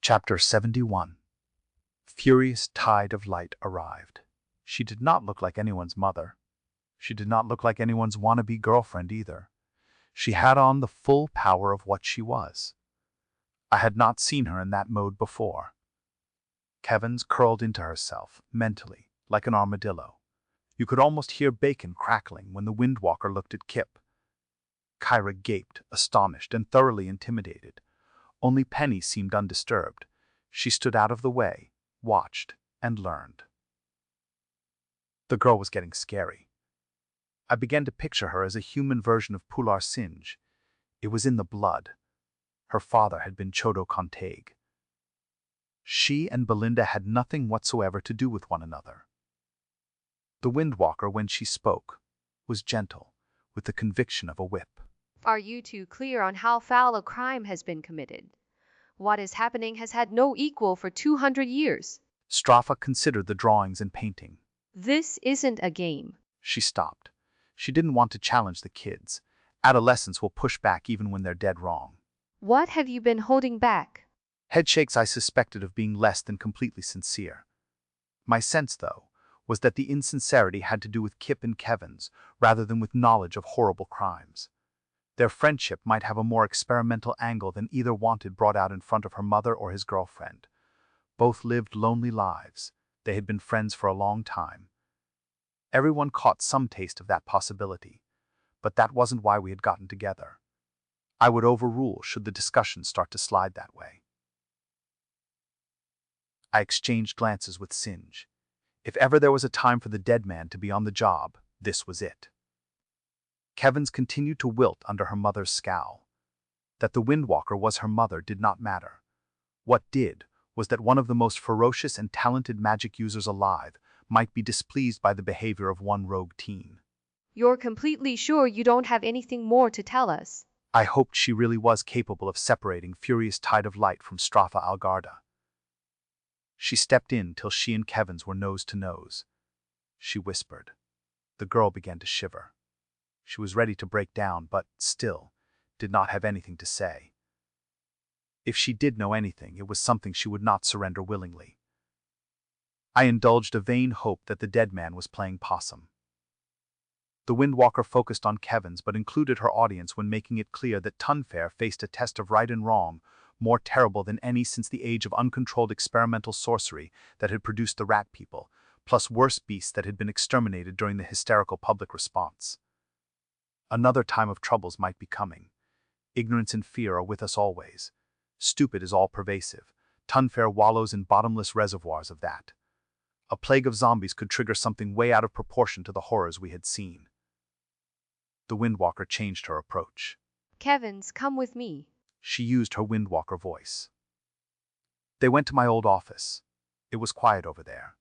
Chapter 71. Furious tide of light arrived. She did not look like anyone's mother. She did not look like anyone's wannabe girlfriend either. She had on the full power of what she was. I had not seen her in that mode before. Kevins curled into herself, mentally, like an armadillo. You could almost hear bacon crackling when the Windwalker looked at Kip. Kyra gaped, astonished and thoroughly intimidated. Only Penny seemed undisturbed. She stood out of the way, watched, and learned. The girl was getting scary. I began to picture her as a human version of Pular Singe. It was in the blood. Her father had been Chodo Contag. She and Belinda had nothing whatsoever to do with one another. The Windwalker, when she spoke, was gentle, with the conviction of a whip. Are you too clear on how foul a crime has been committed? What is happening has had no equal for 200 years. Straffa considered the drawings and painting. This isn't a game. She stopped. She didn't want to challenge the kids. Adolescents will push back even when they're dead wrong. What have you been holding back? Headshakes I suspected of being less than completely sincere. My sense, though, was that the insincerity had to do with Kip and Kevins, rather than with knowledge of horrible crimes. Their friendship might have a more experimental angle than either wanted brought out in front of her mother or his girlfriend. Both lived lonely lives. They had been friends for a long time. Everyone caught some taste of that possibility, but that wasn't why we had gotten together. I would overrule should the discussion start to slide that way. I exchanged glances with Singe. If ever there was a time for the dead man to be on the job, this was it. Kevins continued to wilt under her mother's scowl. That the Windwalker was her mother did not matter. What did was that one of the most ferocious and talented magic users alive might be displeased by the behavior of one rogue teen. You're completely sure you don't have anything more to tell us? I hoped she really was capable of separating Furious Tide of Light from Straffa Algarda. She stepped in till she and Kevins were nose to nose. She whispered. The girl began to shiver. She was ready to break down, but, still, did not have anything to say. If she did know anything, it was something she would not surrender willingly. I indulged a vain hope that the dead man was playing possum. The Windwalker focused on Kevins but included her audience when making it clear that TunFaire faced a test of right and wrong more terrible than any since the age of uncontrolled experimental sorcery that had produced the rat people, plus worse beasts that had been exterminated during the hysterical public response. Another time of troubles might be coming. Ignorance and fear are with us always. Stupid is all-pervasive. TunFaire wallows in bottomless reservoirs of that. A plague of zombies could trigger something way out of proportion to the horrors we had seen. The Windwalker changed her approach. Kevins, come with me. She used her Windwalker voice. They went to my old office. It was quiet over there.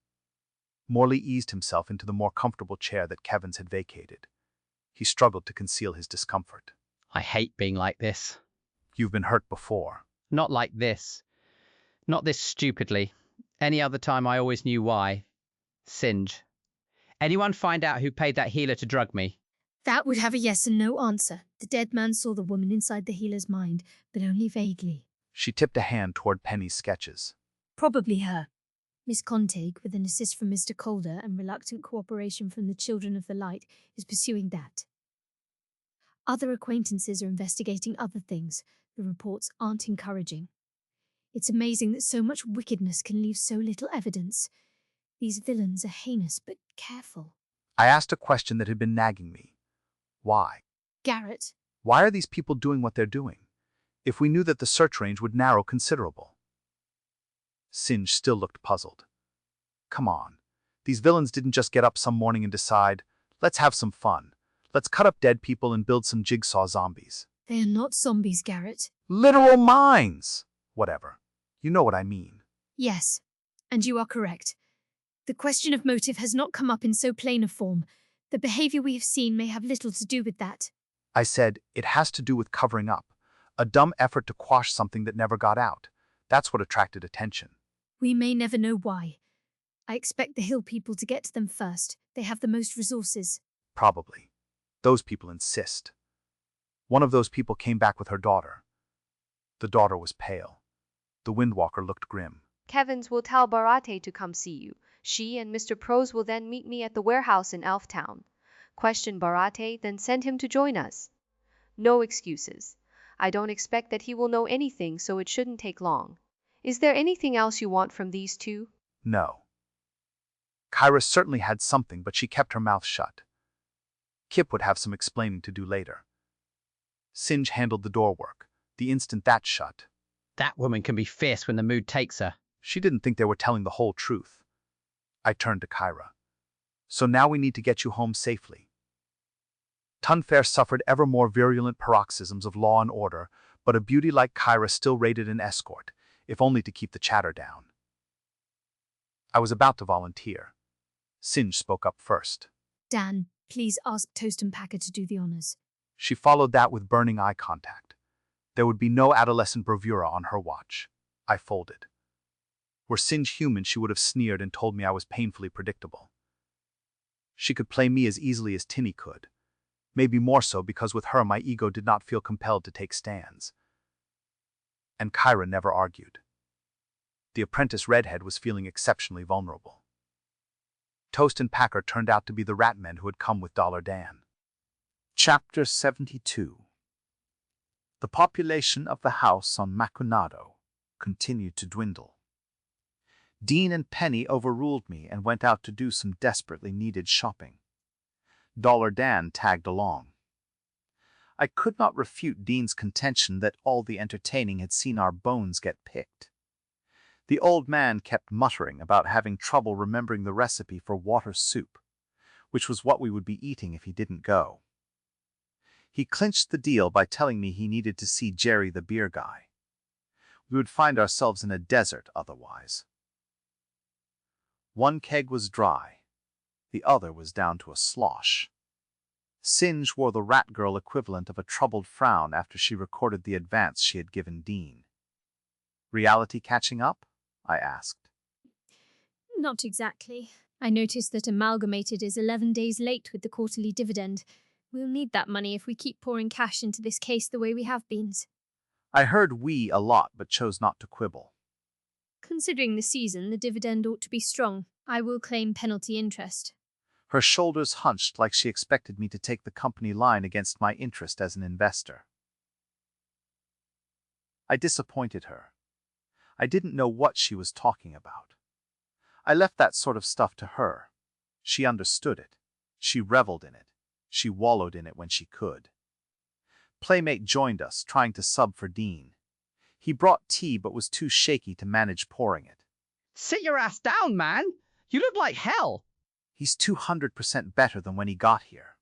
Morley eased himself into the more comfortable chair that Kevins had vacated. He struggled to conceal his discomfort. I hate being like this. You've been hurt before. Not like this. Not this stupidly. Any other time I always knew why. Singe. Anyone find out who paid that healer to drug me? That would have a yes and no answer. The dead man saw the woman inside the healer's mind, but only vaguely. She tipped a hand toward Penny's sketches. Probably her. Miss Contag, with an assist from Mr. Calder and reluctant cooperation from the Children of the Light, is pursuing that. Other acquaintances are investigating other things. The reports aren't encouraging. It's amazing that so much wickedness can leave so little evidence. These villains are heinous but careful. I asked a question that had been nagging me. Why? Garrett. Why are these people doing what they're doing? If we knew that the search range would narrow considerable. Singe still looked puzzled. Come on. These villains didn't just get up some morning and decide, let's have some fun. Let's cut up dead people and build some jigsaw zombies. They are not zombies, Garrett. Literal mines! Whatever. You know what I mean. Yes, and you are correct. The question of motive has not come up in so plain a form. The behavior we have seen may have little to do with that. I said, it has to do with covering up. A dumb effort to quash something that never got out. That's what attracted attention. We may never know why. I expect the Hill people to get to them first. They have the most resources. Probably. Those people insist. One of those people came back with her daughter. The daughter was pale. The Windwalker looked grim. Kevin's will tell Barate to come see you. She and Mr. Prose will then meet me at the warehouse in Elftown. Question Barate, then send him to join us. No excuses. I don't expect that he will know anything, so it shouldn't take long. Is there anything else you want from these two? No. Kyra certainly had something, but she kept her mouth shut. Kip would have some explaining to do later. Singe handled the door work. The instant that shut, That woman can be fierce when the mood takes her. she didn't think they were telling the whole truth. I turned to Kyra. So now we need to get you home safely. TunFaire suffered ever more virulent paroxysms of law and order, but a beauty like Kyra still rated an escort, if only to keep the chatter down. I was about to volunteer. Singe spoke up first. Dan, please ask Toast and Packer to do the honors. She followed that with burning eye contact. There would be no adolescent bravura on her watch. I folded. Were Singe human, she would have sneered and told me I was painfully predictable. She could play me as easily as Tinny could. Maybe more so because with her my ego did not feel compelled to take stands. And Kyra never argued. The apprentice redhead was feeling exceptionally vulnerable. Toast and Packer turned out to be the rat men who had come with Dollar Dan. Chapter 72. The population of the house on Macunado continued to dwindle. Dean and Penny overruled me and went out to do some desperately needed shopping. Dollar Dan tagged along. I could not refute Dean's contention that all the entertaining had seen our bones get picked. The old man kept muttering about having trouble remembering the recipe for water soup, which was what we would be eating if he didn't go. He clinched the deal by telling me he needed to see Jerry the beer guy. We would find ourselves in a desert otherwise. One keg was dry. The other was down to a slosh. Singe wore the rat girl equivalent of a troubled frown after she recorded the advance she had given Dean. Reality catching up? I asked. Not exactly. I noticed that Amalgamated is 11 days late with the quarterly dividend. We'll need that money if we keep pouring cash into this case the way we have been. I heard "we" a lot but chose not to quibble. Considering the season, the dividend ought to be strong. I will claim penalty interest. Her shoulders hunched like she expected me to take the company line against my interest as an investor. I disappointed her. I didn't know what she was talking about. I left that sort of stuff to her. She understood it. She reveled in it. She wallowed in it when she could. Playmate joined us, trying to sub for Dean. He brought tea but was too shaky to manage pouring it. Sit your ass down, man! You look like hell! He's 200% better than when he got here.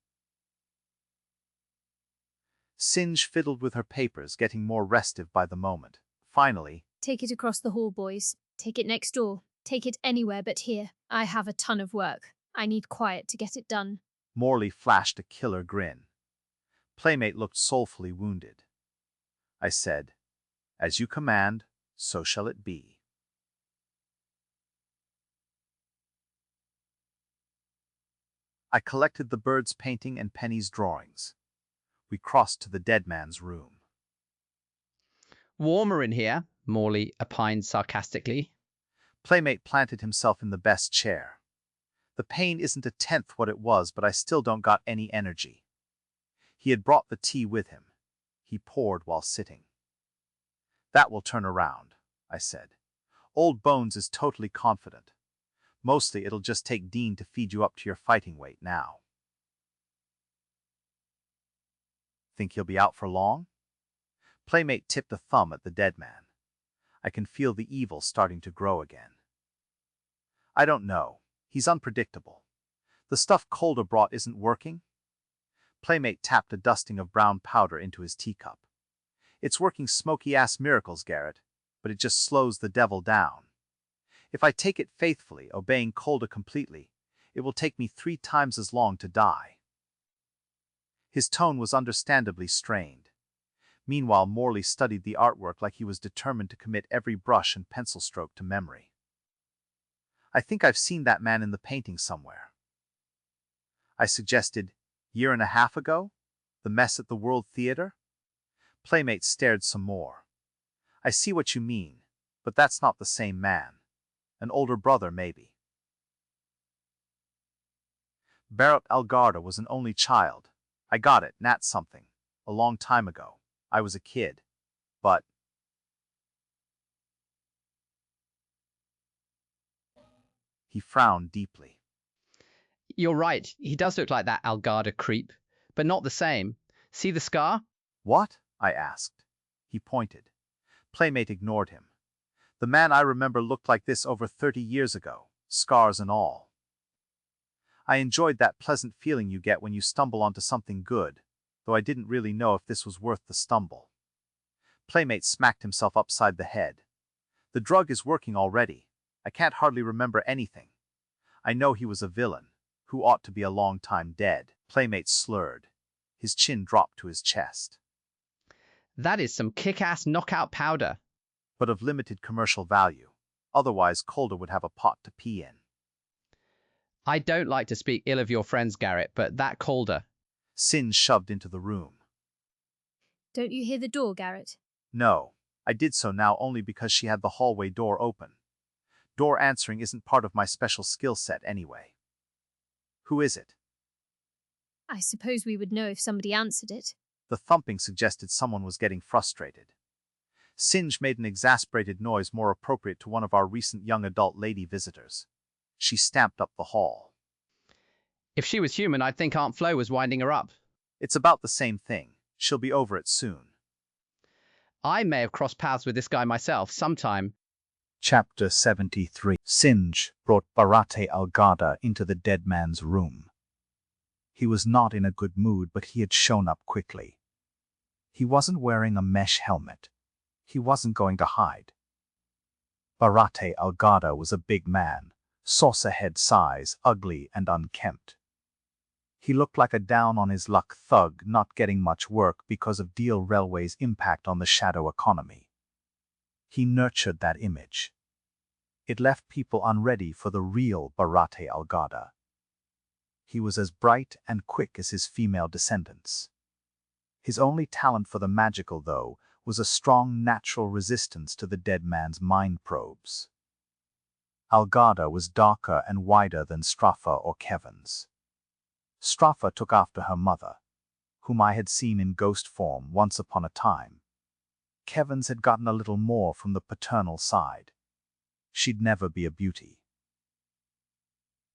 Singe fiddled with her papers, getting more restive by the moment. Finally, Take it across the hall, boys. Take it next door. Take it anywhere but here. I have a ton of work. I need quiet to get it done. Morley flashed a killer grin. Playmate looked soulfully wounded. I said, "As you command, so shall it be." I collected the bird's painting and Penny's drawings. We crossed to the dead man's room. Warmer in here, Morley opined sarcastically. Playmate planted himself in the best chair. The pain isn't a tenth what it was, but I still don't got any energy. He had brought the tea with him. He poured while sitting. "That will turn around," I said. "Old Bones is totally confident. Mostly it'll just take Dean to feed you up to your fighting weight now." "Think he'll be out for long?" Playmate tipped a thumb at the dead man. I can feel the evil starting to grow again. "I don't know. He's unpredictable. The stuff Calder brought isn't working." Playmate tapped a dusting of brown powder into his teacup. "It's working smoky-ass miracles, Garrett, but it just slows the devil down. If I take it faithfully, obeying Calder completely, it will take me 3 times as long to die." His tone was understandably strained. Meanwhile, Morley studied the artwork like he was determined to commit every brush and pencil stroke to memory. "I think I've seen that man in the painting somewhere." I suggested, "Year and a half ago? The mess at the World Theater?" Playmate stared some more. "I see what you mean. But that's not the same man. An older brother, maybe. Garrett Algarda was an only child. I got it, Nat something. A long time ago. I was a kid. But he frowned deeply. You're right, he does look like that Algarda creep, but not the same. See the scar? What? I asked. He pointed. Playmate ignored him. The man I remember looked like this over 30 years ago, scars and all. I enjoyed that pleasant feeling you get when you stumble onto something good, though I didn't really know if this was worth the stumble. Playmate smacked himself upside the head. The drug is working already. I can't hardly remember anything. I know he was a villain, who ought to be a long time dead. Playmate slurred. His chin dropped to his chest. That is some kick-ass knockout powder. But of limited commercial value. Otherwise, Calder would have a pot to pee in. I don't like to speak ill of your friends, Garrett, but that Calder. Sin shoved into the room. Don't you hear the door, Garrett? No, I did so now only because she had the hallway door open. Door answering isn't part of my special skill set anyway. Who is it? I suppose we would know if somebody answered it. The thumping suggested someone was getting frustrated. Singe made an exasperated noise more appropriate to one of our recent young adult lady visitors. She stamped up the hall. If she was human, I'd think Aunt Flo was winding her up. It's about the same thing. She'll be over it soon. I may have crossed paths with this guy myself sometime. Chapter 73. Singe brought Barate Algarda into the dead man's room. He was not in a good mood, but he had shown up quickly. He wasn't wearing a mesh helmet. He wasn't going to hide. Barate Algarda was a big man, saucer-head size, ugly and unkempt. He looked like a down-on-his-luck thug not getting much work because of Deal Railway's impact on the shadow economy. He nurtured that image. It left people unready for the real Barate Algarda. He was as bright and quick as his female descendants. His only talent for the magical, though, was a strong natural resistance to the dead man's mind probes. Algarda was darker and wider than Straffa or Kevin's. Straffa took after her mother, whom I had seen in ghost form once upon a time. Kevin's had gotten a little more from the paternal side. She'd never be a beauty.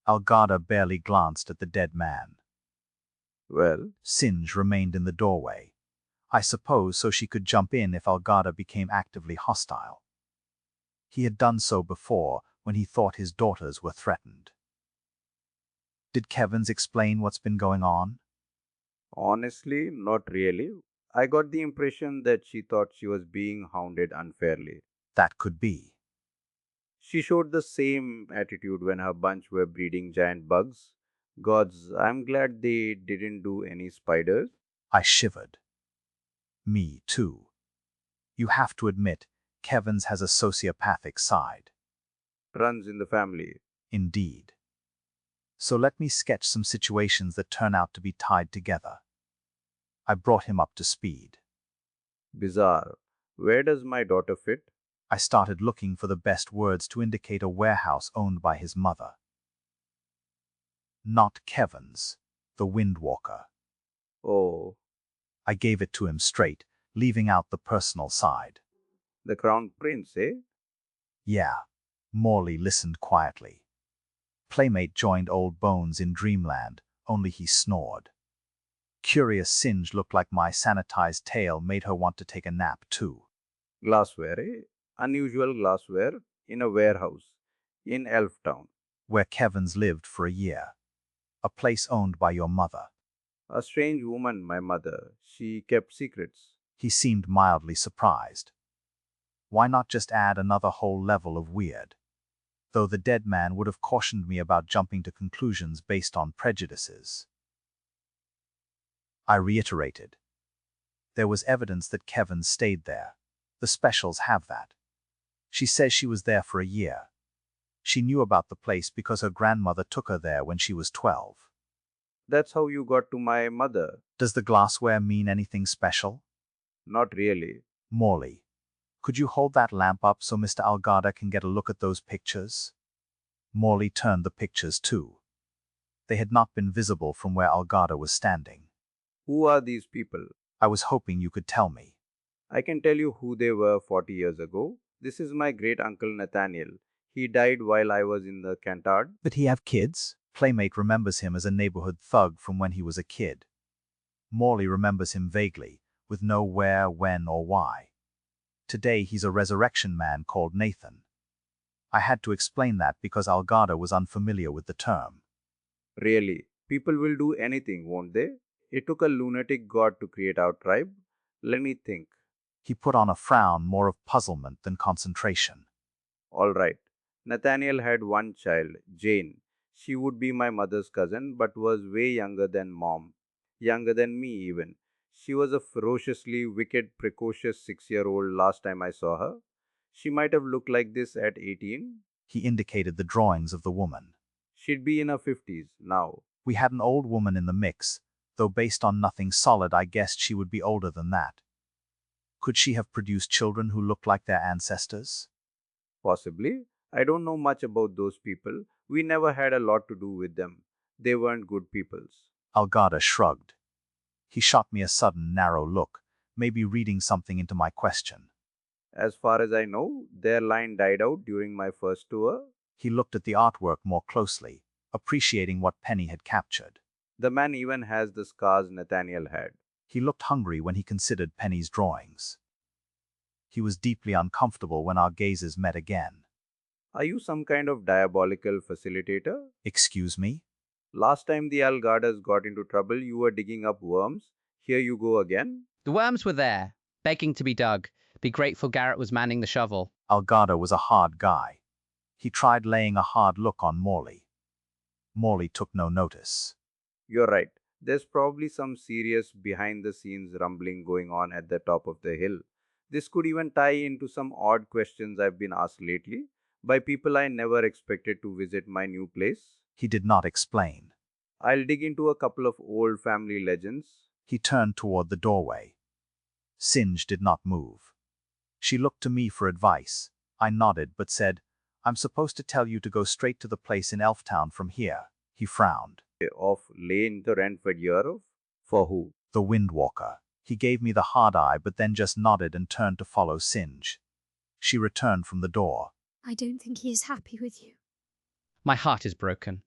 Algarda barely glanced at the dead man. Well, Singe remained in the doorway. I suppose so she could jump in if Algarda became actively hostile. He had done so before when he thought his daughters were threatened. Did Kevin's explain what's been going on? honestly, not really. I got the impression that she thought she was being hounded unfairly. That could be. She showed the same attitude when her bunch were breeding giant bugs. Gods, I'm glad they didn't do any spiders. I shivered. Me, too. You have to admit, Kevin's has a sociopathic side. Runs in the family. Indeed. So let me sketch some situations that turn out to be tied together. I brought him up to speed. Bizarre. Where does my daughter fit? I started looking for the best words to indicate a warehouse owned by his mother. Not Kevin's, the Windwalker. Oh, I gave it to him straight, leaving out the personal side. the Crown Prince, eh? Yeah. Morley listened quietly. Playmate joined old Bones in dreamland, only he snored. Curious Singe looked like my sanitized tail made her want to take a nap too. Glassware, eh? Unusual glassware in a warehouse in Elftown. Where Kevin's lived for a year. A place owned by your mother. A strange woman, my mother. She kept secrets. He seemed mildly surprised. Why not just add another whole level of weird? Though the dead man would have cautioned me about jumping to conclusions based on prejudices. I reiterated. There was evidence that Kevin stayed there. The specials have that. She says she was there for a year. She knew about the place because her grandmother took her there when she was 12. That's how you got to my mother. Does the glassware mean anything special? Not really. Morley, Could you hold that lamp up so Mr. Algarda can get a look at those pictures? Morley turned the pictures too. They had not been visible from where Algarda was standing. Who are these people? I was hoping you could tell me. I can tell you who they were 40 years ago. This is my great uncle Nathaniel. He died while I was in the Cantard. Did he have kids? Playmate remembers him as a neighborhood thug from when he was a kid. Morley remembers him vaguely, with no where, when, or why. Today he's a resurrection man called Nathan. I had to explain that because Algarda was unfamiliar with the term. Really, people will do anything, won't they? It took a lunatic god to create our tribe. Let me think. He put on a frown more of puzzlement than concentration. All right. Nathaniel had one child, Jane. She would be my mother's cousin, but was way younger than Mom. Younger than me, even. She was a ferociously wicked, precocious 6-year-old last time I saw her. She might have looked like this at 18. He indicated the drawings of the woman. She'd be in her 50s now. We had an old woman in the mix, though based on nothing solid I guessed she would be older than that. Could she have produced children who looked like their ancestors? Possibly. I don't know much about those people. We never had a lot to do with them. They weren't good peoples. Algarda shrugged. He shot me a sudden, narrow look, maybe reading something into my question. As far as I know, their line died out during my first tour. He looked at the artwork more closely, appreciating what Penny had captured. The man even has the scars Nathaniel had. He looked hungry when he considered Penny's drawings. He was deeply uncomfortable when our gazes met again. Are you some kind of diabolical facilitator? Excuse me? Last time the Algardas got into trouble, you were digging up worms. Here you go again. The worms were there, begging to be dug. Be grateful Garrett was manning the shovel. Algarda was a hard guy. He tried laying a hard look on Morley. Morley took no notice. You're right. There's probably some serious behind-the-scenes rumbling going on at the top of the hill. This could even tie into some odd questions I've been asked lately by people I never expected to visit my new place. He did not explain. I'll dig into a couple of old family legends. He turned toward the doorway. Singe did not move. She looked to me for advice. I nodded but said, I'm supposed to tell you to go straight to the place in Elftown from here. He frowned. Of Lane the Renford Year? For who? The Windwalker. He gave me the hard eye but then just nodded and turned to follow Singe. She returned from the door. I don't think he is happy with you. My heart is broken.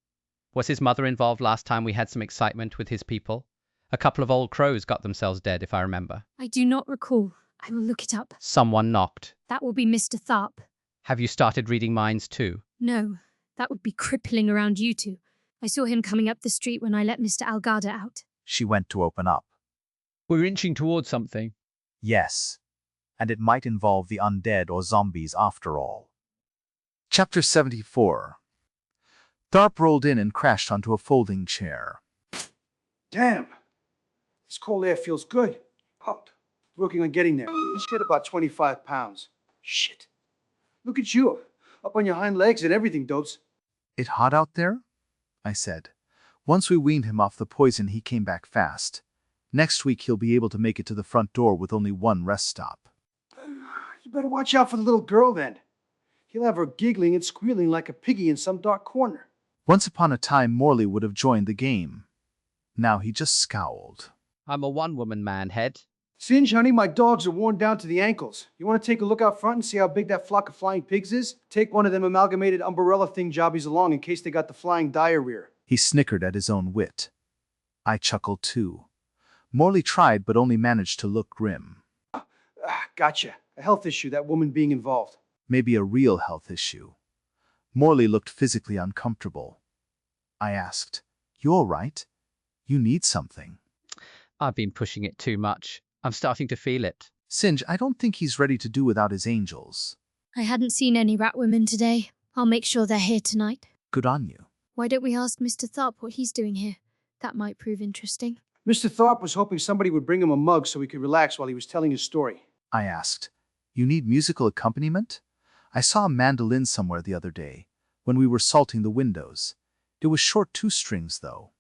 Was his mother involved last time we had some excitement with his people? A couple of old crows got themselves dead, if I remember. I do not recall. I will look it up. Someone knocked. That will be Mr. Tharp. Have you started reading minds too? No, that would be crippling around you two. I saw him coming up the street when I let Mr. Algarda out. She went to open up. We're inching towards something. Yes, and it might involve the undead or zombies after all. Chapter 74. Tharp rolled in and crashed onto a folding chair. Damn. This cold air feels good. Pumped. Working on getting there. Just hit about 25 pounds. Shit. Look at you. Up on your hind legs and everything, Dopes. It hot out there? I said. Once we weaned him off the poison, he came back fast. Next week, he'll be able to make it to the front door with only one rest stop. You better watch out for the little girl then. He'll have her giggling and squealing like a piggy in some dark corner. Once upon a time, Morley would have joined the game. Now he just scowled. I'm a one-woman man, Head. Singe, honey, my dogs are worn down to the ankles. You want to take a look out front and see how big that flock of flying pigs is? Take one of them amalgamated umbrella thing jobbies along in case they got the flying diarrhea. He snickered at his own wit. I chuckled too. Morley tried but only managed to look grim. Gotcha. A health issue, that woman being involved. Maybe a real health issue. Morley looked physically uncomfortable. I asked, You all right? You need something. I've been pushing it too much. I'm starting to feel it. Singe, I don't think he's ready to do without his angels. I hadn't seen any rat women today. I'll make sure they're here tonight. Good on you. Why don't we ask Mr. Tharp what he's doing here? That might prove interesting. Mr. Tharp was hoping somebody would bring him a mug so he could relax while he was telling his story. I asked, You need musical accompaniment? I saw a mandolin somewhere the other day, when we were salting the windows. It was short 2 strings, though.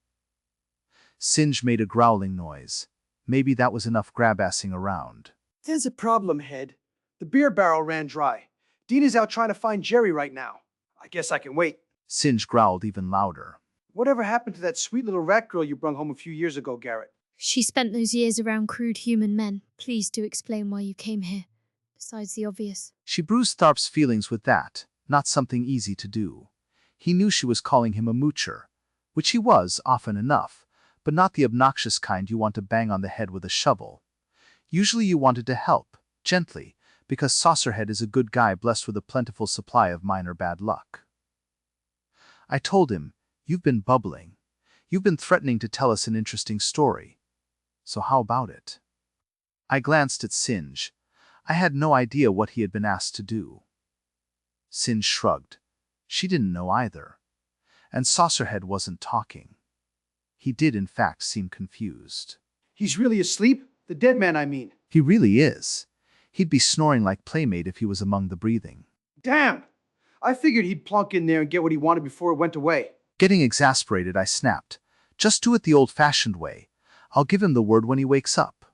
Singe made a growling noise. Maybe that was enough grab-assing around. There's a problem, Head. The beer barrel ran dry. Dina's out trying to find Jerry right now. I guess I can wait. Singe growled even louder. Whatever happened to that sweet little rat girl you brung home a few years ago, Garrett? She spent those years around crude human men. Please do explain why you came here, besides the obvious. She bruised Tharp's feelings with that, not something easy to do. He knew she was calling him a moocher, which he was often enough, but not the obnoxious kind you want to bang on the head with a shovel. Usually you wanted to help, gently, because Saucerhead is a good guy blessed with a plentiful supply of minor bad luck. I told him, "You've been bubbling. You've been threatening to tell us an interesting story. So how about it?" I glanced at Singe. I had no idea what he had been asked to do. Singe shrugged. She didn't know either. And Saucerhead wasn't talking. He did, in fact, seem confused. He's really asleep? The dead man, I mean. He really is. He'd be snoring like Playmate if he was among the breathing. Damn! I figured he'd plunk in there and get what he wanted before it went away. Getting exasperated, I snapped. Just do it the old-fashioned way. I'll give him the word when he wakes up.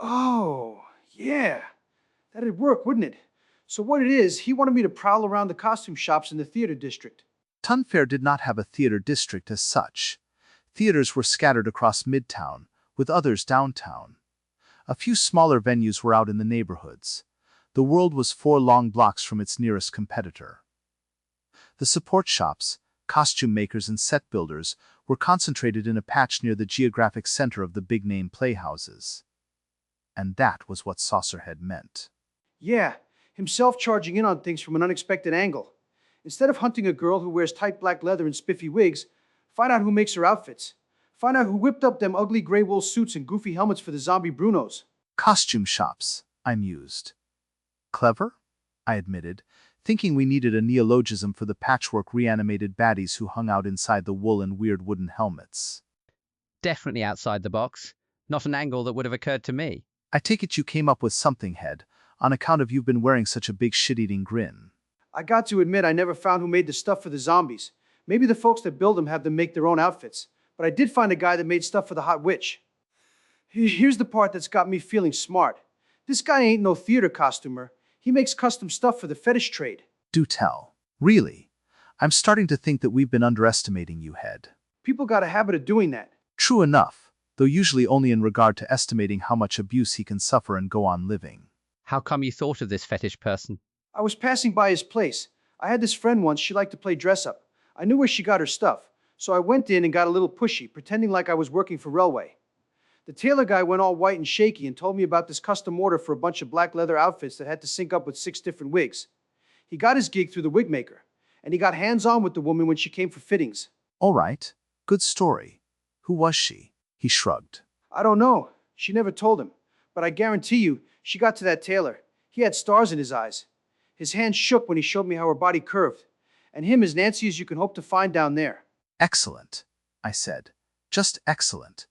Oh, yeah. That'd work, wouldn't it? So what it is, he wanted me to prowl around the costume shops in the theater district. TunFaire did not have a theater district as such. Theaters were scattered across Midtown, with others downtown. A few smaller venues were out in the neighborhoods. The world was 4 long blocks from its nearest competitor. The support shops, costume makers and set builders were concentrated in a patch near the geographic center of the big-name playhouses. And that was what Saucerhead meant. Yeah, himself charging in on things from an unexpected angle. Instead of hunting a girl who wears tight black leather and spiffy wigs, find out who makes her outfits. Find out who whipped up them ugly gray wool suits and goofy helmets for the zombie Brunos. Costume shops, I mused. Clever? I admitted, thinking we needed a neologism for the patchwork reanimated baddies who hung out inside the wool and weird wooden helmets. Definitely outside the box. Not an angle that would have occurred to me. I take it you came up with something, Head, on account of you've been wearing such a big shit-eating grin. I got to admit I never found who made the stuff for the zombies. Maybe the folks that build them have them make their own outfits. But I did find a guy that made stuff for the Hot Witch. Here's the part that's got me feeling smart. This guy ain't no theater costumer. He makes custom stuff for the fetish trade. Do tell. Really? I'm starting to think that we've been underestimating you, Head. People got a habit of doing that. True enough, though usually only in regard to estimating how much abuse he can suffer and go on living. How come you thought of this fetish person? I was passing by his place. I had this friend once, she liked to play dress-up. I knew where she got her stuff, so I went in and got a little pushy, pretending like I was working for Railway. The tailor guy went all white and shaky and told me about this custom order for a bunch of black leather outfits that had to sync up with 6 different wigs. He got his gig through the wig maker, and he got hands-on with the woman when she came for fittings. All right. Good story. Who was she? He shrugged. I don't know. She never told him. But I guarantee you, she got to that tailor. He had stars in his eyes. His hand shook when he showed me how her body curved. And him as Nancy as you can hope to find down there. Excellent, I said. Just excellent.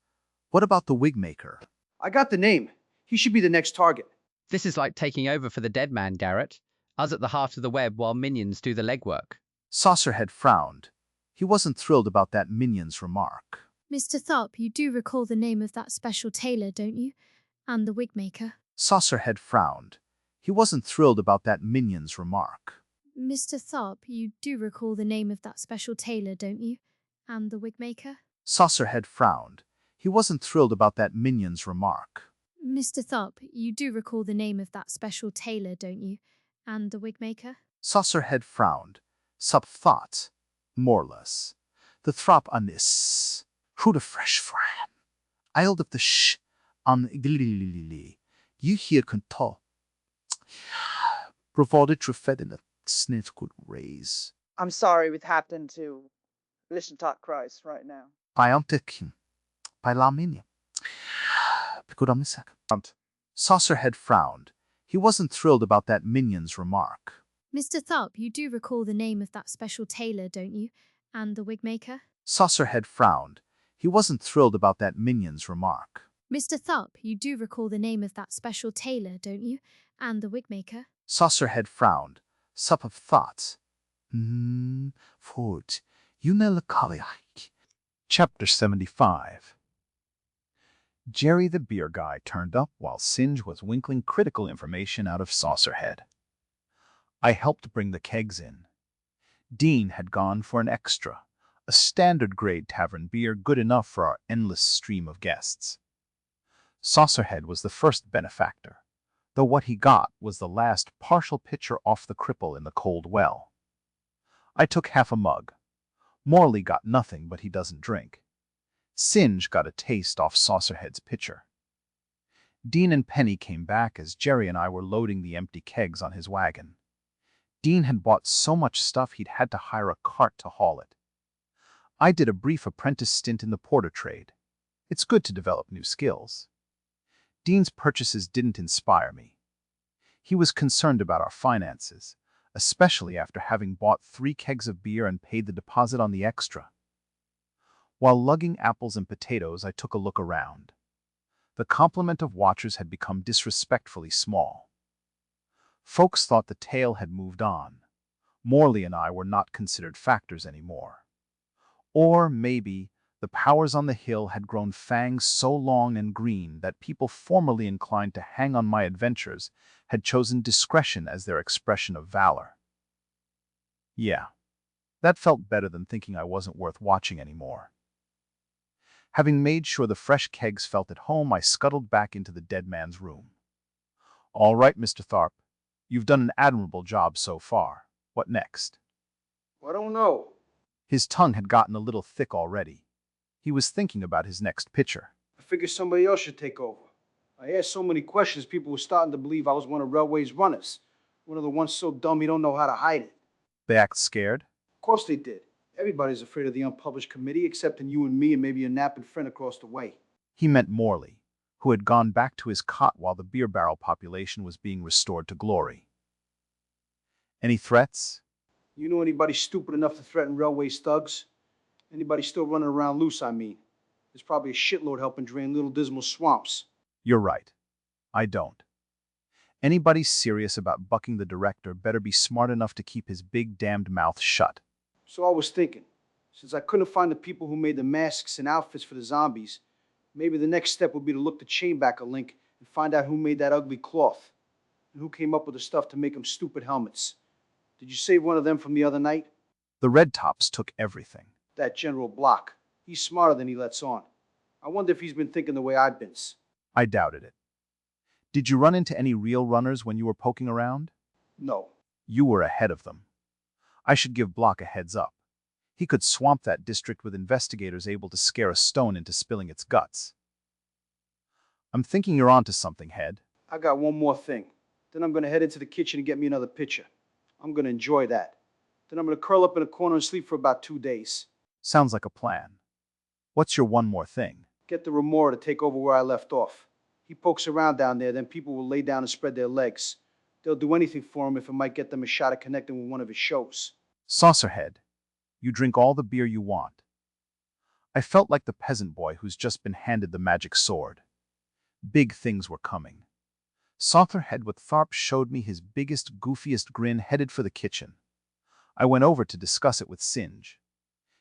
What about the wig maker? I got the name. He should be the next target. This is like taking over for the dead man, Garrett. Us at the heart of the web while minions do the legwork. Saucerhead frowned. He wasn't thrilled about that minion's remark. Mr. Tharp, you do recall the name of that special tailor, don't you? And the wig maker. Saucerhead frowned. He wasn't thrilled about that minion's remark. Mr. Tharp, you do recall the name of that special tailor, don't you? And the wig maker? Saucerhead frowned. He wasn't thrilled about that minion's remark. Mr. Tharp, you do recall the name of that special tailor, don't you? And the wig maker? Saucerhead frowned. Sub thought. Moreless. The throp on this. Who the fresh fran? I'll of the sh on glilly. You hear can tell. Provided trefed in a sniff could raise. I'm sorry we happened to listen to Christ right now. Biontic. By Laminia. Saucerhead frowned. He wasn't thrilled about that minion's remark. Mr. Tharp, you do recall the name of that special tailor, don't you? And the wig maker? Saucerhead frowned. He wasn't thrilled about that minion's remark. Mr. Tharp, you do recall the name of that special tailor, don't you? And the wig maker? Saucerhead frowned. Sup of thoughts. Food. You know Chapter 75. Jerry the beer guy turned up while Singe was winkling critical information out of Saucerhead. I helped bring the kegs in. Dean had gone for an extra, a standard-grade tavern beer good enough for our endless stream of guests. Saucerhead was the first benefactor, though what he got was the last partial pitcher off the cripple in the cold well. I took half a mug. Morley got nothing, but he doesn't drink. Singe got a taste off Saucerhead's pitcher. Dean and Penny came back as Jerry and I were loading the empty kegs on his wagon. Dean had bought so much stuff he'd had to hire a cart to haul it. I did a brief apprentice stint in the porter trade. It's good to develop new skills. Dean's purchases didn't inspire me. He was concerned about our finances, especially after having bought 3 kegs of beer and paid the deposit on the extra. While lugging apples and potatoes, I took a look around. The complement of watchers had become disrespectfully small. Folks thought the tale had moved on. Morley and I were not considered factors anymore. Or maybe the powers on the hill had grown fangs so long and green that people formerly inclined to hang on my adventures had chosen discretion as their expression of valor. Yeah, that felt better than thinking I wasn't worth watching anymore. Having made sure the fresh kegs felt at home, I scuttled back into the dead man's room. All right, Mr. Tharp. You've done an admirable job so far. What next? I don't know. His tongue had gotten a little thick already. He was thinking about his next pitcher. I figured somebody else should take over. I asked so many questions, people were starting to believe I was one of Railway's runners. One of the ones so dumb you don't know how to hide it. They act scared? Of course they did. Everybody's afraid of the unpublished committee, excepting you and me and maybe a napping friend across the way. He meant Morley, who had gone back to his cot while the beer barrel population was being restored to glory. Any threats? You know anybody stupid enough to threaten Railway's thugs? Anybody still running around loose, I mean. There's probably a shitload helping drain Little Dismal swamps. You're right. I don't. Anybody serious about bucking the director better be smart enough to keep his big damned mouth shut. So I was thinking, since I couldn't find the people who made the masks and outfits for the zombies, maybe the next step would be to look the chain back a link and find out who made that ugly cloth and who came up with the stuff to make them stupid helmets. Did you save one of them from the other night? The Red Tops took everything. That General Block. He's smarter than he lets on. I wonder if he's been thinking the way I've been. I doubted it. Did you run into any real runners when you were poking around? No. You were ahead of them. I should give Block a heads up. He could swamp that district with investigators able to scare a stone into spilling its guts. I'm thinking you're onto something, Head. I got one more thing. Then I'm going to head into the kitchen and get me another pitcher. I'm going to enjoy that. Then I'm going to curl up in a corner and sleep for about 2 days. Sounds like a plan. What's your one more thing? Get the Remora to take over where I left off. He pokes around down there, then people will lay down and spread their legs. They'll do anything for him if it might get them a shot at connecting with one of his shows. Saucerhead, you drink all the beer you want. I felt like the peasant boy who's just been handed the magic sword. Big things were coming. Saucerhead with Tharp showed me his biggest, goofiest grin headed for the kitchen. I went over to discuss it with Singe.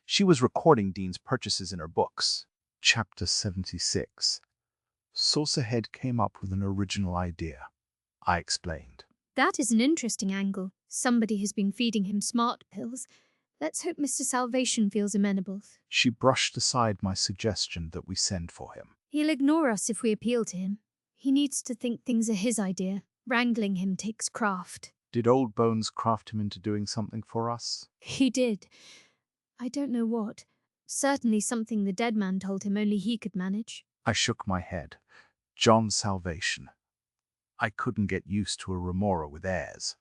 She was recording Dean's purchases in her books. Chapter 76. Saucerhead came up with an original idea, I explained. That is an interesting angle. Somebody has been feeding him smart pills. Let's hope Mr. Salvation feels amenable. She brushed aside my suggestion that we send for him. He'll ignore us if we appeal to him. He needs to think things are his idea. Wrangling him takes craft. Did Old Bones craft him into doing something for us? He did. I don't know what. Certainly something the dead man told him only he could manage. I shook my head. John's Salvation. I couldn't get used to a remora with heirs.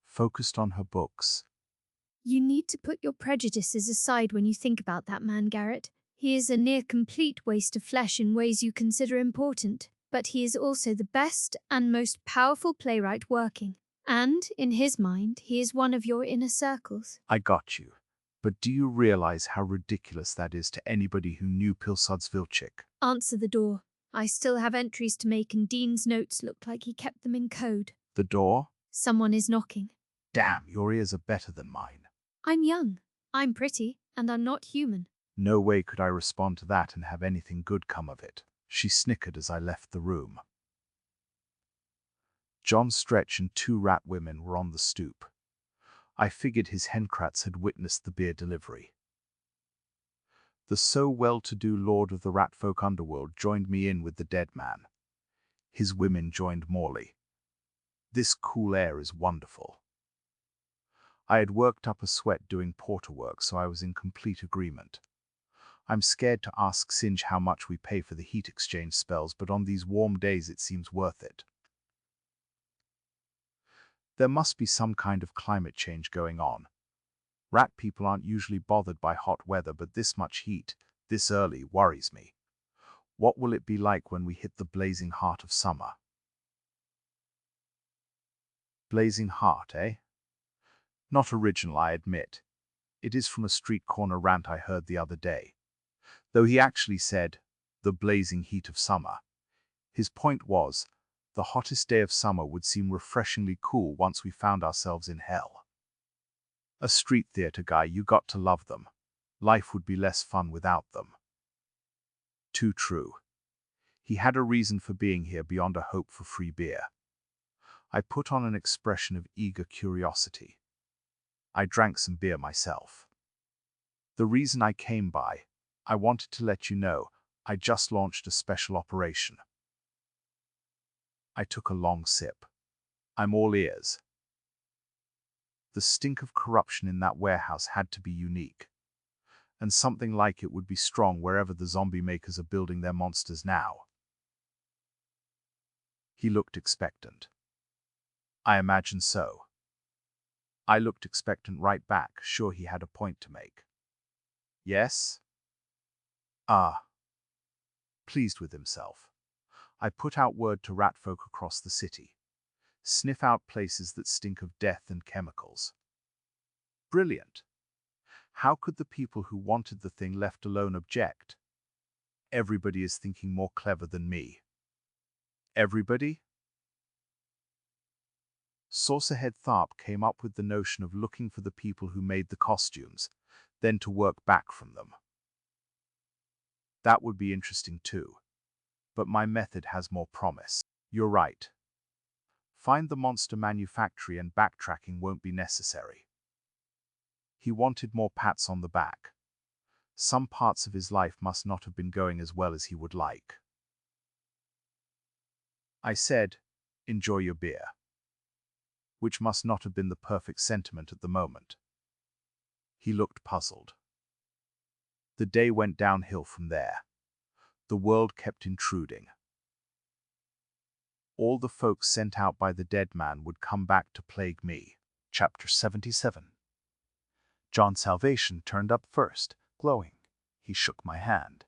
Focused on her books. You need to put your prejudices aside when you think about that man, Garrett. He is a near-complete waste of flesh in ways you consider important, but he is also the best and most powerful playwright working. And, in his mind, he is one of your inner circles. I got you. But do you realize how ridiculous that is to anybody who knew Pilsud's-Vilchik? Answer the door. I still have entries to make and Dean's notes look like he kept them in code. The door? Someone is knocking. Damn, your ears are better than mine. I'm young, I'm pretty, and I'm not human. No way could I respond to that and have anything good come of it. She snickered as I left the room. John Stretch and 2 rat women were on the stoop. I figured his henkrats had witnessed the beer delivery. The so well-to-do lord of the ratfolk underworld joined me in with the dead man. His women joined Morley. This cool air is wonderful. I had worked up a sweat doing porter work, so I was in complete agreement. I'm scared to ask Singe how much we pay for the heat exchange spells, but on these warm days it seems worth it. There must be some kind of climate change going on. Rat people aren't usually bothered by hot weather, but this much heat, this early, worries me. What will it be like when we hit the blazing heart of summer? Blazing heart, eh? Not original, I admit. It is from a street corner rant I heard the other day. Though he actually said, the blazing heat of summer. His point was, the hottest day of summer would seem refreshingly cool once we found ourselves in hell. A street theater guy, you got to love them. Life would be less fun without them. Too true. He had a reason for being here beyond a hope for free beer. I put on an expression of eager curiosity. I drank some beer myself. The reason I came by, I wanted to let you know, I just launched a special operation. I took a long sip. I'm all ears. The stink of corruption in that warehouse had to be unique. And something like it would be strong wherever the zombie makers are building their monsters now. He looked expectant. I imagine so. I looked expectant right back, sure he had a point to make. Yes? Ah. Pleased with himself. I put out word to ratfolk across the city. Sniff out places that stink of death and chemicals. Brilliant. How could the people who wanted the thing left alone object? Everybody is thinking more clever than me. Everybody? Saucerhead Tharp came up with the notion of looking for the people who made the costumes, then to work back from them. That would be interesting too. But my method has more promise. You're right. Find the monster manufactory and backtracking won't be necessary. He wanted more pats on the back. Some parts of his life must not have been going as well as he would like. I said, enjoy your beer. Which must not have been the perfect sentiment at the moment. He looked puzzled. The day went downhill from there. The world kept intruding. All the folks sent out by the dead man would come back to plague me. Chapter 77. John's salvation turned up first, glowing. He shook my hand.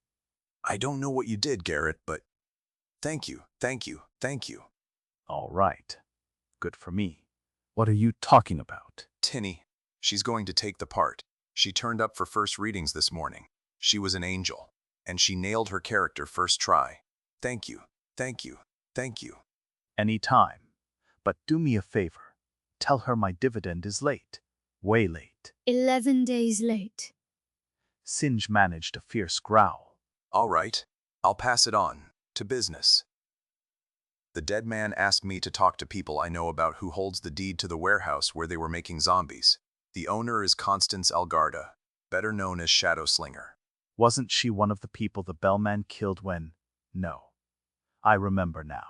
I don't know what you did, Garrett, but thank you, thank you, thank you. All right. Good for me. What are you talking about? Tinny, she's going to take the part. She turned up for first readings this morning. She was an angel, and she nailed her character first try. Thank you, thank you, thank you. Any time. But do me a favor. Tell her my dividend is late. Way late. 11 days late. Singe managed a fierce growl. All right, I'll pass it on. To business. The dead man asked me to talk to people I know about who holds the deed to the warehouse where they were making zombies. The owner is Constance Algarda, better known as Shadow Slinger. Wasn't she one of the people the bellman killed when... No. I remember now.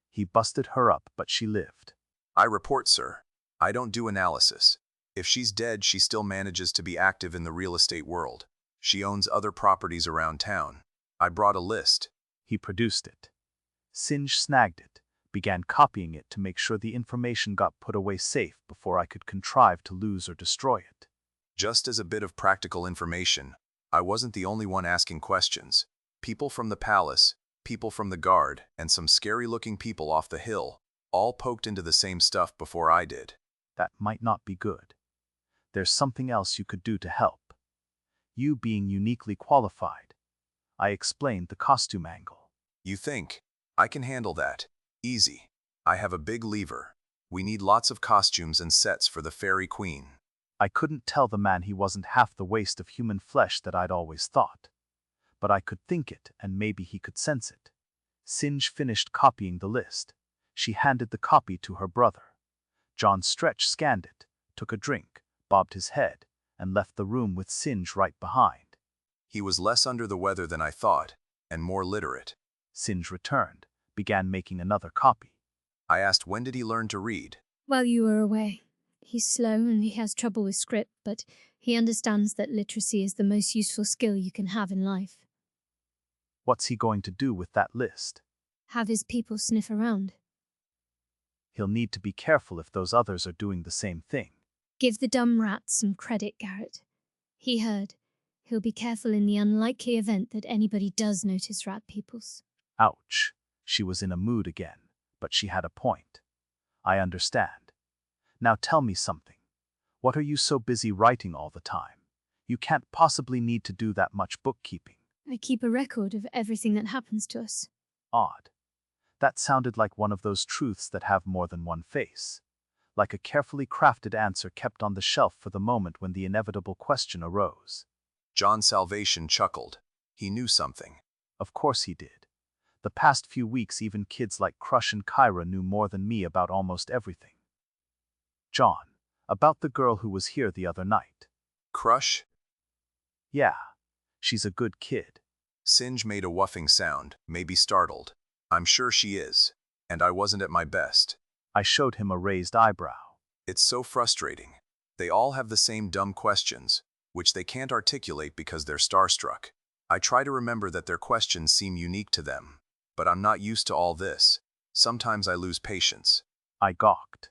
He busted her up, but she lived. I report, sir. I don't do analysis. If she's dead, she still manages to be active in the real estate world. She owns other properties around town. I brought a list. He produced it. Singe snagged it, began copying it to make sure the information got put away safe before I could contrive to lose or destroy it. Just as a bit of practical information, I wasn't the only one asking questions. People from the palace, people from the guard, and some scary-looking people off the hill all poked into the same stuff before I did. That might not be good. There's something else you could do to help. You being uniquely qualified. I explained the costume angle. You think? I can handle that. Easy. I have a big lever. We need lots of costumes and sets for the Fairy Queen. I couldn't tell the man he wasn't half the waste of human flesh that I'd always thought. but I could think it and maybe he could sense it. Singe finished copying the list. She handed the copy to her brother. John Stretch scanned it, took a drink, bobbed his head, and left the room with Singe right behind. He was less under the weather than I thought, and more literate. Singe returned, began making another copy. I asked when did he learn to read. While you were away. He's slow and he has trouble with script, but he understands that literacy is the most useful skill you can have in life. What's he going to do with that list? Have his people sniff around. He'll need to be careful if those others are doing the same thing. Give the dumb rats some credit, Garrett. He heard. He'll be careful in the unlikely event that anybody does notice rat peoples. Ouch. She was in a mood again, but she had a point. I understand. Now tell me something. What are you so busy writing all the time? You can't possibly need to do that much bookkeeping. I keep a record of everything that happens to us. Odd. That sounded like one of those truths that have more than one face. Like a carefully crafted answer kept on the shelf for the moment when the inevitable question arose. John Salvation chuckled. He knew something. Of course he did. The past few weeks even kids like Crush and Kyra knew more than me about almost everything. John, about the girl who was here the other night. Crush? Yeah, she's a good kid. Singe made a whuffing sound, maybe startled. I'm sure she is. And I wasn't at my best. I showed him a raised eyebrow. It's so frustrating. They all have the same dumb questions, which they can't articulate because they're starstruck. I try to remember that their questions seem unique to them, but I'm not used to all this. Sometimes I lose patience. I gawked.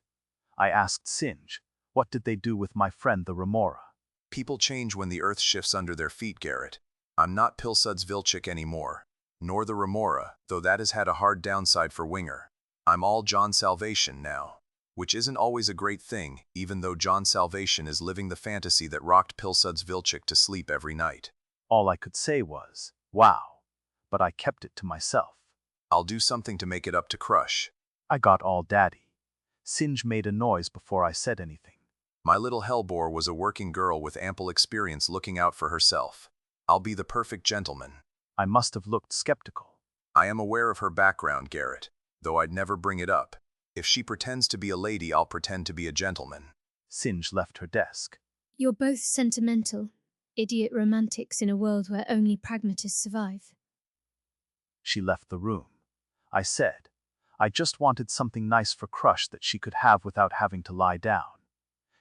I asked Singe, what did they do with my friend the remora? People change when the earth shifts under their feet, Garrett. I'm not Pilsud's Vilchik anymore, nor the remora, though that has had a hard downside for Winger. I'm all John Salvation now, which isn't always a great thing, even though John Salvation is living the fantasy that rocked Pilsud's Vilchik to sleep every night. All I could say was, wow, but I kept it to myself. I'll do something to make it up to Crush. I got all daddy. Singe made a noise before I said anything. My little hellbore was a working girl with ample experience looking out for herself. I'll be the perfect gentleman. I must have looked skeptical. I am aware of her background, Garrett, though I'd never bring it up. If she pretends to be a lady, I'll pretend to be a gentleman. Singe left her desk. You're both sentimental, idiot romantics in a world where only pragmatists survive. She left the room. I said, I just wanted something nice for Crush that she could have without having to lie down.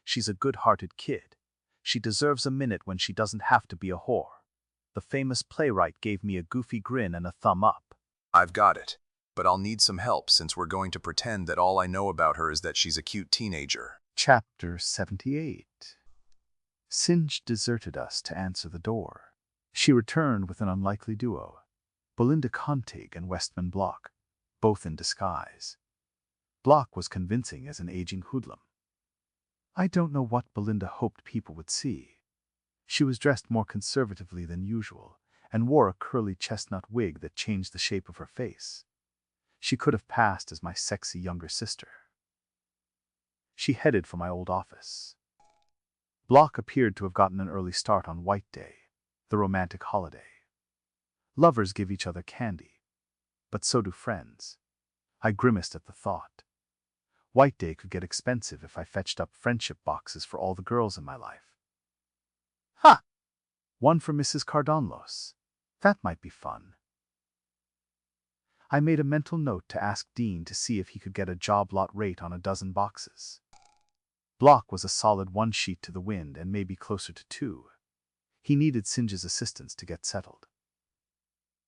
She's a good-hearted kid. She deserves a minute when she doesn't have to be a whore. The famous playwright gave me a goofy grin and a thumb up. I've got it, but I'll need some help since we're going to pretend that all I know about her is that she's a cute teenager. Chapter 78. Singe deserted us to answer the door. She returned with an unlikely duo, Belinda Contig and Westman Block, both in disguise. Block was convincing as an aging hoodlum. I don't know what Belinda hoped people would see. She was dressed more conservatively than usual and wore a curly chestnut wig that changed the shape of her face. She could have passed as my sexy younger sister. She headed for my old office. Block appeared to have gotten an early start on White Day, the romantic holiday. Lovers give each other candy, but so do friends. I grimaced at the thought. White Day could get expensive if I fetched up friendship boxes for all the girls in my life. Ha! One for Mrs. Cardonlos. That might be fun. I made a mental note to ask Dean to see if he could get a job lot rate on a dozen boxes. Block was a solid 1 sheet to the wind and maybe closer to 2. He needed Singe's assistance to get settled.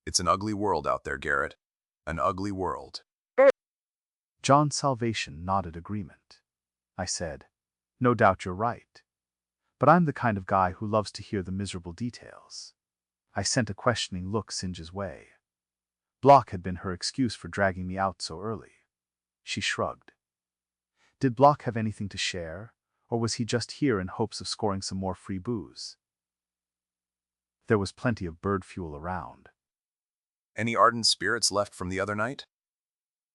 It's an ugly world out there, Garrett. An ugly world. John Salvation nodded agreement. I said, no doubt you're right. But I'm the kind of guy who loves to hear the miserable details. I sent a questioning look Singe's way. Block had been her excuse for dragging me out so early. She shrugged. Did Block have anything to share, or was he just here in hopes of scoring some more free booze? There was plenty of bird fuel around. Any ardent spirits left from the other night?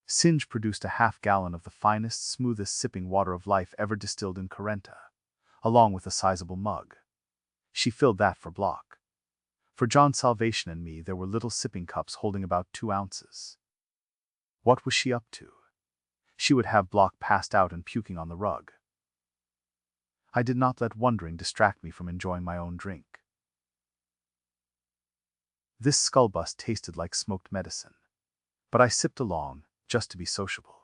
Singe produced a half-gallon of the finest, smoothest sipping water of life ever distilled in Carenta, along with a sizable mug. She filled that for Block. For John's Salvation and me, there were little sipping cups holding about 2 ounces. What was she up to? She would have Block passed out and puking on the rug. I did not let wondering distract me from enjoying my own drink. This skullbust tasted like smoked medicine, but I sipped along, just to be sociable.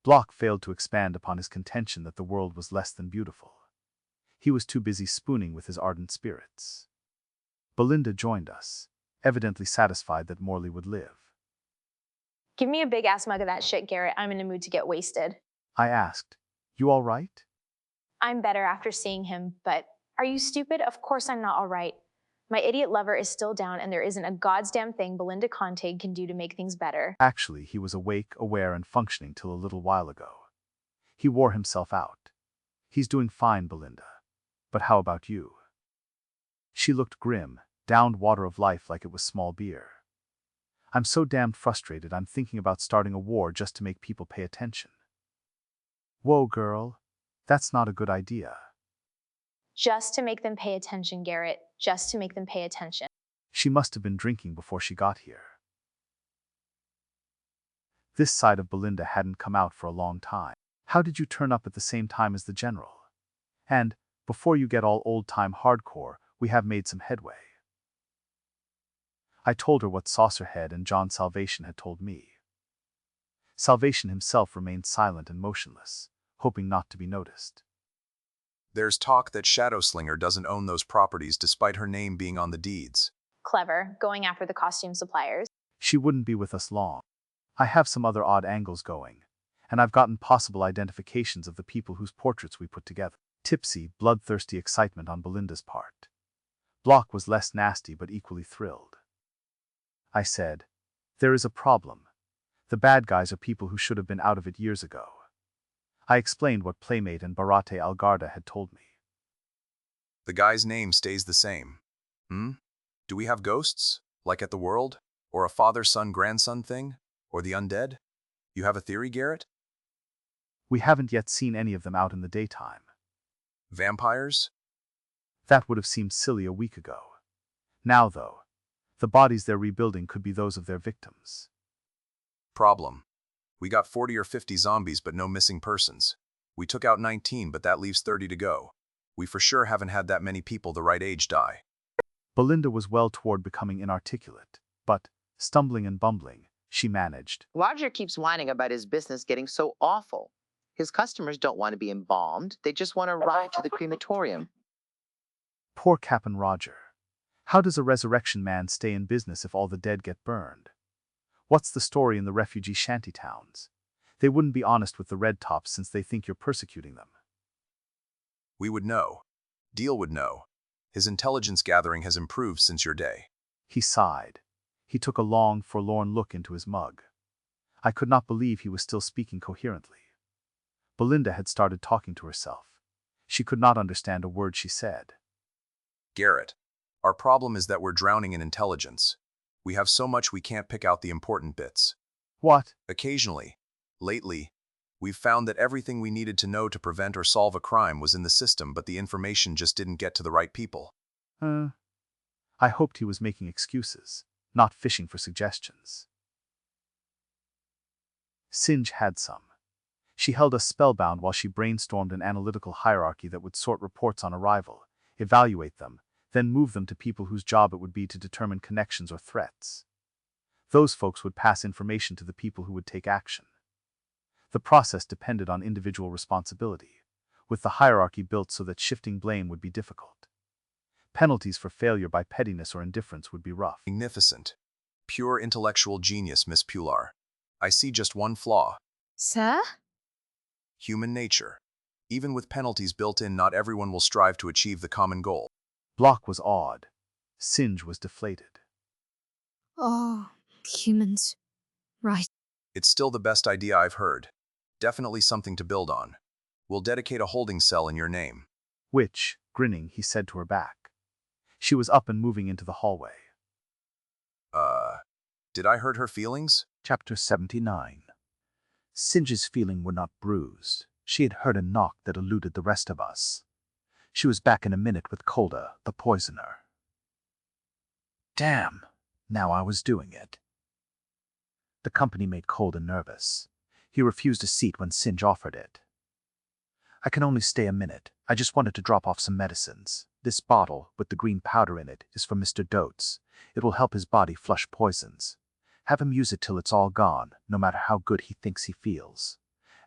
Block failed to expand upon his contention that the world was less than beautiful. He was too busy spooning with his ardent spirits. Belinda joined us, evidently satisfied that Morley would live. Give me a big-ass mug of that shit, Garrett. I'm in a mood to get wasted. I asked, "You all right?" I'm better after seeing him, but are you stupid? Of course I'm not all right. My idiot lover is still down, and there isn't a goddamn thing Belinda Conte can do to make things better. Actually, he was awake, aware, and functioning till a little while ago. He wore himself out. He's doing fine, Belinda. But how about you? She looked grim, downed water of life like it was small beer. I'm so damned frustrated I'm thinking about starting a war just to make people pay attention. Whoa, girl. That's not a good idea. Just to make them pay attention, Garrett. Just to make them pay attention. She must have been drinking before she got here. This side of Belinda hadn't come out for a long time. How did you turn up at the same time as the general? And, before you get all old-time hardcore, we have made some headway. I told her what Saucerhead and John Salvation had told me. Salvation himself remained silent and motionless, hoping not to be noticed. There's talk that Shadowslinger doesn't own those properties despite her name being on the deeds. Clever, going after the costume suppliers. She wouldn't be with us long. I have some other odd angles going, and I've gotten possible identifications of the people whose portraits we put together. Tipsy, bloodthirsty excitement on Belinda's part. Block was less nasty but equally thrilled. I said, "There is a problem. The bad guys are people who should have been out of it years ago." I explained what Playmate and Barate Algarda had told me. The guy's name stays the same. Do we have ghosts? Like at the World? Or a father-son-grandson thing? Or the undead? You have a theory, Garrett? We haven't yet seen any of them out in the daytime. Vampires? That would have seemed silly a week ago. Now, though, the bodies they're rebuilding could be those of their victims. Problem. We got 40 or 50 zombies but no missing persons. We took out 19 but that leaves 30 to go. We for sure haven't had that many people the right age die. Belinda was well toward becoming inarticulate, but, stumbling and bumbling, she managed. Roger keeps whining about his business getting so awful. His customers don't want to be embalmed, they just want to ride to the crematorium. Poor Cap'n Roger. How does a resurrection man stay in business if all the dead get burned? What's the story in the refugee shanty towns? They wouldn't be honest with the red tops since they think you're persecuting them. We would know. Deal would know. His intelligence gathering has improved since your day. He sighed. He took a long, forlorn look into his mug. I could not believe he was still speaking coherently. Belinda had started talking to herself. She could not understand a word she said. Garrett, our problem is that we're drowning in intelligence. We have so much we can't pick out the important bits. What? Occasionally, lately, we've found that everything we needed to know to prevent or solve a crime was in the system, but the information just didn't get to the right people. I hoped he was making excuses, not fishing for suggestions. Singe had some. She held us spellbound while she brainstormed an analytical hierarchy that would sort reports on arrival, evaluate them, then move them to people whose job it would be to determine connections or threats. Those folks would pass information to the people who would take action. The process depended on individual responsibility, with the hierarchy built so that shifting blame would be difficult. Penalties for failure by pettiness or indifference would be rough. Magnificent. Pure intellectual genius, Miss Pular. I see just one flaw. Sir? Human nature. Even with penalties built in, not everyone will strive to achieve the common goal. Block was awed. Singe was deflated. Oh, humans. Right. It's still the best idea I've heard. Definitely something to build on. We'll dedicate a holding cell in your name. Which, grinning, he said to her back. She was up and moving into the hallway. Did I hurt her feelings? Chapter 79. Singe's feelings were not bruised. She had heard a knock that eluded the rest of us. She was back in a minute with Calder, the poisoner. Damn, now I was doing it. The company made Calder nervous. He refused a seat when Singe offered it. I can only stay a minute. I just wanted to drop off some medicines. This bottle, with the green powder in it, is for Mr. Dotes. It will help his body flush poisons. Have him use it till it's all gone, no matter how good he thinks he feels.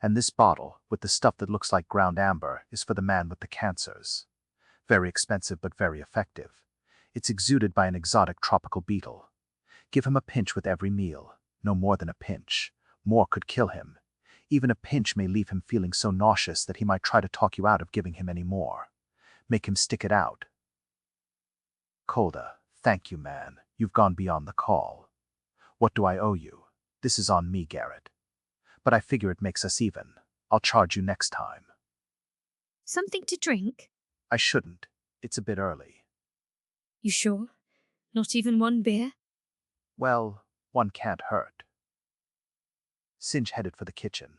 And this bottle, with the stuff that looks like ground amber, is for the man with the cancers. Very expensive but very effective. It's exuded by an exotic tropical beetle. Give him a pinch with every meal. No more than a pinch. More could kill him. Even a pinch may leave him feeling so nauseous that he might try to talk you out of giving him any more. Make him stick it out. Calder, thank you, man. You've gone beyond the call. What do I owe you? This is on me, Garrett. But I figure it makes us even. I'll charge you next time. Something to drink? I shouldn't. It's a bit early. You sure? Not even one beer? Well, one can't hurt. Singe headed for the kitchen.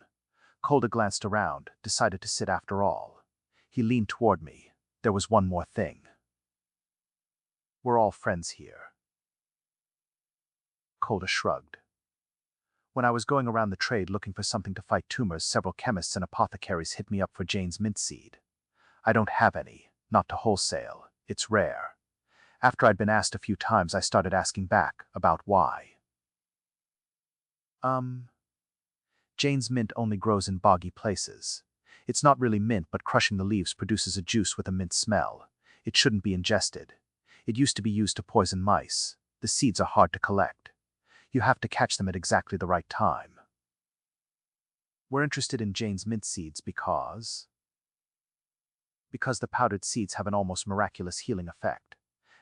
Calder glanced around, decided to sit after all. He leaned toward me. There was one more thing. We're all friends here. Calder shrugged. When I was going around the trade looking for something to fight tumors, several chemists and apothecaries hit me up for Jane's mint seed. I don't have any, not to wholesale. It's rare. After I'd been asked a few times, I started asking back about why. Jane's mint only grows in boggy places. It's not really mint, but crushing the leaves produces a juice with a mint smell. It shouldn't be ingested. It used to be used to poison mice. The seeds are hard to collect. You have to catch them at exactly the right time. We're interested in Jane's mint seeds because the powdered seeds have an almost miraculous healing effect,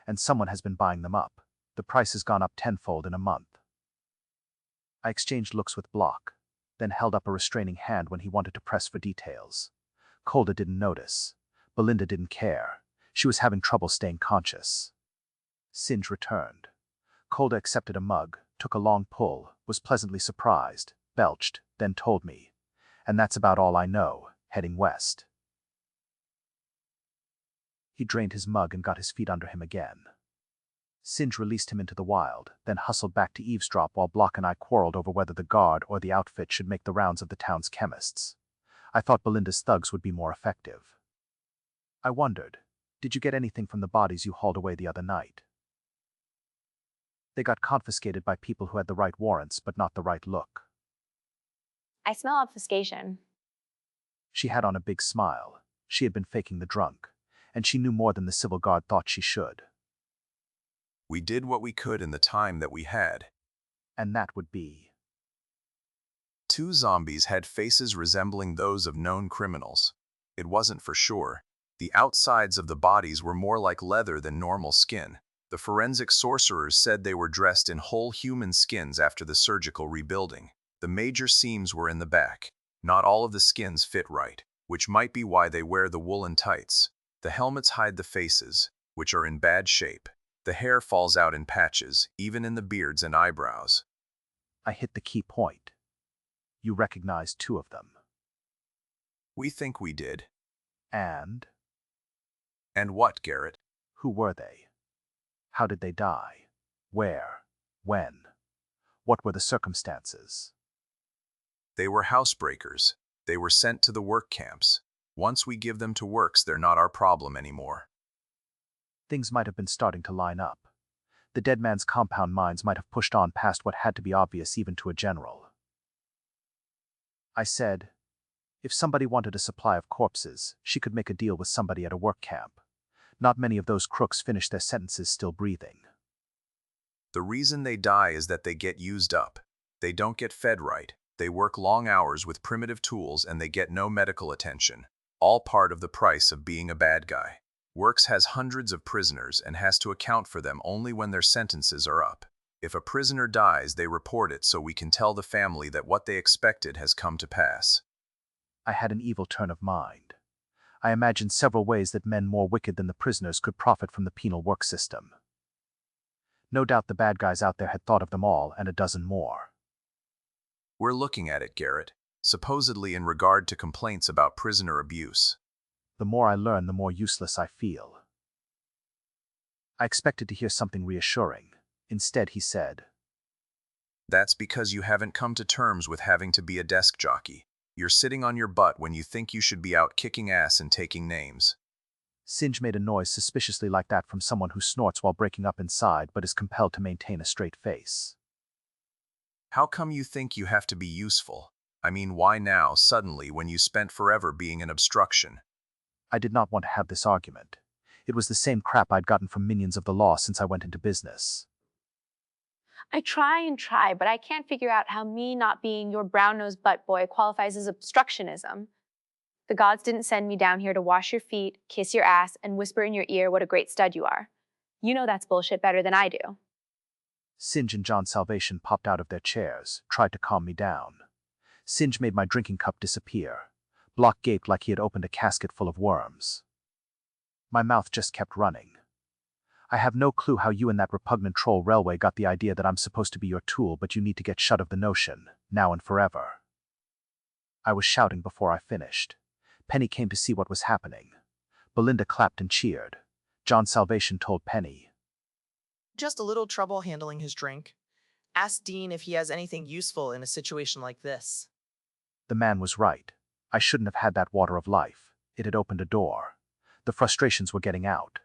and someone has been buying them up. The price has gone up tenfold in a month. I exchanged looks with Block, then held up a restraining hand when he wanted to press for details. Calder didn't notice. Belinda didn't care. She was having trouble staying conscious. Singe returned. Calder accepted a mug, took a long pull, was pleasantly surprised, belched, then told me. And that's about all I know, heading west. He drained his mug and got his feet under him again. Singe released him into the wild, then hustled back to eavesdrop while Block and I quarreled over whether the guard or the outfit should make the rounds of the town's chemists. I thought Belinda's thugs would be more effective. I wondered, did you get anything from the bodies you hauled away the other night? They got confiscated by people who had the right warrants but not the right look. I smell obfuscation. She had on a big smile. She had been faking the drunk, and she knew more than the civil guard thought she should. We did what we could in the time that we had. And that would be. 2 zombies had faces resembling those of known criminals. It wasn't for sure. The outsides of the bodies were more like leather than normal skin. The forensic sorcerers said they were dressed in whole human skins after the surgical rebuilding. The major seams were in the back. Not all of the skins fit right, which might be why they wear the woolen tights. The helmets hide the faces, which are in bad shape. The hair falls out in patches, even in the beards and eyebrows. I hit the key point. You recognized 2 of them. We think we did. And? And what, Garrett? Who were they? How did they die? Where? When? What were the circumstances? They were housebreakers. They were sent to the work camps. Once we give them to works, they're not our problem anymore. Things might have been starting to line up. The dead man's compound minds might have pushed on past what had to be obvious even to a general. I said, if somebody wanted a supply of corpses, she could make a deal with somebody at a work camp. Not many of those crooks finish their sentences still breathing. The reason they die is that they get used up. They don't get fed right. They work long hours with primitive tools and they get no medical attention. All part of the price of being a bad guy. Works has hundreds of prisoners and has to account for them only when their sentences are up. If a prisoner dies, they report it so we can tell the family that what they expected has come to pass. I had an evil turn of mind. I imagined several ways that men more wicked than the prisoners could profit from the penal work system. No doubt the bad guys out there had thought of them all and a dozen more. We're looking at it, Garrett, supposedly in regard to complaints about prisoner abuse. The more I learn, the more useless I feel. I expected to hear something reassuring, Instead, he said, That's because you haven't come to terms with having to be a desk jockey. You're sitting on your butt when you think you should be out kicking ass and taking names. Singe made a noise suspiciously like that from someone who snorts while breaking up inside but is compelled to maintain a straight face. How come you think you have to be useful? I mean, why now, suddenly, when you spent forever being an obstruction? I did not want to have this argument. It was the same crap I'd gotten from minions of the law since I went into business. I try and try, but I can't figure out how me not being your brown-nosed butt boy qualifies as obstructionism. The gods didn't send me down here to wash your feet, kiss your ass, and whisper in your ear what a great stud you are. You know that's bullshit better than I do. Singe and John Salvation popped out of their chairs, tried to calm me down. Singe made my drinking cup disappear. Block gaped like he had opened a casket full of worms. My mouth just kept running. I have no clue how you and that repugnant troll railway got the idea that I'm supposed to be your tool, but you need to get shut of the notion, now and forever. I was shouting before I finished. Penny came to see what was happening. Belinda clapped and cheered. John Salvation told Penny, Just a little trouble handling his drink. Ask Dean if he has anything useful in a situation like this. The man was right. I shouldn't have had that water of life. It had opened a door. The frustrations were getting out.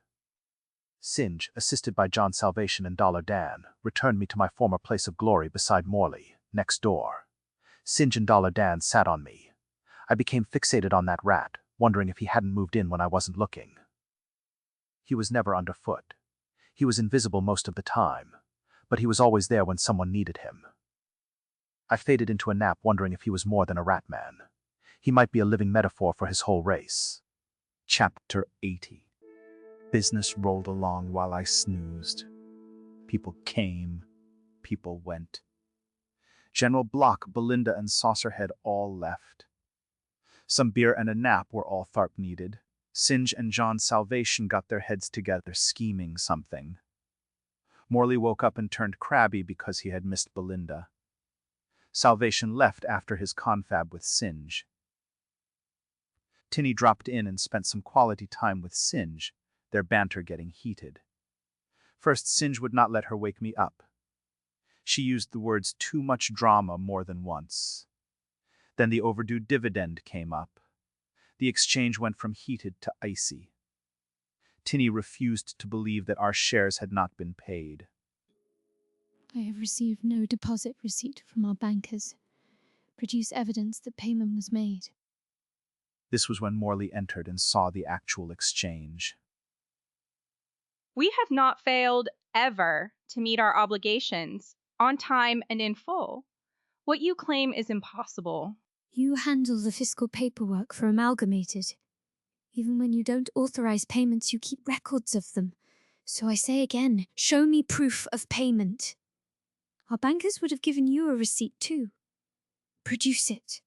Singe, assisted by John Salvation and Dollar Dan, returned me to my former place of glory beside Morley, next door. Singe and Dollar Dan sat on me. I became fixated on that rat, wondering if he hadn't moved in when I wasn't looking. He was never underfoot. He was invisible most of the time, but he was always there when someone needed him. I faded into a nap wondering if he was more than a rat man. He might be a living metaphor for his whole race. Chapter 80. Business rolled along while I snoozed. People came, people went. General Block, Belinda, and Saucerhead all left. Some beer and a nap were all Tharp needed. Singe and John Salvation got their heads together scheming something. Morley woke up and turned crabby because he had missed Belinda. Salvation left after his confab with Singe. Tinny dropped in and spent some quality time with Singe, their banter getting heated. First, Singe would not let her wake me up. She used the words too much drama more than once. Then the overdue dividend came up. The exchange went from heated to icy. Tinny refused to believe that our shares had not been paid. I have received no deposit receipt from our bankers. Produce evidence that payment was made. This was when Morley entered and saw the actual exchange. We have not failed ever to meet our obligations on time and in full. What you claim is impossible. You handle the fiscal paperwork for Amalgamated. Even when you don't authorize payments, you keep records of them. So I say again, show me proof of payment. Our bankers would have given you a receipt too. Produce it.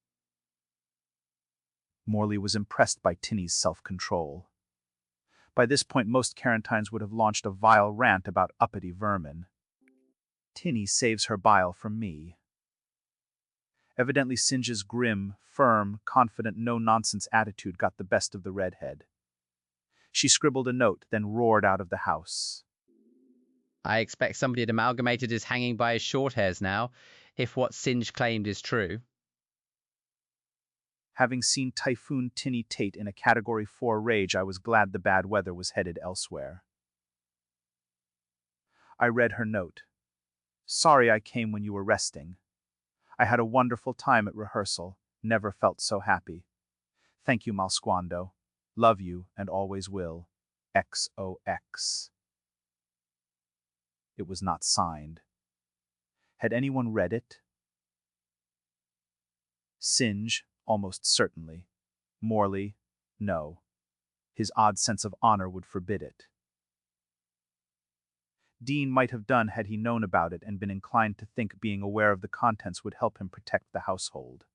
Morley was impressed by Tinny's self-control. By this point, most Carantines would have launched a vile rant about uppity vermin. Tinny saves her bile from me. Evidently Singe's grim, firm, confident, no-nonsense attitude got the best of the redhead. She scribbled a note, then roared out of the house. I expect somebody at Amalgamated is hanging by his short hairs now, if what Singe claimed is true. Having seen Typhoon Tinny Tate in a Category 4 rage, I was glad the bad weather was headed elsewhere. I read her note. Sorry I came when you were resting. I had a wonderful time at rehearsal, never felt so happy. Thank you, Malsquando. Love you and always will. XOX. It was not signed. Had anyone read it? Singe, almost certainly. Morley, no. His odd sense of honor would forbid it. Dean might have done had he known about it and been inclined to think being aware of the contents would help him protect the household.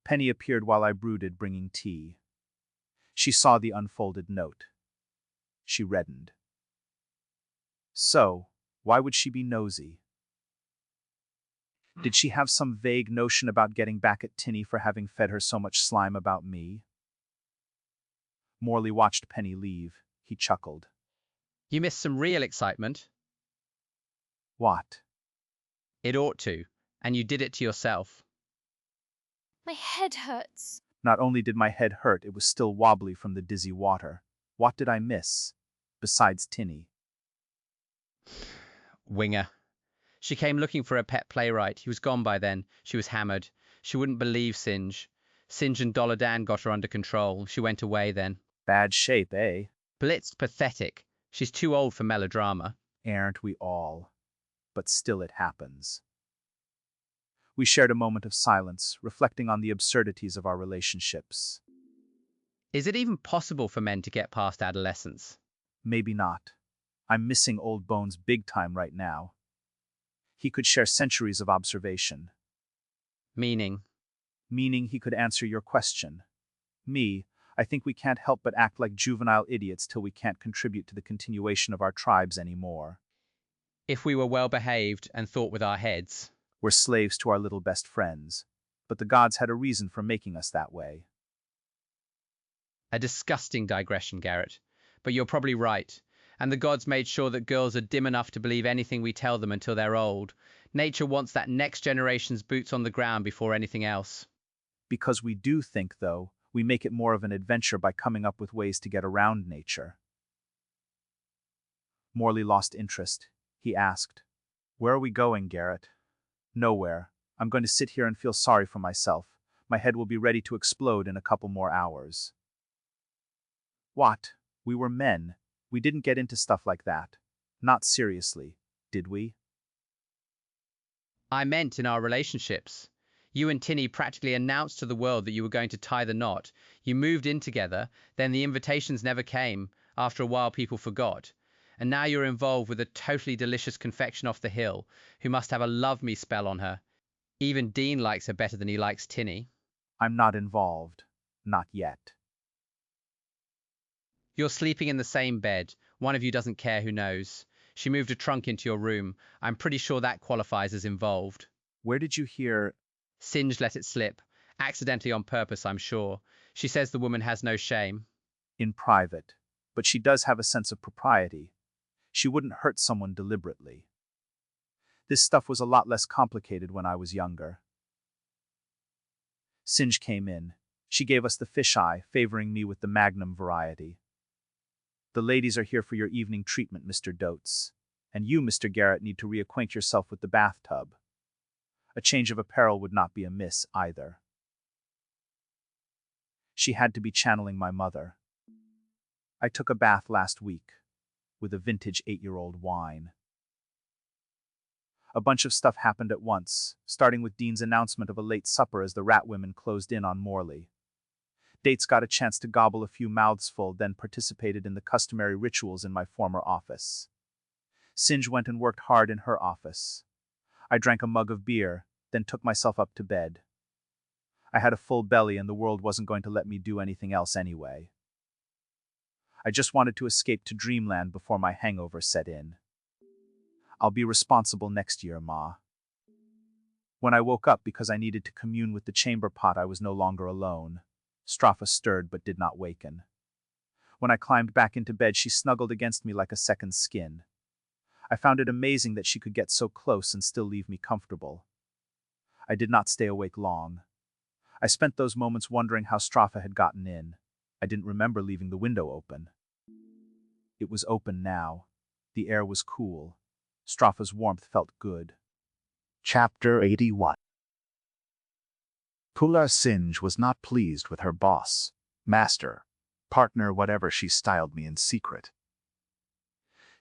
Penny appeared while I brooded, bringing tea. She saw the unfolded note. She reddened. So, why would she be nosy? Did she have some vague notion about getting back at Tinny for having fed her so much slime about me? Morley watched Penny leave. He chuckled. You missed some real excitement. What? It ought to, and you did it to yourself. My head hurts. Not only did my head hurt, it was still wobbly from the dizzy water. What did I miss? Besides Tinny. Winger. She came looking for a pet playwright. He was gone by then. She was hammered. She wouldn't believe Singe. Singe and Dollar Dan got her under control. She went away then. Bad shape, eh? Blitzed pathetic. She's too old for melodrama. Aren't we all? But still it happens. We shared a moment of silence, reflecting on the absurdities of our relationships. Is it even possible for men to get past adolescence? Maybe not. I'm missing old Bones big time right now. He could share centuries of observation. Meaning? Meaning he could answer your question. Me, I think we can't help but act like juvenile idiots till we can't contribute to the continuation of our tribes anymore. If we were well behaved and thought with our heads. We're slaves to our little best friends, but the gods had a reason for making us that way. A disgusting digression, Garrett. But you're probably right. And the gods made sure that girls are dim enough to believe anything we tell them until they're old. Nature wants that next generation's boots on the ground before anything else. Because we do think, though, we make it more of an adventure by coming up with ways to get around nature. Morley lost interest. He asked, "Where are we going, Garrett?" "Nowhere. I'm going to sit here and feel sorry for myself. My head will be ready to explode in a couple more hours." What? We were men. We didn't get into stuff like that. Not seriously, did we? I meant in our relationships. You and Tinny practically announced to the world that you were going to tie the knot. You moved in together, then the invitations never came. After a while, people forgot. And now you're involved with a totally delicious confection off the hill, who must have a love me spell on her. Even Dean likes her better than he likes Tinny. I'm not involved. Not yet. You're sleeping in the same bed. One of you doesn't care, who knows. She moved a trunk into your room. I'm pretty sure that qualifies as involved. Where did you hear? Singe let it slip. Accidentally on purpose, I'm sure. She says the woman has no shame. In private. But she does have a sense of propriety. She wouldn't hurt someone deliberately. This stuff was a lot less complicated when I was younger. Singe came in. She gave us the fisheye, favoring me with the Magnum variety. "The ladies are here for your evening treatment, Mr. Dotes. And you, Mr. Garrett, need to reacquaint yourself with the bathtub. A change of apparel would not be amiss, either." She had to be channeling my mother. "I took a bath last week, with a vintage 8-year-old wine." A bunch of stuff happened at once, starting with Dean's announcement of a late supper as the rat women closed in on Morley. Dates got a chance to gobble a few mouths full, then participated in the customary rituals in my former office. Singe went and worked hard in her office. I drank a mug of beer, then took myself up to bed. I had a full belly and the world wasn't going to let me do anything else anyway. I just wanted to escape to dreamland before my hangover set in. "I'll be responsible next year, Ma." When I woke up because I needed to commune with the chamber pot, I was no longer alone. Strafa stirred but did not waken. When I climbed back into bed, she snuggled against me like a second skin. I found it amazing that she could get so close and still leave me comfortable. I did not stay awake long. I spent those moments wondering how Strafa had gotten in. I didn't remember leaving the window open. It was open now. The air was cool. Strafa's warmth felt good. Chapter 81. Pula Singe was not pleased with her boss, master, partner, whatever she styled me in secret.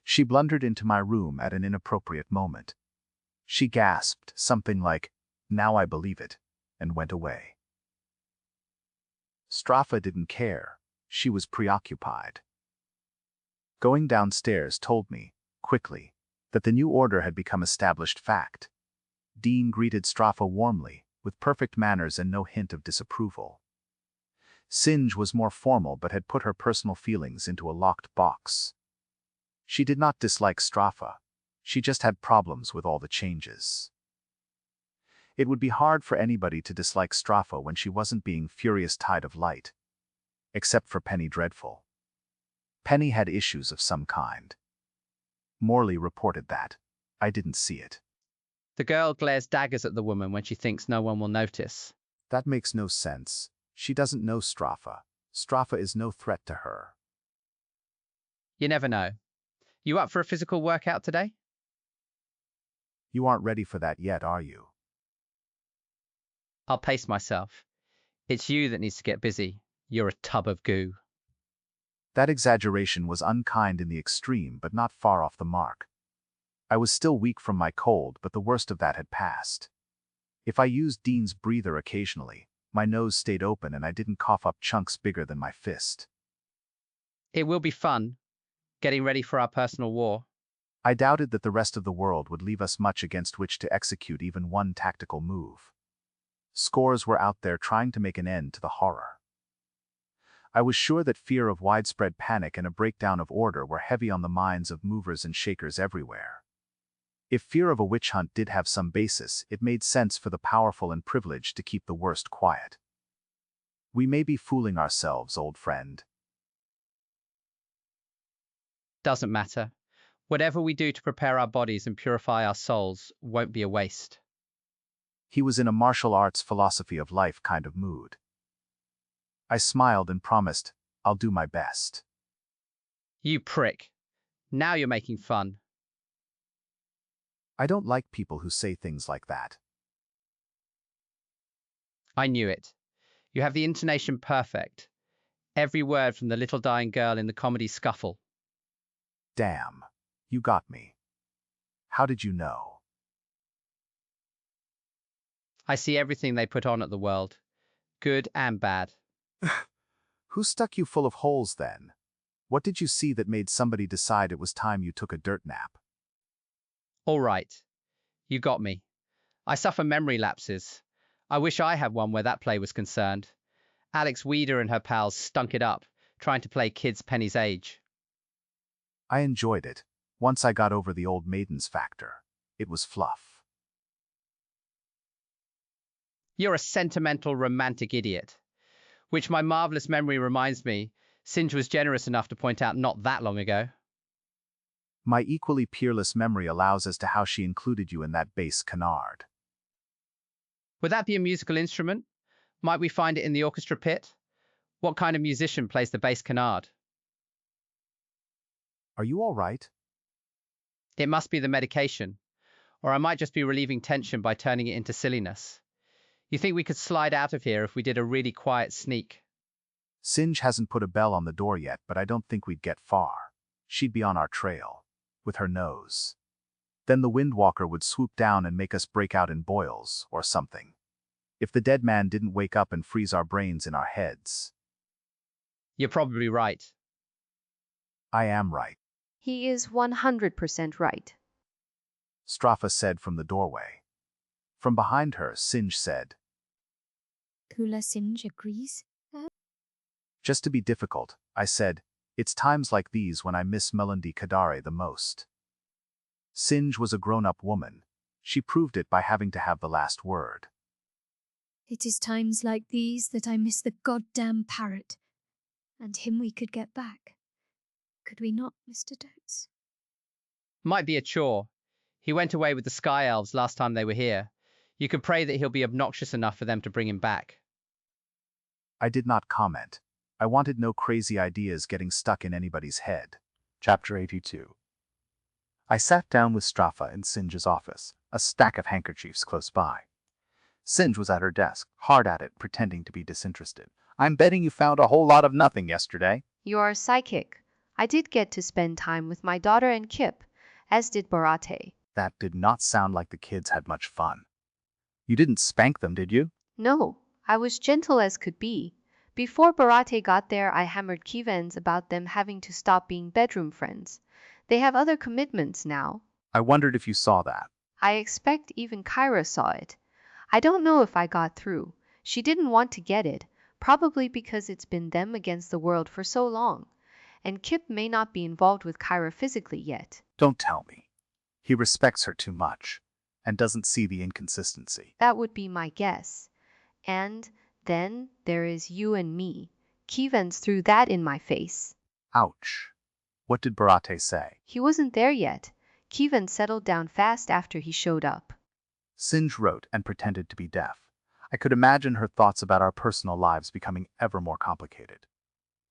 She blundered into my room at an inappropriate moment. She gasped something like, "Now I believe it," and went away. Strafa didn't care. She was preoccupied. Going downstairs told me, quickly, that the new order had become established fact. Dean greeted Strafa warmly, with perfect manners and no hint of disapproval. Singe was more formal but had put her personal feelings into a locked box. She did not dislike Strafa. She just had problems with all the changes. It would be hard for anybody to dislike Strafa when she wasn't being furious tide of light. Except for Penny Dreadful. Penny had issues of some kind. Morley reported that. I didn't see it. The girl glares daggers at the woman when she thinks no one will notice. That makes no sense. She doesn't know Strafa. Strafa is no threat to her. You never know. You up for a physical workout today? You aren't ready for that yet, are you? I'll pace myself. It's you that needs to get busy. You're a tub of goo. That exaggeration was unkind in the extreme, but not far off the mark. I was still weak from my cold, but the worst of that had passed. If I used Dean's breather occasionally, my nose stayed open and I didn't cough up chunks bigger than my fist. It will be fun, getting ready for our personal war. I doubted that the rest of the world would leave us much against which to execute even one tactical move. Scores were out there trying to make an end to the horror. I was sure that fear of widespread panic and a breakdown of order were heavy on the minds of movers and shakers everywhere. If fear of a witch hunt did have some basis, it made sense for the powerful and privileged to keep the worst quiet. We may be fooling ourselves, old friend. Doesn't matter. Whatever we do to prepare our bodies and purify our souls won't be a waste. He was in a martial arts philosophy of life kind of mood. I smiled and promised, I'll do my best. You prick. Now you're making fun. I don't like people who say things like that. I knew it. You have the intonation perfect. Every word from the little dying girl in the comedy Scuffle. Damn, you got me. How did you know? I see everything they put on at the world, good and bad. Who stuck you full of holes then? What did you see that made somebody decide it was time you took a dirt nap? All right. You got me. I suffer memory lapses. I wish I had one where that play was concerned. Alex Weeder and her pals stunk it up, trying to play kids Penny's age. I enjoyed it. Once I got over the old maidens factor. It was fluff. You're a sentimental, romantic idiot. Which my marvelous memory reminds me, Singe was generous enough to point out not that long ago. My equally peerless memory allows as to how she included you in that bass canard. Would that be a musical instrument? Might we find it in the orchestra pit? What kind of musician plays the bass canard? Are you all right? It must be the medication, or I might just be relieving tension by turning it into silliness. You think we could slide out of here if we did a really quiet sneak? Singe hasn't put a bell on the door yet, but I don't think we'd get far. She'd be on our trail, with her nose. Then the Windwalker would swoop down and make us break out in boils, or something. If the dead man didn't wake up and freeze our brains in our heads. You're probably right. I am right, He is 100% right. Strafa said from the doorway. From behind her, Singe said, Kula Singe agrees. just to be difficult, I said, it's times like these when I miss Melody Kadare the most. Singe was a grown-up woman. She proved it by having to have the last word. It is times like these that I miss the goddamn parrot. And him we could get back. Could we not, Mr. Dotes? Might be a chore. He went away with the Sky Elves last time they were here. You could pray that he'll be obnoxious enough for them to bring him back. I did not comment. I wanted no crazy ideas getting stuck in anybody's head. Chapter 82. I sat down with Strafa in Singe's office, a stack of handkerchiefs close by. Singe was at her desk, hard at it, pretending to be disinterested. I'm betting you found a whole lot of nothing yesterday. You're psychic. I did get to spend time with my daughter and Kip, as did Barate. That did not sound like the kids had much fun. You didn't spank them, did you? No, I was gentle as could be. Before Barate got there, I hammered Kivens about them having to stop being bedroom friends. They have other commitments now. I wondered if you saw that. I expect even Kyra saw it. I don't know if I got through. She didn't want to get it, probably because it's been them against the world for so long. And Kip may not be involved with Kyra physically yet. Don't tell me. He respects her too much, and doesn't see the inconsistency. That would be my guess. And then there is you and me. Kivens threw that in my face. Ouch. What did Barate say? He wasn't there yet. Kevin settled down fast after he showed up. Singe wrote and pretended to be deaf. I could imagine her thoughts about our personal lives becoming ever more complicated.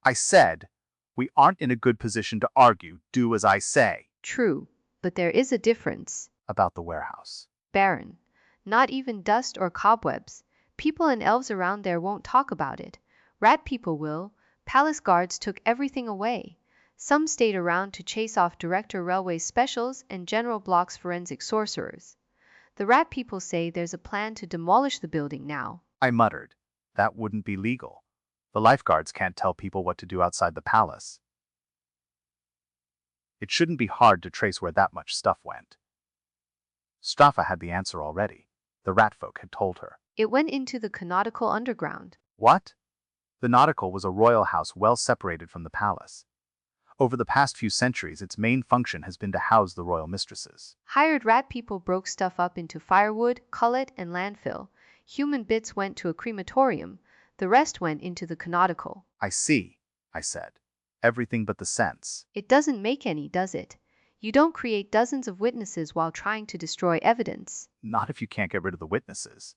I said, "We aren't in a good position to argue. Do as I say." True, but there is a difference. About the warehouse. Barren. Not even dust or cobwebs. People and elves around there won't talk about it. Rat people will. Palace guards took everything away. Some stayed around to chase off Director Railway Specials and General Block's forensic sorcerers. The rat people say there's a plan to demolish the building now. I muttered. That wouldn't be legal. The lifeguards can't tell people what to do outside the palace. It shouldn't be hard to trace where that much stuff went. Straffa had the answer already. The rat folk had told her. It went into the canonical underground. What? The nautical was a royal house well separated from the palace. Over the past few centuries, its main function has been to house the royal mistresses. Hired rat people broke stuff up into firewood, cullet, and landfill. Human bits went to a crematorium. The rest went into the canonical. I see, I said. Everything but the sense. It doesn't make any, does it? You don't create dozens of witnesses while trying to destroy evidence. Not if you can't get rid of the witnesses.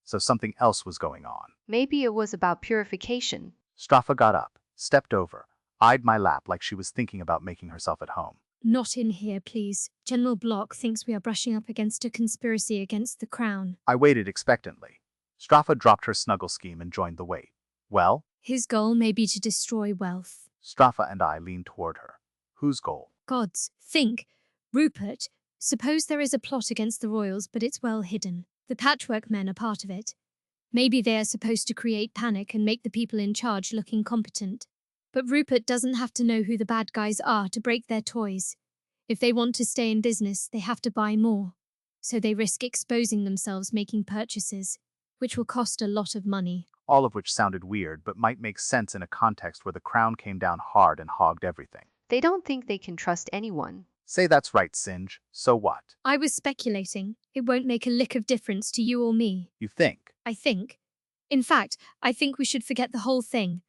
So something else was going on. Maybe it was about purification. Straffa got up, stepped over, eyed my lap like she was thinking about making herself at home. Not in here, please. General Block thinks we are brushing up against a conspiracy against the crown. I waited expectantly. Straffa dropped her snuggle scheme and joined the wait. Well? His goal may be to destroy wealth. Straffa and I leaned toward her. Whose goal? Gods, think. Rupert, suppose there is a plot against the royals, but it's well hidden. The patchwork men are part of it. Maybe they are supposed to create panic and make the people in charge look incompetent. But Rupert doesn't have to know who the bad guys are to break their toys. If they want to stay in business, they have to buy more. So they risk exposing themselves making purchases, which will cost a lot of money. All of which sounded weird, but might make sense in a context where the crown came down hard and hogged everything. They don't think they can trust anyone. Say that's right, Singe. So what? I was speculating. It won't make a lick of difference to you or me. You think? I think. In fact, I think we should forget the whole thing.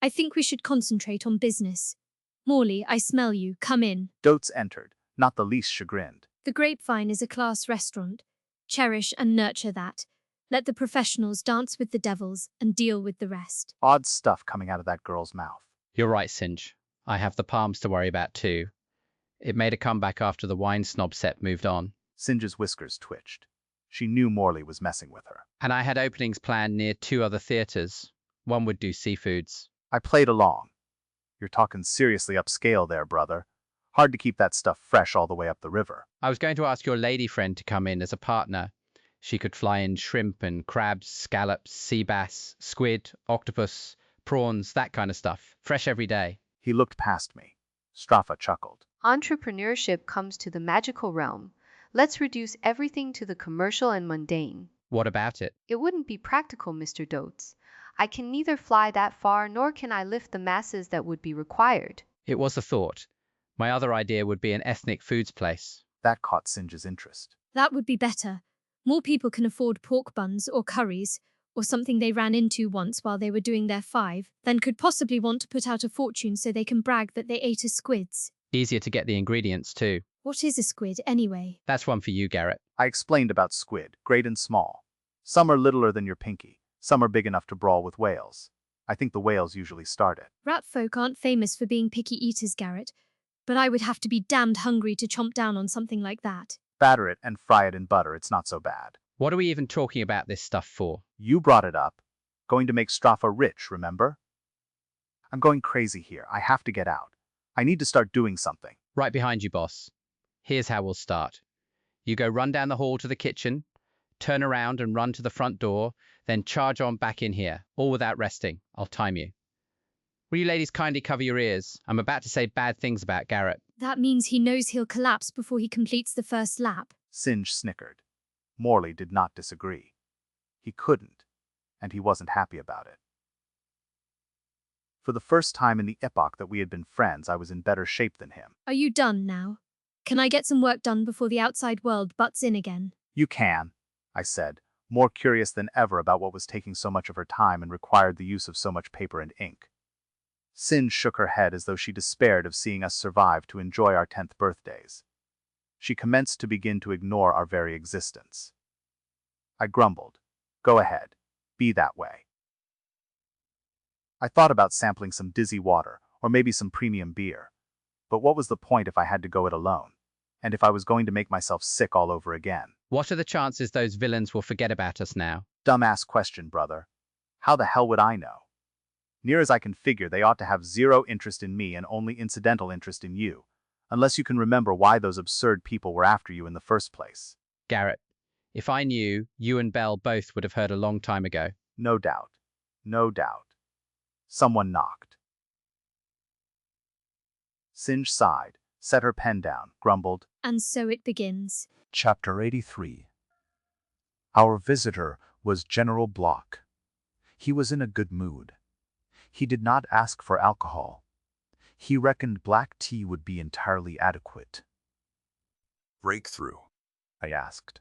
I think we should concentrate on business. Morley, I smell you. Come in. Dotes entered, not the least chagrined. The Grapevine is a class restaurant. Cherish and nurture that. Let the professionals dance with the devils and deal with the rest. Odd stuff coming out of that girl's mouth. You're right, Singe. I have the palms to worry about too. It made a comeback after the wine snob set moved on. Singe's whiskers twitched. She knew Morley was messing with her. And I had openings planned near 2 other theatres. One would do seafoods. I played along. You're talking seriously upscale there, brother. Hard to keep that stuff fresh all the way up the river. I was going to ask your lady friend to come in as a partner. She could fly in shrimp and crabs, scallops, sea bass, squid, octopus, prawns, that kind of stuff. Fresh every day. He looked past me. Straffa chuckled. Entrepreneurship comes to the magical realm. Let's reduce everything to the commercial and mundane. What about it? It wouldn't be practical, Mr. Dotes. I can neither fly that far nor can I lift the masses that would be required. It was a thought. My other idea would be an ethnic foods place. That caught Singe's interest. That would be better. More people can afford pork buns or curries, or something they ran into once while they were doing their 5, than could possibly want to put out a fortune so they can brag that they ate a squids. Easier to get the ingredients too. What is a squid, anyway? That's one for you, Garrett. I explained about squid, great and small. Some are littler than your pinky. Some are big enough to brawl with whales. I think the whales usually start it. Rat folk aren't famous for being picky eaters, Garrett, but I would have to be damned hungry to chomp down on something like that. Batter it and fry it in butter, it's not so bad. What are we even talking about this stuff for? You brought it up. Going to make Straffa rich, remember? I'm going crazy here. I have to get out. I need to start doing something. Right behind you, boss. Here's how we'll start. You go run down the hall to the kitchen, turn around and run to the front door, then charge on back in here, all without resting. I'll time you. Will you ladies kindly cover your ears? I'm about to say bad things about Garrett. That means he knows he'll collapse before he completes the first lap. Singe snickered. Morley did not disagree. He couldn't, and he wasn't happy about it. For the first time in the epoch that we had been friends, I was in better shape than him. Are you done now? Can I get some work done before the outside world butts in again? You can, I said, more curious than ever about what was taking so much of her time and required the use of so much paper and ink. Singe shook her head as though she despaired of seeing us survive to enjoy our 10th birthdays. She commenced to begin to ignore our very existence. I grumbled. Go ahead. Be that way. I thought about sampling some dizzy water, or maybe some premium beer. But what was the point if I had to go it alone? And if I was going to make myself sick all over again? What are the chances those villains will forget about us now? Dumbass question, brother. How the hell would I know? Near as I can figure, they ought to have zero interest in me and only incidental interest in you, unless you can remember why those absurd people were after you in the first place. Garrett, if I knew, you and Belle both would have heard a long time ago. No doubt. No doubt. Someone knocked. Singe sighed, set her pen down, grumbled. And so it begins. Chapter 83. Our visitor was General Block. He was in a good mood. He did not ask for alcohol. He reckoned black tea would be entirely adequate. Breakthrough, I asked.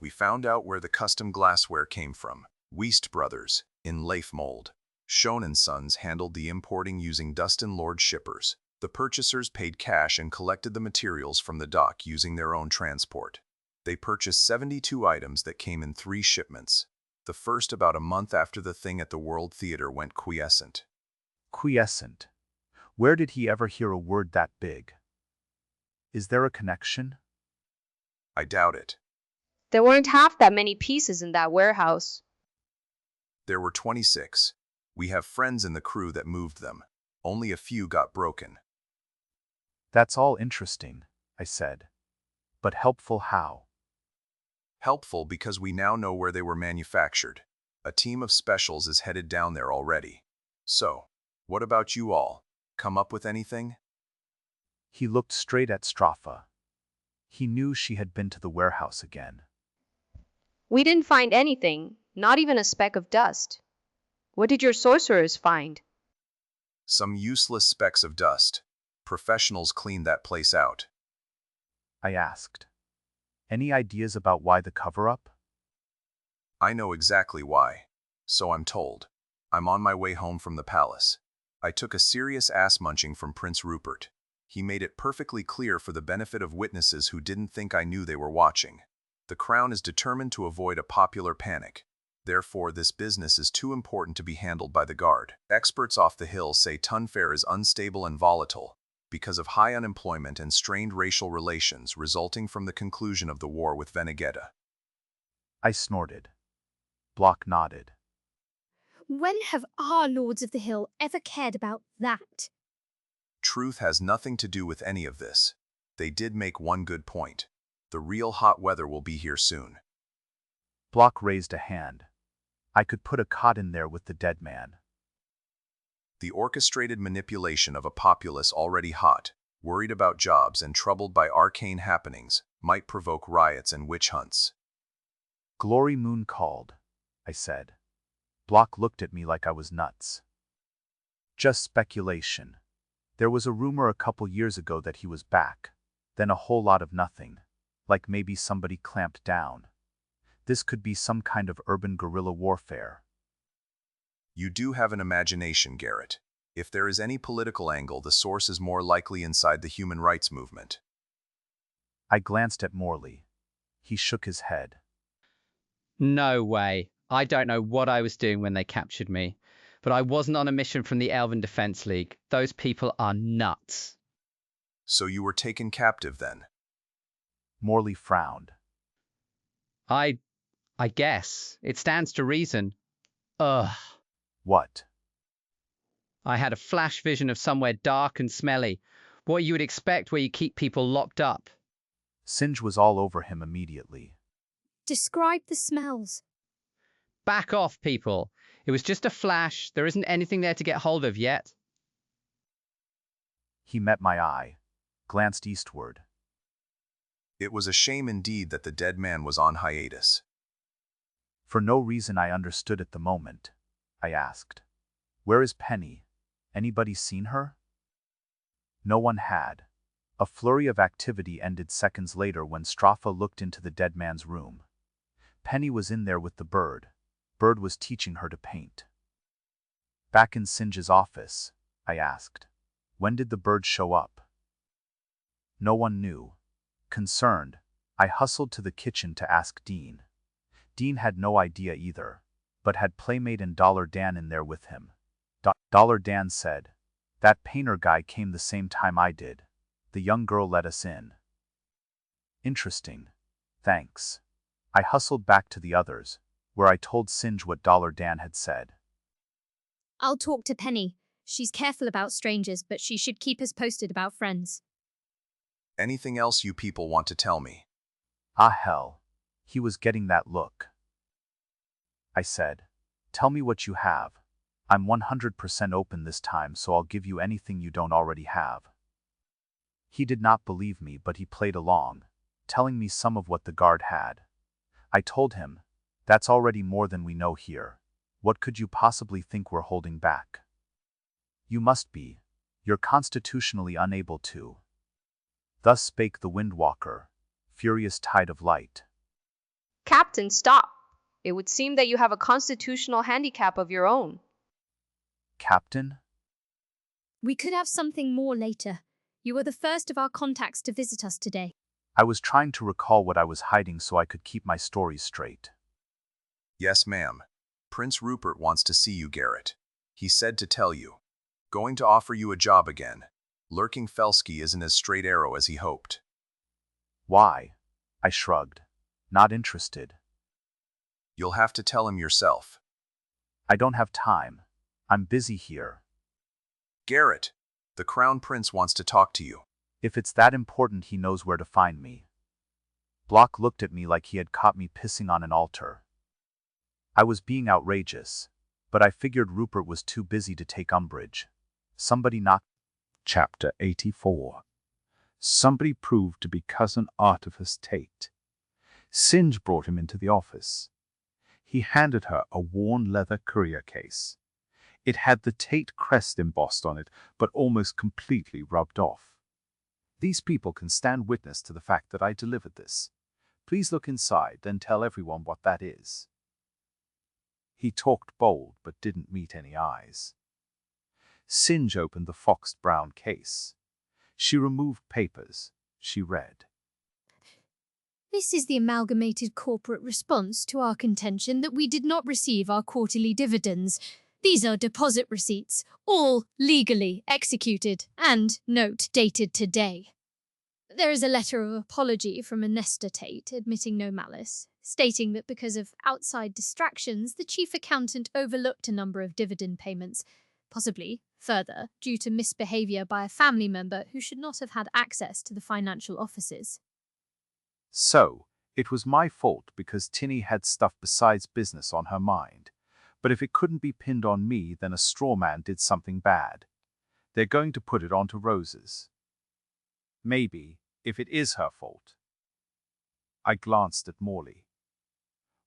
we found out where the custom glassware came from. Weist Brothers, in Leif Mold. Schoen & Sons handled the importing using Dustin Lord shippers. The purchasers paid cash and collected the materials from the dock using their own transport. They purchased 72 items that came in 3 shipments. The first about a month after the thing at the World Theater went quiescent. Quiescent. Where did he ever hear a word that big? Is there a connection? I doubt it. There weren't half that many pieces in that warehouse. There were 26. We have friends in the crew that moved them. Only a few got broken. That's all interesting, I said. But helpful how? Helpful because we now know where they were manufactured. A team of specials is headed down there already. So, what about you all? Come up with anything? He looked straight at Stropha. He knew she had been to the warehouse again. We didn't find anything, not even a speck of dust. What did your sorcerers find? Some useless specks of dust. Professionals cleaned that place out. I asked. Any ideas about why the cover-up? I know exactly why. So I'm told. I'm on my way home from the palace. I took a serious ass-munching from Prince Rupert. He made it perfectly clear for the benefit of witnesses who didn't think I knew they were watching. The Crown is determined to avoid a popular panic. Therefore, this business is too important to be handled by the Guard. Experts off the Hill say TunFaire is unstable and volatile because of high unemployment and strained racial relations resulting from the conclusion of the war with Venegetta. I snorted. Block nodded. When have our Lords of the Hill ever cared about that? Truth has nothing to do with any of this. They did make one good point. The real hot weather will be here soon. Block raised a hand. I could put a cot in there with the dead man. The orchestrated manipulation of a populace already hot, worried about jobs and troubled by arcane happenings, might provoke riots and witch hunts. Glory Moon called, I said. Block looked at me like I was nuts. Just speculation. There was a rumor a couple years ago that he was back, then a whole lot of nothing, like maybe somebody clamped down. This could be some kind of urban guerrilla warfare. You do have an imagination, Garrett. If there is any political angle, the source is more likely inside the human rights movement. I glanced at Morley. He shook his head. No way. I don't know what I was doing when they captured me. But I wasn't on a mission from the Elven Defense League. Those people are nuts. So you were taken captive then? Morley frowned. I guess. It stands to reason. Ugh. What? I had a flash vision of somewhere dark and smelly. What you would expect where you keep people locked up. Singe was all over him immediately. Describe the smells. Back off, people. It was just a flash. There isn't anything there to get hold of yet. He met my eye, glanced eastward. It was a shame indeed that the dead man was on hiatus. For no reason I understood at the moment, I asked. Where is Penny? Anybody seen her? No one had. A flurry of activity ended seconds later when Stropha looked into the dead man's room. Penny was in there with the bird. Bird was teaching her to paint. Back in Singe's office, I asked. When did the bird show up? No one knew. Concerned, I hustled to the kitchen to ask Dean. Dean had no idea either, but had Playmate and Dollar Dan in there with him. Dollar Dan said, "That painter guy came the same time I did. The young girl let us in." Interesting. Thanks. I hustled back to the others, where I told Singe what Dollar Dan had said. I'll talk to Penny. She's careful about strangers, but she should keep us posted about friends. Anything else you people want to tell me? Ah hell. He was getting that look. I said, "Tell me what you have. I'm 100% open this time, so I'll give you anything you don't already have." He did not believe me, but he played along, telling me some of what the guard had. I told him, "That's already more than we know here. What could you possibly think we're holding back?" "You must be. You're constitutionally unable to." Thus spake the Windwalker, furious tide of light. Captain, stop. It would seem that you have a constitutional handicap of your own. Captain? We could have something more later. You were the first of our contacts to visit us today. I was trying to recall what I was hiding so I could keep my stories straight. Yes, ma'am. Prince Rupert wants to see you, Garrett. He said to tell you. Going to offer you a job again. Lurking Felsky isn't as straight arrow as he hoped. Why? I shrugged. Not interested. You'll have to tell him yourself. I don't have time. I'm busy here. Garrett, the Crown Prince wants to talk to you. If it's that important, he knows where to find me. Block looked at me like he had caught me pissing on an altar. I was being outrageous, but I figured Rupert was too busy to take umbrage. Somebody knocked. Chapter 84. Somebody proved to be Cousin Artifice Tate. Singe brought him into the office. He handed her a worn leather courier case. It had the Tate crest embossed on it, but almost completely rubbed off. "These people can stand witness to the fact that I delivered this. Please look inside, then tell everyone what that is." He talked bold, but didn't meet any eyes. Singe opened the foxed brown case. She removed papers. She read. This is the amalgamated corporate response to our contention that we did not receive our quarterly dividends. These are deposit receipts, all legally executed, and, note, dated today. There is a letter of apology from Nesta Tate, admitting no malice, stating that because of outside distractions, the chief accountant overlooked a number of dividend payments, possibly, further, due to misbehavior by a family member who should not have had access to the financial offices. So, it was my fault because Tinny had stuff besides business on her mind. But if it couldn't be pinned on me, then a straw man did something bad. They're going to put it onto Rose's. Maybe, if it is her fault. I glanced at Morley.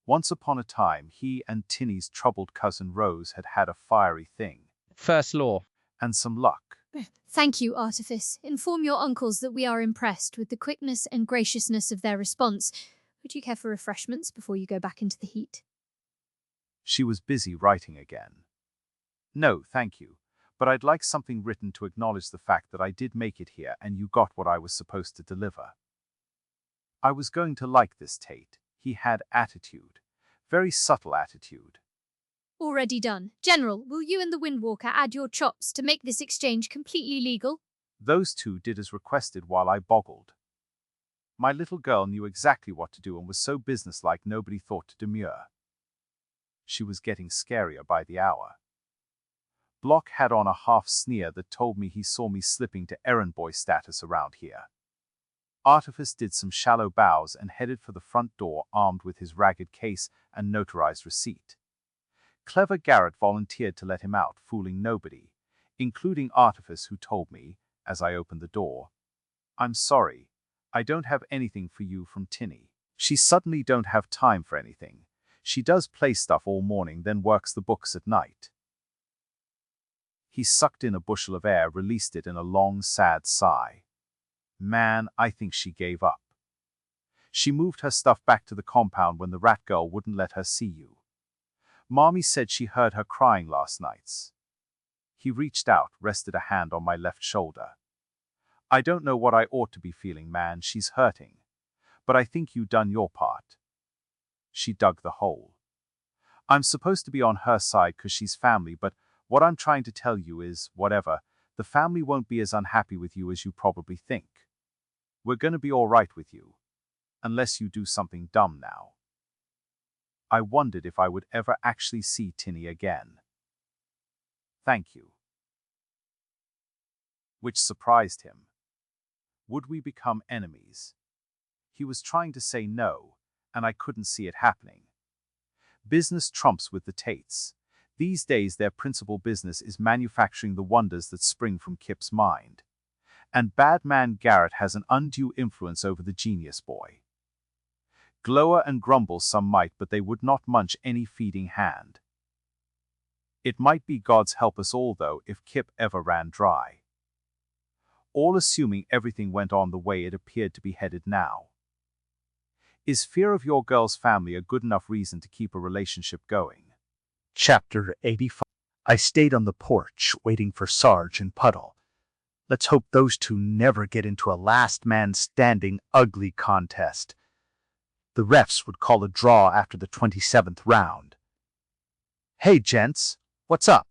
Once upon a time, he and Tinny's troubled cousin Rose had had a fiery thing. First law. And some luck. Thank you, Artifice. Inform your uncles that we are impressed with the quickness and graciousness of their response. Would you care for refreshments before you go back into the heat? She was busy writing again. "No, thank you, but I'd like something written to acknowledge the fact that I did make it here and you got what I was supposed to deliver." I was going to like this Tate. He had attitude. Very subtle attitude. Already done. General, will you and the Windwalker add your chops to make this exchange completely legal? Those two did as requested while I boggled. My little girl knew exactly what to do and was so businesslike nobody thought to demur. She was getting scarier by the hour. Block had on a half sneer that told me he saw me slipping to errand boy status around here. Artifice did some shallow bows and headed for the front door armed with his ragged case and notarized receipt. Clever Garrett volunteered to let him out, fooling nobody, including Artifice, who told me, as I opened the door, "I'm sorry, I don't have anything for you from Tinny. She suddenly don't have time for anything. She does play stuff all morning, then works the books at night." He sucked in a bushel of air, released it in a long, sad sigh. "Man, I think she gave up. She moved her stuff back to the compound when the rat girl wouldn't let her see you. Mommy said she heard her crying last nights." He reached out, rested a hand on my left shoulder. I don't know what I ought to be feeling, man. She's hurting. But I think you done your part. She dug the hole. I'm supposed to be on her side 'cause she's family, but what I'm trying to tell you is, whatever, the family won't be as unhappy with you as you probably think. We're gonna be all right with you. Unless you do something dumb now. I wondered if I would ever actually see Tinny again. Thank you. Which surprised him. Would we become enemies? He was trying to say no, and I couldn't see it happening. Business trumps with the Tates. These days their principal business is manufacturing the wonders that spring from Kip's mind. And bad man Garrett has an undue influence over the genius boy. Glower and grumble some might, but they would not munch any feeding hand. It might be God's help us all, though, if Kip ever ran dry. All assuming everything went on the way it appeared to be headed now. Is fear of your girl's family a good enough reason to keep a relationship going? Chapter 85. I stayed on the porch, waiting for Sarge and Puddle. Let's hope those two never get into a last man standing ugly contest. The refs would call a draw after the 27th round. Hey, gents, what's up?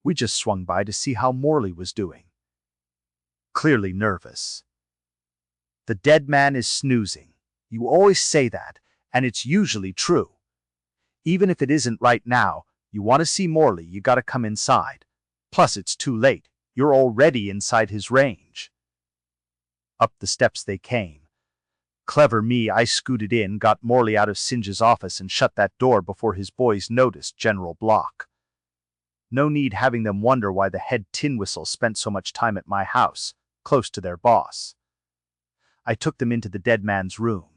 We just swung by to see how Morley was doing. Clearly nervous. The dead man is snoozing. You always say that, and it's usually true. Even if it isn't right now, you want to see Morley, you gotta come inside. Plus, it's too late. You're already inside his range. Up the steps they came. Clever me, I scooted in, got Morley out of Singe's office and shut that door before his boys noticed General Block. No need having them wonder why the head tin whistle spent so much time at my house, close to their boss. I took them into the dead man's room.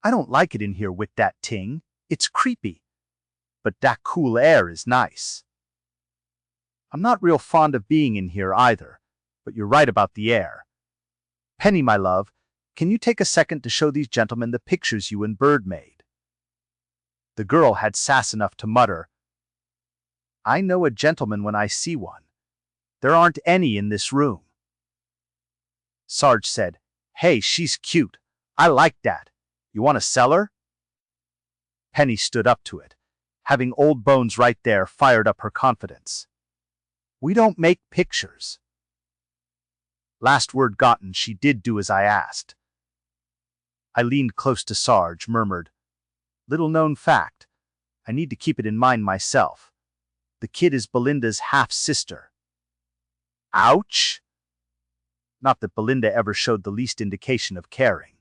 I don't like it in here with that ting. It's creepy. But that cool air is nice. I'm not real fond of being in here either, but you're right about the air. Penny, my love, can you take a second to show these gentlemen the pictures you and Bird made? The girl had sass enough to mutter, I know a gentleman when I see one. There aren't any in this room. Sarge said, Hey, she's cute. I like that. You want to sell her? Penny stood up to it. Having old Bones right there fired up her confidence. We don't make pictures. Last word gotten, she did do as I asked. I leaned close to Sarge, murmured, Little known fact. I need to keep it in mind myself. The kid is Belinda's half-sister. Ouch! Not that Belinda ever showed the least indication of caring.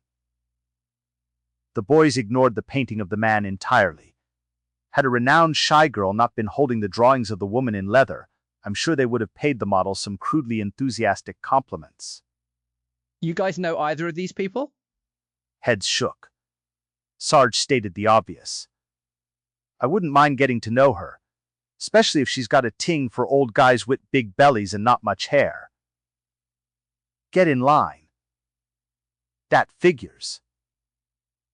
The boys ignored the painting of the man entirely. Had a renowned shy girl not been holding the drawings of the woman in leather, I'm sure they would have paid the model some crudely enthusiastic compliments. You guys know either of these people? Heads shook. Sarge stated the obvious. I wouldn't mind getting to know her, especially if she's got a ting for old guys with big bellies and not much hair. Get in line. That figures.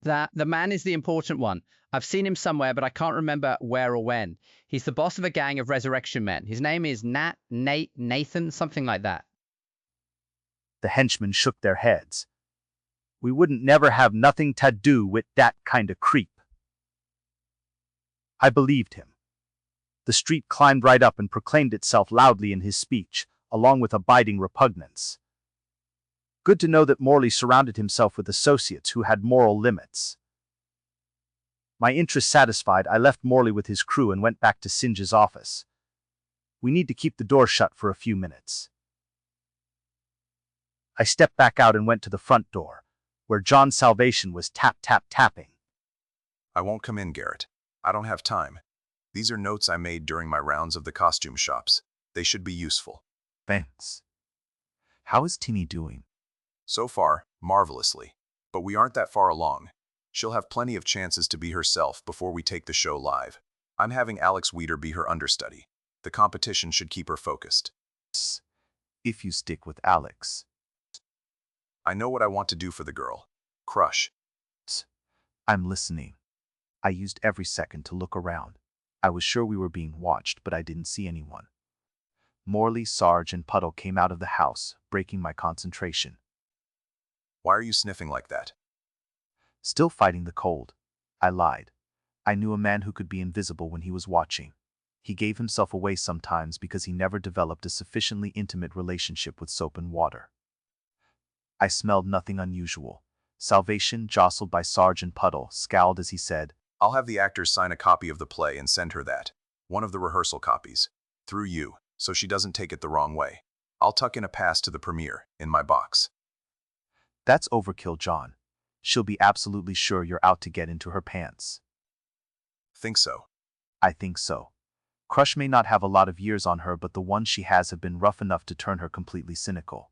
The man is the important one. I've seen him somewhere, but I can't remember where or when. He's the boss of a gang of resurrection men. His name is Nathan, something like that. The henchmen shook their heads. We wouldn't never have nothing to do with that kind of creep. I believed him. The street climbed right up and proclaimed itself loudly in his speech, along with abiding repugnance. Good to know that Morley surrounded himself with associates who had moral limits. My interest satisfied, I left Morley with his crew and went back to Singe's office. We need to keep the door shut for a few minutes. I stepped back out and went to the front door, where John Salvation was tapping. I won't come in, Garrett. I don't have time. These are notes I made during my rounds of the costume shops. They should be useful. Thanks. How is Tinny doing? So far, marvelously. But we aren't that far along. She'll have plenty of chances to be herself before we take the show live. I'm having Alex Weeder be her understudy. The competition should keep her focused. If you stick with Alex. I know what I want to do for the girl. Crush. I'm listening. I used every second to look around. I was sure we were being watched, but I didn't see anyone. Morley, Sarge, and Puddle came out of the house, breaking my concentration. Why are you sniffing like that? Still fighting the cold. I lied. I knew a man who could be invisible when he was watching. He gave himself away sometimes because he never developed a sufficiently intimate relationship with soap and water. I smelled nothing unusual. Salvation, jostled by Sarge and Puddle, scowled as he said, I'll have the actors sign a copy of the play and send her that. One of the rehearsal copies. Through you, so she doesn't take it the wrong way. I'll tuck in a pass to the premiere, in my box. That's overkill, John. She'll be absolutely sure you're out to get into her pants. Think so? I think so. Crush may not have a lot of years on her, but the ones she has have been rough enough to turn her completely cynical.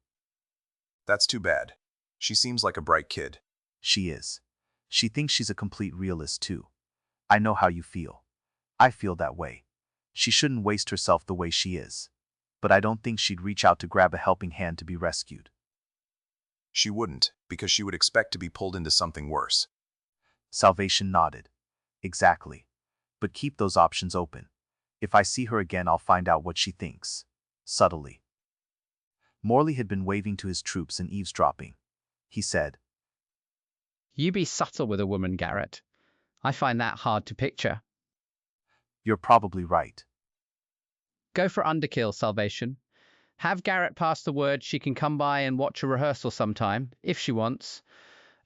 That's too bad. She seems like a bright kid. She is. She thinks she's a complete realist too. I know how you feel. I feel that way. She shouldn't waste herself the way she is. But I don't think she'd reach out to grab a helping hand to be rescued. She wouldn't, because she would expect to be pulled into something worse. Salvation nodded. Exactly. But keep those options open. If I see her again, I'll find out what she thinks. Subtly. Morley had been waving to his troops and eavesdropping. He said, You be subtle with a woman, Garrett. I find that hard to picture. You're probably right. Go for underkill, Salvation. Have Garrett pass the word she can come by and watch a rehearsal sometime, if she wants.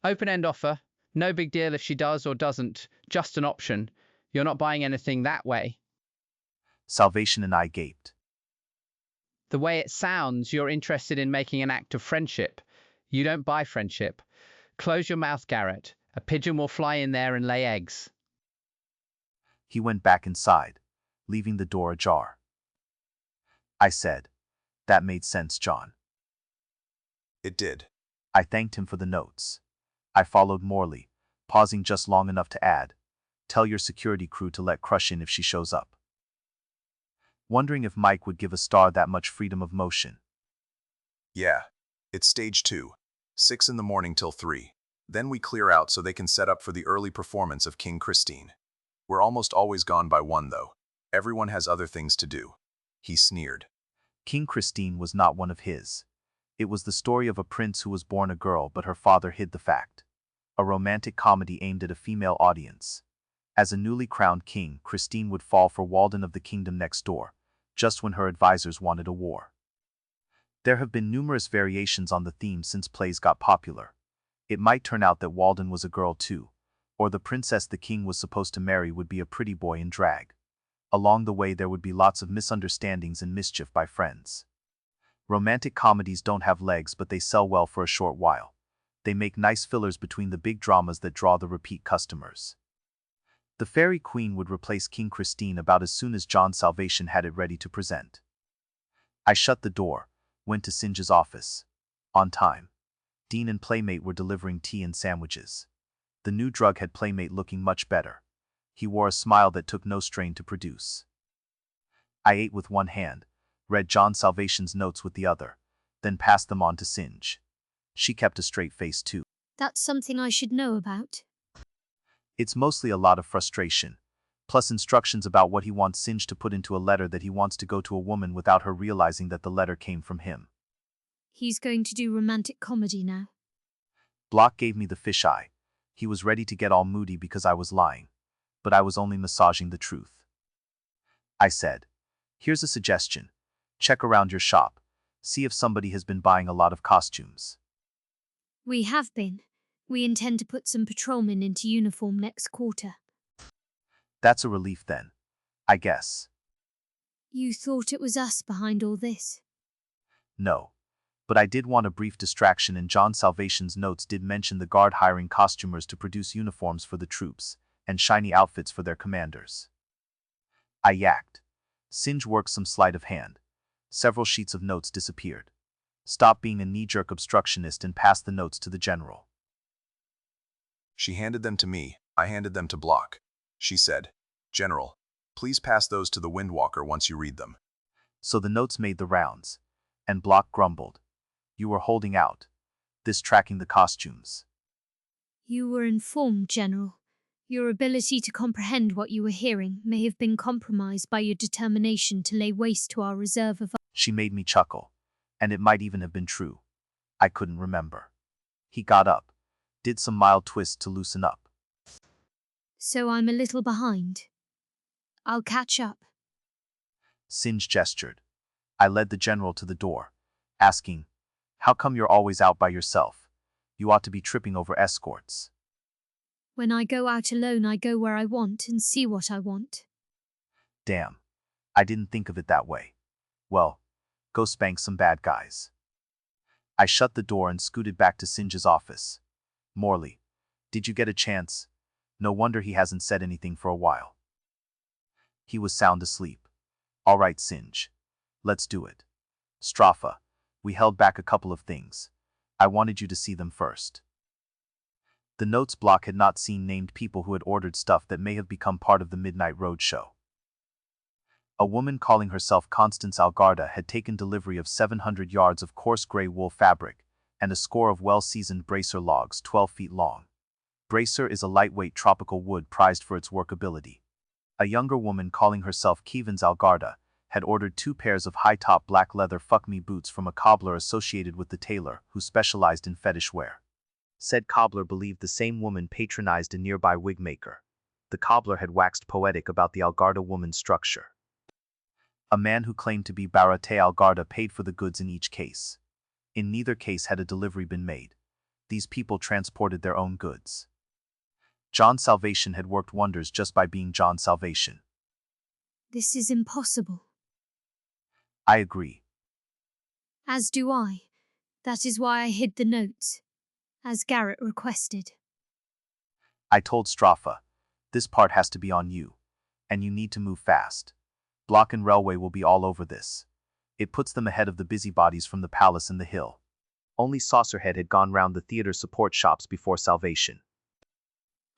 Open-end offer. No big deal if she does or doesn't. Just an option. You're not buying anything that way. Salvation and I gaped. The way it sounds, you're interested in making an act of friendship. You don't buy friendship. Close your mouth, Garrett. A pigeon will fly in there and lay eggs. He went back inside, leaving the door ajar. I said, That made sense, John. It did. I thanked him for the notes. I followed Morley, pausing just long enough to add, Tell your security crew to let Crush in if she shows up. Wondering if Mike would give a star that much freedom of motion. Yeah. It's stage 2. 6 in the morning till 3. Then we clear out so they can set up for the early performance of King Christine. We're almost always gone by 1 though. Everyone has other things to do. He sneered. King Christine was not one of his. It was the story of a prince who was born a girl but her father hid the fact. A romantic comedy aimed at a female audience. As a newly crowned king, Christine would fall for Walden of the kingdom next door, just when her advisors wanted a war. There have been numerous variations on the theme since plays got popular. It might turn out that Walden was a girl too, or the princess the king was supposed to marry would be a pretty boy in drag. Along the way there would be lots of misunderstandings and mischief by friends. Romantic comedies don't have legs, but they sell well for a short while. They make nice fillers between the big dramas that draw the repeat customers. The Fairy Queen would replace King Christine about as soon as John Salvation had it ready to present. I shut the door, went to Singe's office. On time. Dean and Playmate were delivering tea and sandwiches. The new drug had Playmate looking much better. He wore a smile that took no strain to produce. I ate with one hand, read John Salvation's notes with the other, then passed them on to Singe. She kept a straight face too. That's something I should know about. It's mostly a lot of frustration, plus instructions about what he wants Singe to put into a letter that he wants to go to a woman without her realizing that the letter came from him. He's going to do romantic comedy now. Block gave me the fisheye. He was ready to get all moody because I was lying, but I was only massaging the truth. I said, Here's a suggestion. Check around your shop. See if somebody has been buying a lot of costumes. We have been. We intend to put some patrolmen into uniform next quarter. That's a relief then, I guess. You thought it was us behind all this? No. But I did want a brief distraction, and John Salvation's notes did mention the guard hiring costumers to produce uniforms for the troops, and shiny outfits for their commanders. I yacked. Singe worked some sleight of hand. Several sheets of notes disappeared. Stopped being a knee-jerk obstructionist and passed the notes to the general. She handed them to me. I handed them to Block. She said, General, please pass those to the Windwalker once you read them. So the notes made the rounds, and Block grumbled. You were holding out. This tracking the costumes. You were informed, General. Your ability to comprehend what you were hearing may have been compromised by your determination to lay waste to our reserve of... She made me chuckle, and it might even have been true. I couldn't remember. He got up, did some mild twists to loosen up. So I'm a little behind. I'll catch up. Singe gestured. I led the general to the door, asking, "How come you're always out by yourself? You ought to be tripping over escorts." When I go out alone, I go where I want and see what I want. Damn, I didn't think of it that way. Well, go spank some bad guys. I shut the door and scooted back to Singe's office. Morley, did you get a chance? No wonder he hasn't said anything for a while. He was sound asleep. All right, Singe. Let's do it. Strafa, we held back a couple of things. I wanted you to see them first. The notes block had not seen named people who had ordered stuff that may have become part of the Midnight Roadshow. A woman calling herself Constance Algarda had taken delivery of 700 yards of coarse gray wool fabric and a score of well-seasoned bracer logs 12 feet long. Bracer is a lightweight tropical wood prized for its workability. A younger woman calling herself Kevins Algarda had ordered 2 pairs of high-top black leather fuck-me boots from a cobbler associated with the tailor who specialized in fetish wear. Said cobbler believed the same woman patronized a nearby wig maker. The cobbler had waxed poetic about the Algarda woman's structure. A man who claimed to be Barate Algarda paid for the goods in each case. In neither case had a delivery been made. These people transported their own goods. John Salvation had worked wonders just by being John Salvation. This is impossible. I agree. As do I. That is why I hid the notes, as Garrett requested. I told Strafa, this part has to be on you, and you need to move fast. Block and Railway will be all over this. It puts them ahead of the busybodies from the palace and the hill. Only Saucerhead had gone round the theater support shops before Salvation.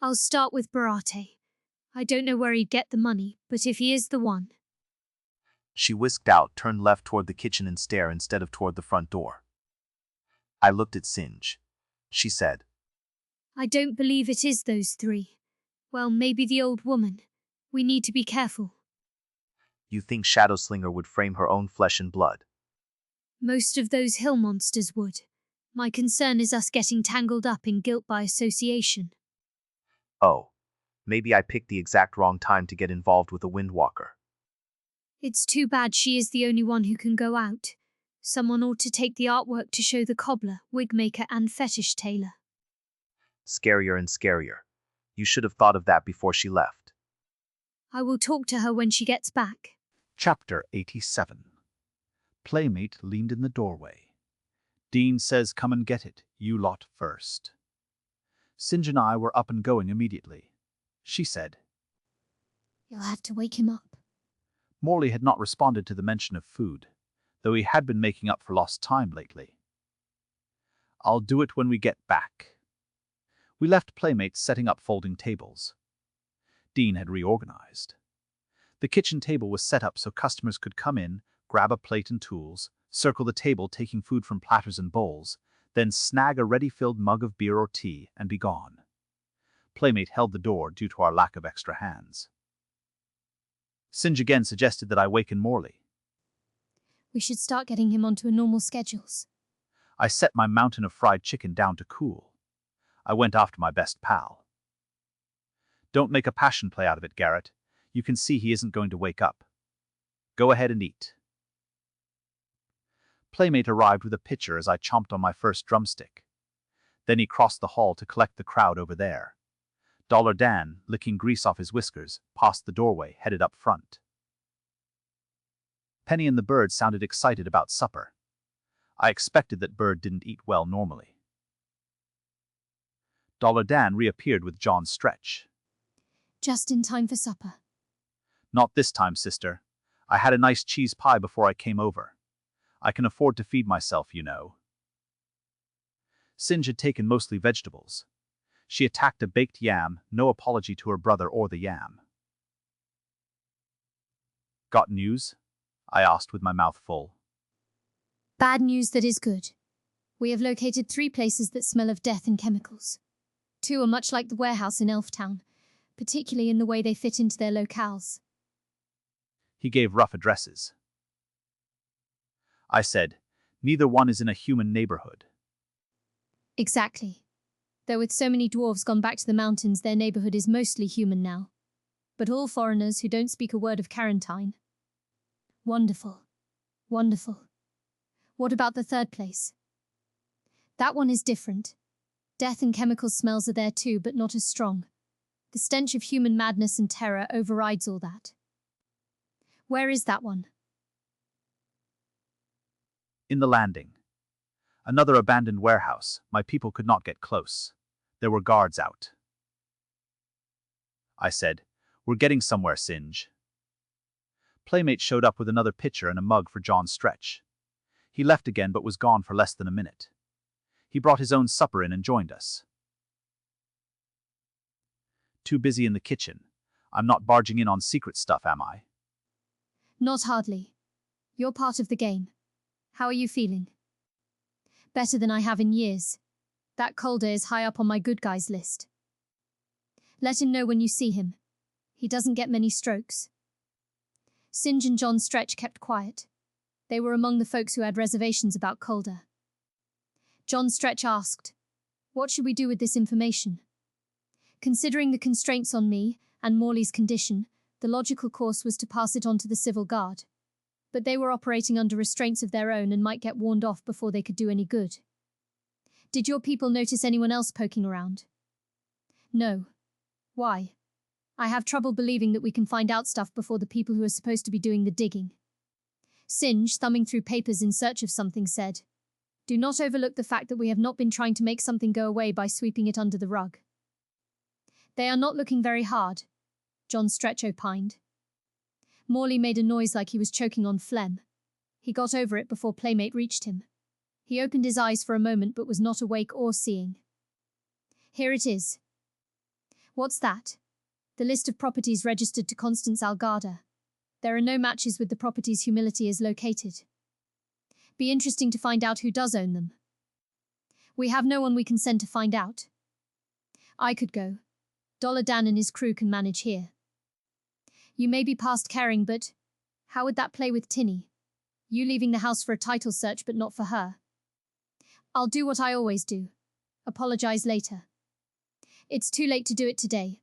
I'll start with Barate. I don't know where he'd get the money, but if he is the one... She whisked out, turned left toward the kitchen and stared instead of toward the front door. I looked at Singe. She said, I don't believe it is those 3. Well, maybe the old woman. We need to be careful. You think Shadowslinger would frame her own flesh and blood? Most of those hill monsters would. My concern is us getting tangled up in guilt by association. Oh, maybe I picked the exact wrong time to get involved with a Windwalker. It's too bad she is the only one who can go out. Someone ought to take the artwork to show the cobbler, wig maker and fetish tailor. Scarier and scarier. You should have thought of that before she left. I will talk to her when she gets back. Chapter 87. Playmate leaned in the doorway. Dean says come and get it, you lot first. Singe and I were up and going immediately. She said, You'll have to wake him up. Morley had not responded to the mention of food, though he had been making up for lost time lately. I'll do it when we get back. We left Playmates setting up folding tables. Dean had reorganized. The kitchen table was set up so customers could come in, grab a plate and tools, circle the table taking food from platters and bowls, then snag a ready-filled mug of beer or tea and be gone. Playmate held the door due to our lack of extra hands. Singe again suggested that I waken Morley. We should start getting him onto a normal schedules. I set my mountain of fried chicken down to cool. I went after my best pal. Don't make a passion play out of it, Garrett. You can see he isn't going to wake up. Go ahead and eat. Playmate arrived with a pitcher as I chomped on my first drumstick. Then he crossed the hall to collect the crowd over there. Dollar Dan, licking grease off his whiskers, passed the doorway, headed up front. Penny and the bird sounded excited about supper. I expected that Bird didn't eat well normally. Dollar Dan reappeared with John's stretch. Just in time for supper. Not this time, sister. I had a nice cheese pie before I came over. I can afford to feed myself, you know. Singe had taken mostly vegetables. She attacked a baked yam, no apology to her brother or the yam. Got news? I asked with my mouth full. Bad news that is good. We have located 3 places that smell of death and chemicals. 2 are much like the warehouse in Elftown, particularly in the way they fit into their locales. He gave rough addresses. I said, neither one is in a human neighborhood. Exactly. Though with so many dwarves gone back to the mountains, their neighborhood is mostly human now. But all foreigners who don't speak a word of Quarantine. Wonderful. Wonderful. What about the third place? That one is different. Death and chemical smells are there too, but not as strong. The stench of human madness and terror overrides all that. Where is that one? In the landing. Another abandoned warehouse. My people could not get close. There were guards out. I said, we're getting somewhere, Singe. Playmate showed up with another pitcher and a mug for John Stretch. He left again but was gone for less than a minute. He brought his own supper in and joined us. Too busy in the kitchen. I'm not barging in on secret stuff, am I? Not hardly. You're part of the game. How are you feeling? Better than I have in years. That Calder is high up on my good guys list. Let him know when you see him. He doesn't get many strokes. Singe and John Stretch kept quiet. They were among the folks who had reservations about Calder. John Stretch asked, what should we do with this information? Considering the constraints on me and Morley's condition, the logical course was to pass it on to the civil guard. But they were operating under restraints of their own and might get warned off before they could do any good. Did your people notice anyone else poking around? No. Why? I have trouble believing that we can find out stuff before the people who are supposed to be doing the digging. Singe, thumbing through papers in search of something, said, do not overlook the fact that we have not been trying to make something go away by sweeping it under the rug. They are not looking very hard, John Stretch opined. Morley made a noise like he was choking on phlegm. He got over it before Playmate reached him. He opened his eyes for a moment but was not awake or seeing. Here it is. What's that? The list of properties registered to Constance Algarda. There are no matches with the properties Humility is located. Be interesting to find out who does own them. We have no one we can send to find out. I could go. Dollar Dan and his crew can manage here. You may be past caring, but how would that play with Tinny? You leaving the house for a title search but not for her. I'll do what I always do. Apologize later. It's too late to do it today.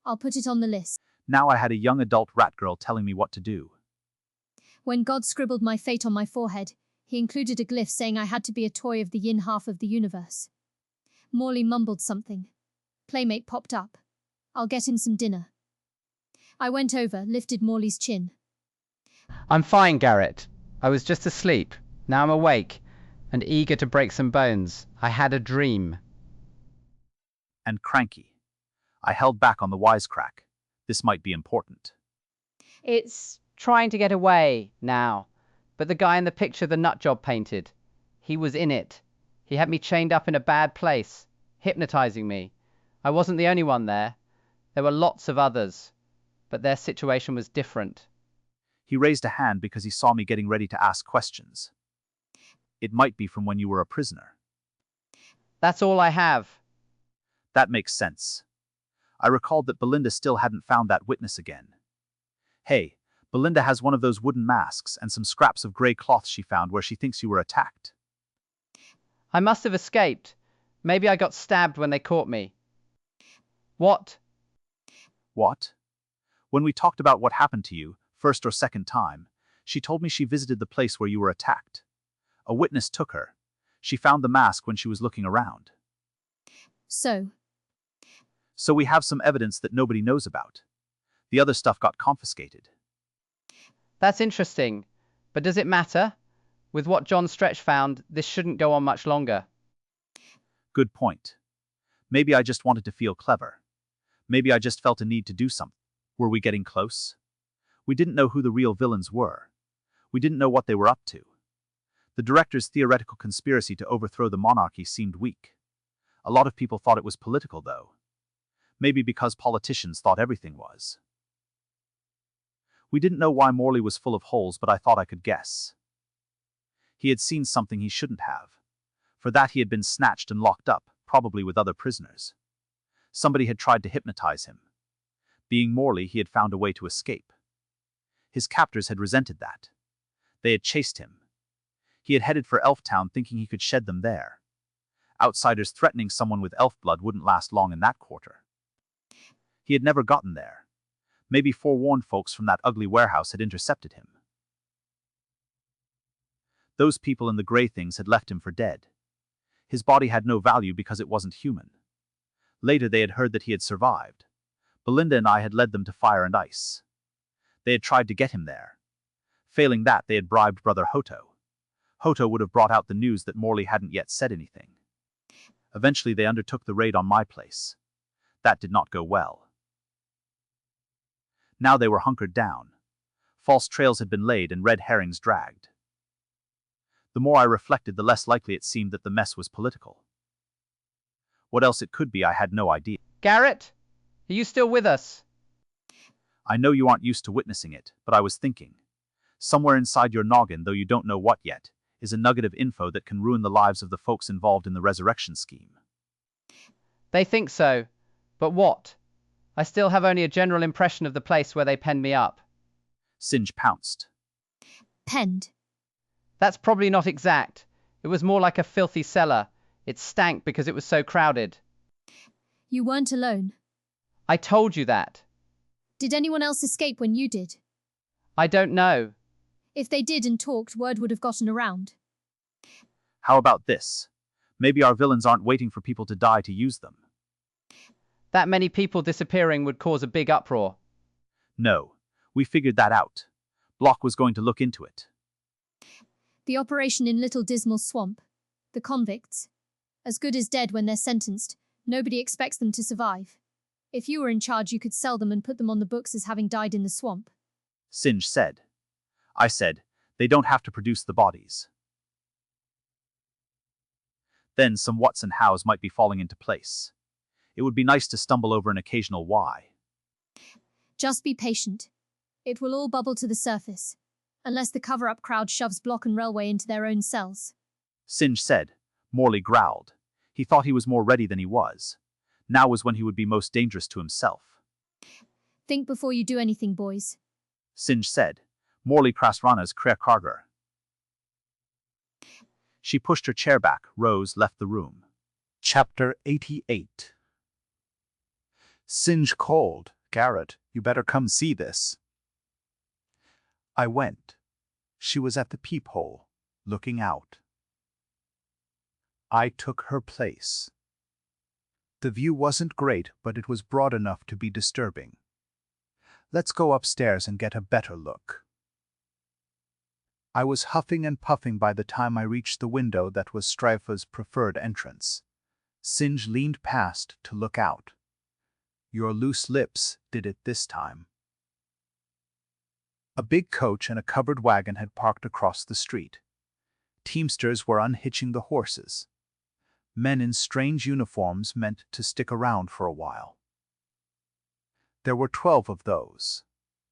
I'll put it on the list. Now I had a young adult rat girl telling me what to do. When God scribbled my fate on my forehead, he included a glyph saying I had to be a toy of the yin half of the universe. Morley mumbled something. Playmate popped up. I'll get him some dinner. I went over, lifted Morley's chin. I'm fine, Garrett. I was just asleep. Now I'm awake and eager to break some bones. I had a dream. And cranky. I held back on the wisecrack. This might be important. It's trying to get away now. But the guy in the picture the nutjob painted, he was in it. He had me chained up in a bad place, hypnotizing me. I wasn't the only one there. There were lots of others, but their situation was different. He raised a hand because he saw me getting ready to ask questions. It might be from when you were a prisoner. That's all I have. That makes sense. I recalled that Belinda still hadn't found that witness again. Hey, Belinda has one of those wooden masks and some scraps of grey cloth she found where she thinks you were attacked. I must have escaped. Maybe I got stabbed when they caught me. What? What? When we talked about what happened to you, first or second time, she told me she visited the place where you were attacked. A witness took her. She found the mask when she was looking around. So we have some evidence that nobody knows about. The other stuff got confiscated. That's interesting. But does it matter? With what John Stretch found, this shouldn't go on much longer. Good point. Maybe I just wanted to feel clever. Maybe I just felt a need to do something. Were we getting close? We didn't know who the real villains were. We didn't know what they were up to. The director's theoretical conspiracy to overthrow the monarchy seemed weak. A lot of people thought it was political, though. Maybe because politicians thought everything was. We didn't know why Morley was full of holes, but I thought I could guess. He had seen something he shouldn't have. For that he had been snatched and locked up, probably with other prisoners. Somebody had tried to hypnotize him. Being Morley, he had found a way to escape. His captors had resented that. They had chased him. He had headed for Elftown thinking he could shed them there. Outsiders threatening someone with elf blood wouldn't last long in that quarter. He had never gotten there. Maybe forewarned folks from that ugly warehouse had intercepted him. Those people in the gray things had left him for dead. His body had no value because it wasn't human. Later they had heard that he had survived. Belinda and I had led them to fire and ice. They had tried to get him there. Failing that, they had bribed Brother Hoto. Hoto would have brought out the news that Morley hadn't yet said anything. Eventually they undertook the raid on my place. That did not go well. Now they were hunkered down. False trails had been laid and red herrings dragged. The more I reflected, the less likely it seemed that the mess was political. What else it could be, I had no idea. Garrett, are you still with us? I know you aren't used to witnessing it, but I was thinking. Somewhere inside your noggin, though you don't know what yet, is a nugget of info that can ruin the lives of the folks involved in the resurrection scheme. They think so. But what? I still have only a general impression of the place where they penned me up. Singe pounced. Penned? That's probably not exact. It was more like a filthy cellar. It stank because it was so crowded. You weren't alone. I told you that. Did anyone else escape when you did? I don't know. If they did and talked, word would have gotten around. How about this? Maybe our villains aren't waiting for people to die to use them. That many people disappearing would cause a big uproar. No, we figured that out. Block was going to look into it. The operation in Little Dismal Swamp. The convicts. As good as dead when they're sentenced. Nobody expects them to survive. If you were in charge, you could sell them and put them on the books as having died in the swamp. Singe said. I said, they don't have to produce the bodies. Then some whats and hows might be falling into place. It would be nice to stumble over an occasional why. Just be patient. It will all bubble to the surface. Unless the cover-up crowd shoves Block and Railway into their own cells. Singe said. Morley growled. He thought he was more ready than he was. Now was when he would be most dangerous to himself. Think before you do anything, boys. Singe said. Morley Prasrana's Krea Kargar. She pushed her chair back, rose, left the room. Chapter 88. Singe called. Garrett, you better come see this. I went. She was at the peephole, looking out. I took her place. The view wasn't great, but it was broad enough to be disturbing. Let's go upstairs and get a better look. I was huffing and puffing by the time I reached the window that was Strifa's preferred entrance. Singe leaned past to look out. Your loose lips did it this time. A big coach and a covered wagon had parked across the street. Teamsters were unhitching the horses. Men in strange uniforms meant to stick around for a while. There were 12 of those.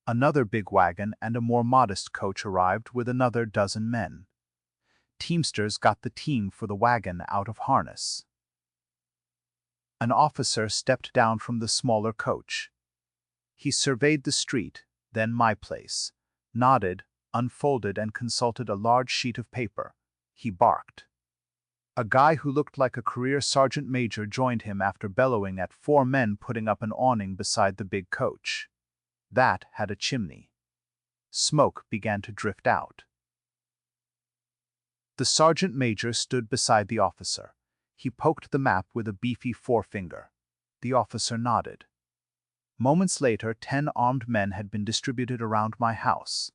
Another big wagon and a more modest coach arrived with another dozen men. Teamsters got the team for the wagon out of harness. An officer stepped down from the smaller coach. He surveyed the street, then my place, nodded, unfolded and consulted a large sheet of paper. He barked. A guy who looked like a career sergeant major joined him after bellowing at 4 men putting up an awning beside the big coach. That had a chimney. Smoke began to drift out. The sergeant major stood beside the officer. He poked the map with a beefy forefinger. The officer nodded. Moments later, 10 armed men had been distributed around my house.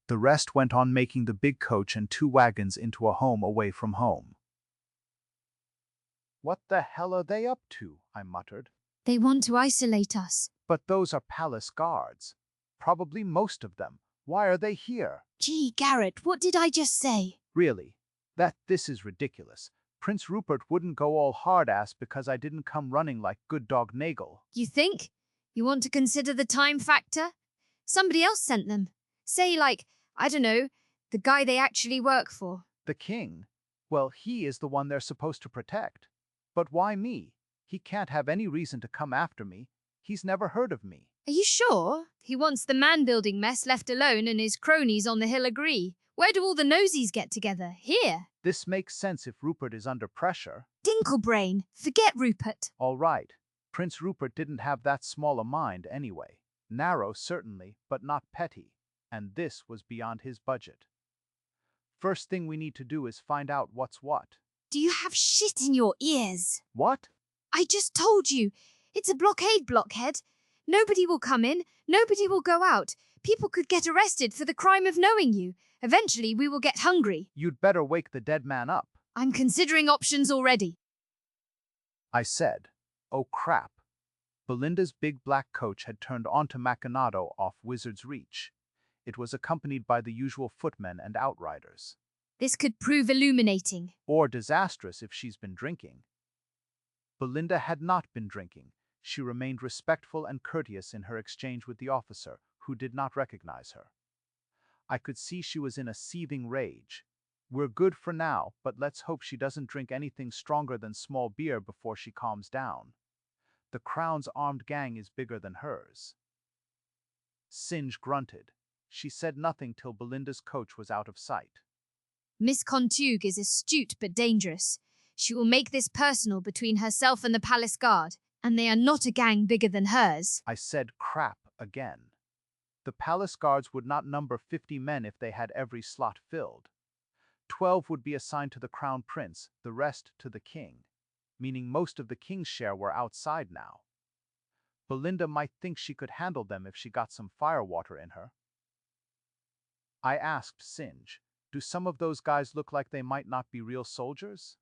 The rest went on making the big coach and 2 wagons into a home away from home. What the hell are they up to? I muttered. They want to isolate us. But those are palace guards. Probably most of them. Why are they here? Gee, Garrett, what did I just say? Really? This is ridiculous. Prince Rupert wouldn't go all hard-ass because I didn't come running like good dog Nagel. You think? You want to consider the time factor? Somebody else sent them. Say, like, I don't know, the guy they actually work for. The king? Well, he is the one they're supposed to protect. But why me? He can't have any reason to come after me. He's never heard of me. Are you sure? He wants the man-building mess left alone and his cronies on the hill agree. Where do all the nosies get together? Here. This makes sense if Rupert is under pressure. Dinklebrain, forget Rupert. All right. Prince Rupert didn't have that small a mind anyway. Narrow, certainly, but not petty. And this was beyond his budget. First thing we need to do is find out what's what. Do you have shit in your ears? What? I just told you. It's a blockade, blockhead. Nobody will come in. Nobody will go out. People could get arrested for the crime of knowing you. Eventually, we will get hungry. You'd better wake the dead man up. I'm considering options already. I said. Oh crap. Belinda's big black coach had turned onto Macanado off Wizard's Reach. It was accompanied by the usual footmen and outriders. This could prove illuminating. Or disastrous if she's been drinking. Belinda had not been drinking. She remained respectful and courteous in her exchange with the officer, who did not recognize her. I could see she was in a seething rage. We're good for now, but let's hope she doesn't drink anything stronger than small beer before she calms down. The Crown's armed gang is bigger than hers. Singe grunted. She said nothing till Belinda's coach was out of sight. Miss Contug is astute but dangerous. She will make this personal between herself and the palace guard, and they are not a gang bigger than hers. I said crap again. The palace guards would not number 50 men if they had every slot filled. 12 would be assigned to the Crown Prince, the rest to the King, meaning most of the King's share were outside now. Belinda might think she could handle them if she got some firewater in her. I asked Singe, do some of those guys look like they might not be real soldiers?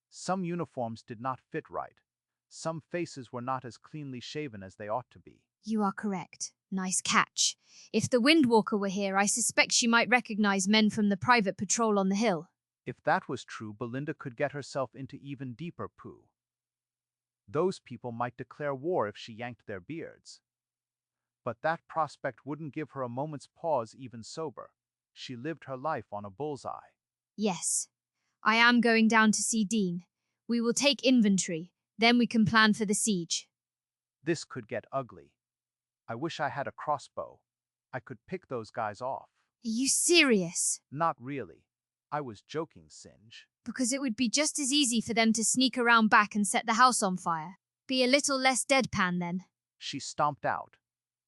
Some uniforms did not fit right. Some faces were not as cleanly shaven as they ought to be. You are correct. Nice catch. If the Windwalker were here, I suspect she might recognize men from the private patrol on the hill. If that was true, Belinda could get herself into even deeper poo. Those people might declare war if she yanked their beards. But that prospect wouldn't give her a moment's pause even sober. She lived her life on a bullseye. Yes. I am going down to see Dean. We will take inventory. Then we can plan for the siege. This could get ugly. I wish I had a crossbow. I could pick those guys off. Are you serious? Not really. I was joking, Singe. Because it would be just as easy for them to sneak around back and set the house on fire. Be a little less deadpan then. She stomped out.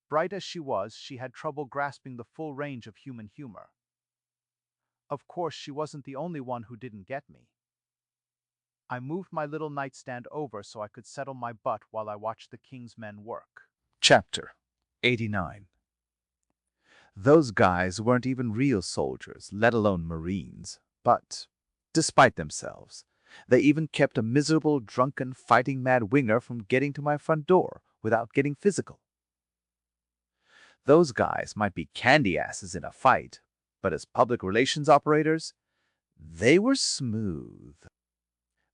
Bright as she was, she had trouble grasping the full range of human humor. Of course, she wasn't the only one who didn't get me. I moved my little nightstand over so I could settle my butt while I watched the King's men work. Chapter 89. Those guys weren't even real soldiers, let alone Marines. But, despite themselves, they even kept a miserable, drunken, fighting-mad winger from getting to my front door without getting physical. Those guys might be candy asses in a fight, but as public relations operators, they were smooth.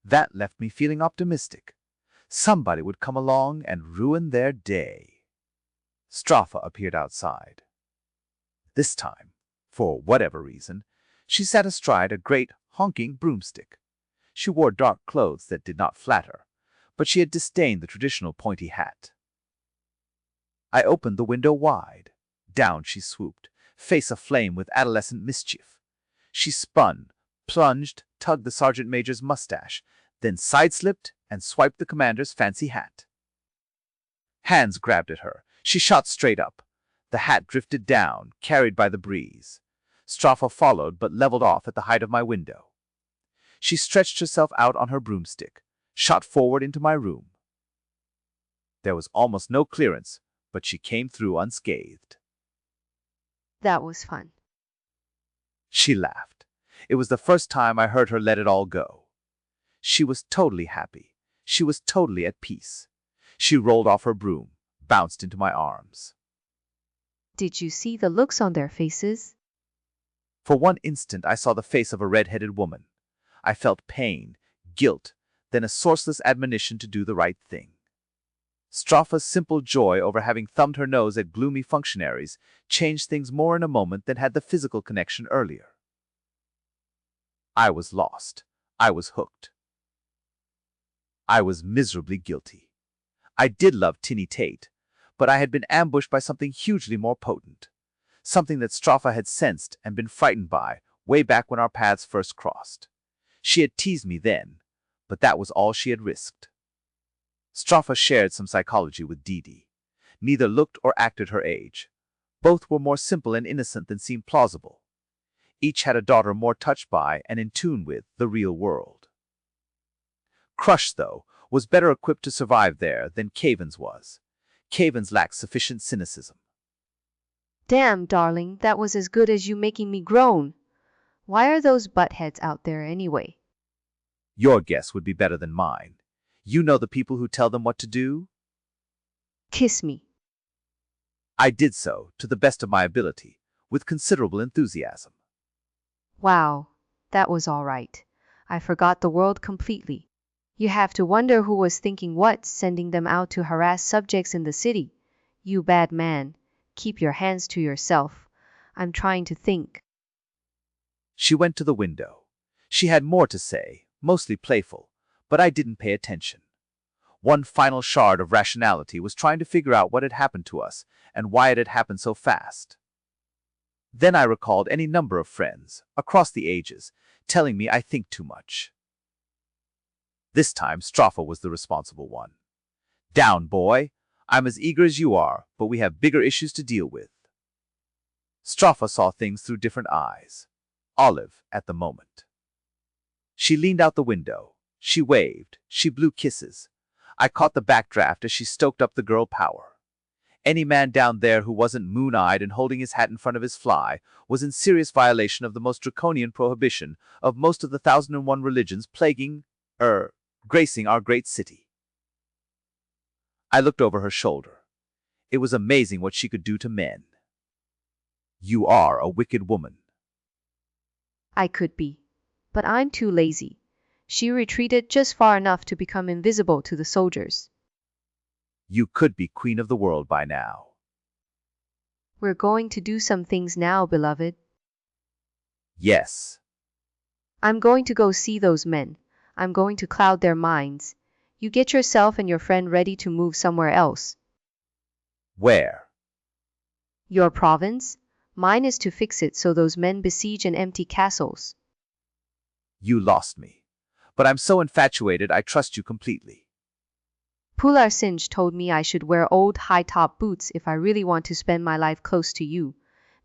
That left me feeling optimistic. Somebody would come along and ruin their day. Straffa appeared outside. This time, for whatever reason, she sat astride a great, honking broomstick. She wore dark clothes that did not flatter, but she had disdained the traditional pointy hat. I opened the window wide. Down she swooped, face aflame with adolescent mischief. She spun, plunged, tugged the sergeant major's mustache, then sideslipped and swiped the commander's fancy hat. Hands grabbed at her. She shot straight up. The hat drifted down, carried by the breeze. Straffa followed, but leveled off at the height of my window. She stretched herself out on her broomstick, shot forward into my room. There was almost no clearance, but she came through unscathed. That was fun. She laughed. It was the first time I heard her let it all go. She was totally happy. She was totally at peace. She rolled off her broom, bounced into my arms. Did you see the looks on their faces? For one instant I saw the face of a red-headed woman. I felt pain, guilt, then a sourceless admonition to do the right thing. Straffa's simple joy over having thumbed her nose at gloomy functionaries changed things more in a moment than had the physical connection earlier. I was lost. I was hooked. I was miserably guilty. I did love Tinny Tate, but I had been ambushed by something hugely more potent. Something that Stropha had sensed and been frightened by way back when our paths first crossed. She had teased me then, but that was all she had risked. Stropha shared some psychology with Dee Dee. Neither looked or acted her age. Both were more simple and innocent than seemed plausible. Each had a daughter more touched by and in tune with the real world. Crush, though, was better equipped to survive there than Cavens was. Cavens lacked sufficient cynicism. Damn, darling, that was as good as you making me groan. Why are those buttheads out there anyway? Your guess would be better than mine. You know the people who tell them what to do? Kiss me. I did so, to the best of my ability, with considerable enthusiasm. Wow, that was all right. I forgot the world completely. You have to wonder who was thinking what, sending them out to harass subjects in the city. You bad man, keep your hands to yourself. I'm trying to think. She went to the window. She had more to say, mostly playful, but I didn't pay attention. One final shard of rationality was trying to figure out what had happened to us and why it had happened so fast. Then I recalled any number of friends, across the ages, telling me I think too much. This time, Stropha was the responsible one. Down, boy. I'm as eager as you are, but we have bigger issues to deal with. Stropha saw things through different eyes. Olive, at the moment. She leaned out the window. She waved. She blew kisses. I caught the backdraft as she stoked up the girl power. Any man down there who wasn't moon-eyed and holding his hat in front of his fly was in serious violation of the most draconian prohibition of most of the 1,001 religions gracing our great city. I looked over her shoulder. It was amazing what she could do to men. You are a wicked woman. I could be, but I'm too lazy. She retreated just far enough to become invisible to the soldiers. You could be queen of the world by now. We're going to do some things now, beloved. Yes. I'm going to go see those men. I'm going to cloud their minds. You get yourself and your friend ready to move somewhere else. Where? Your province? Mine is to fix it so those men besiege and empty castles. You lost me. But I'm so infatuated I trust you completely. Pular Singe told me I should wear old high-top boots if I really want to spend my life close to you.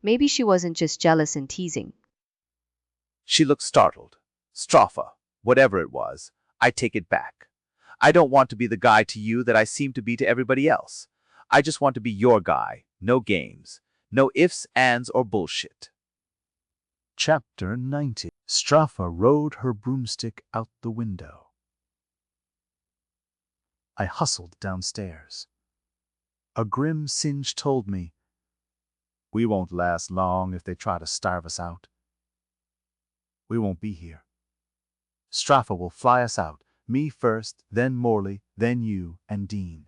Maybe she wasn't just jealous and teasing. She looked startled. Stropha, whatever it was, I take it back. I don't want to be the guy to you that I seem to be to everybody else. I just want to be your guy. No games. No ifs, ands, or bullshit. Chapter 90. Stropha rode her broomstick out the window. I hustled downstairs. A grim Singe told me, "We won't last long if they try to starve us out. We won't be here. Stropha will fly us out, me first, then Morley, then you, and Dean."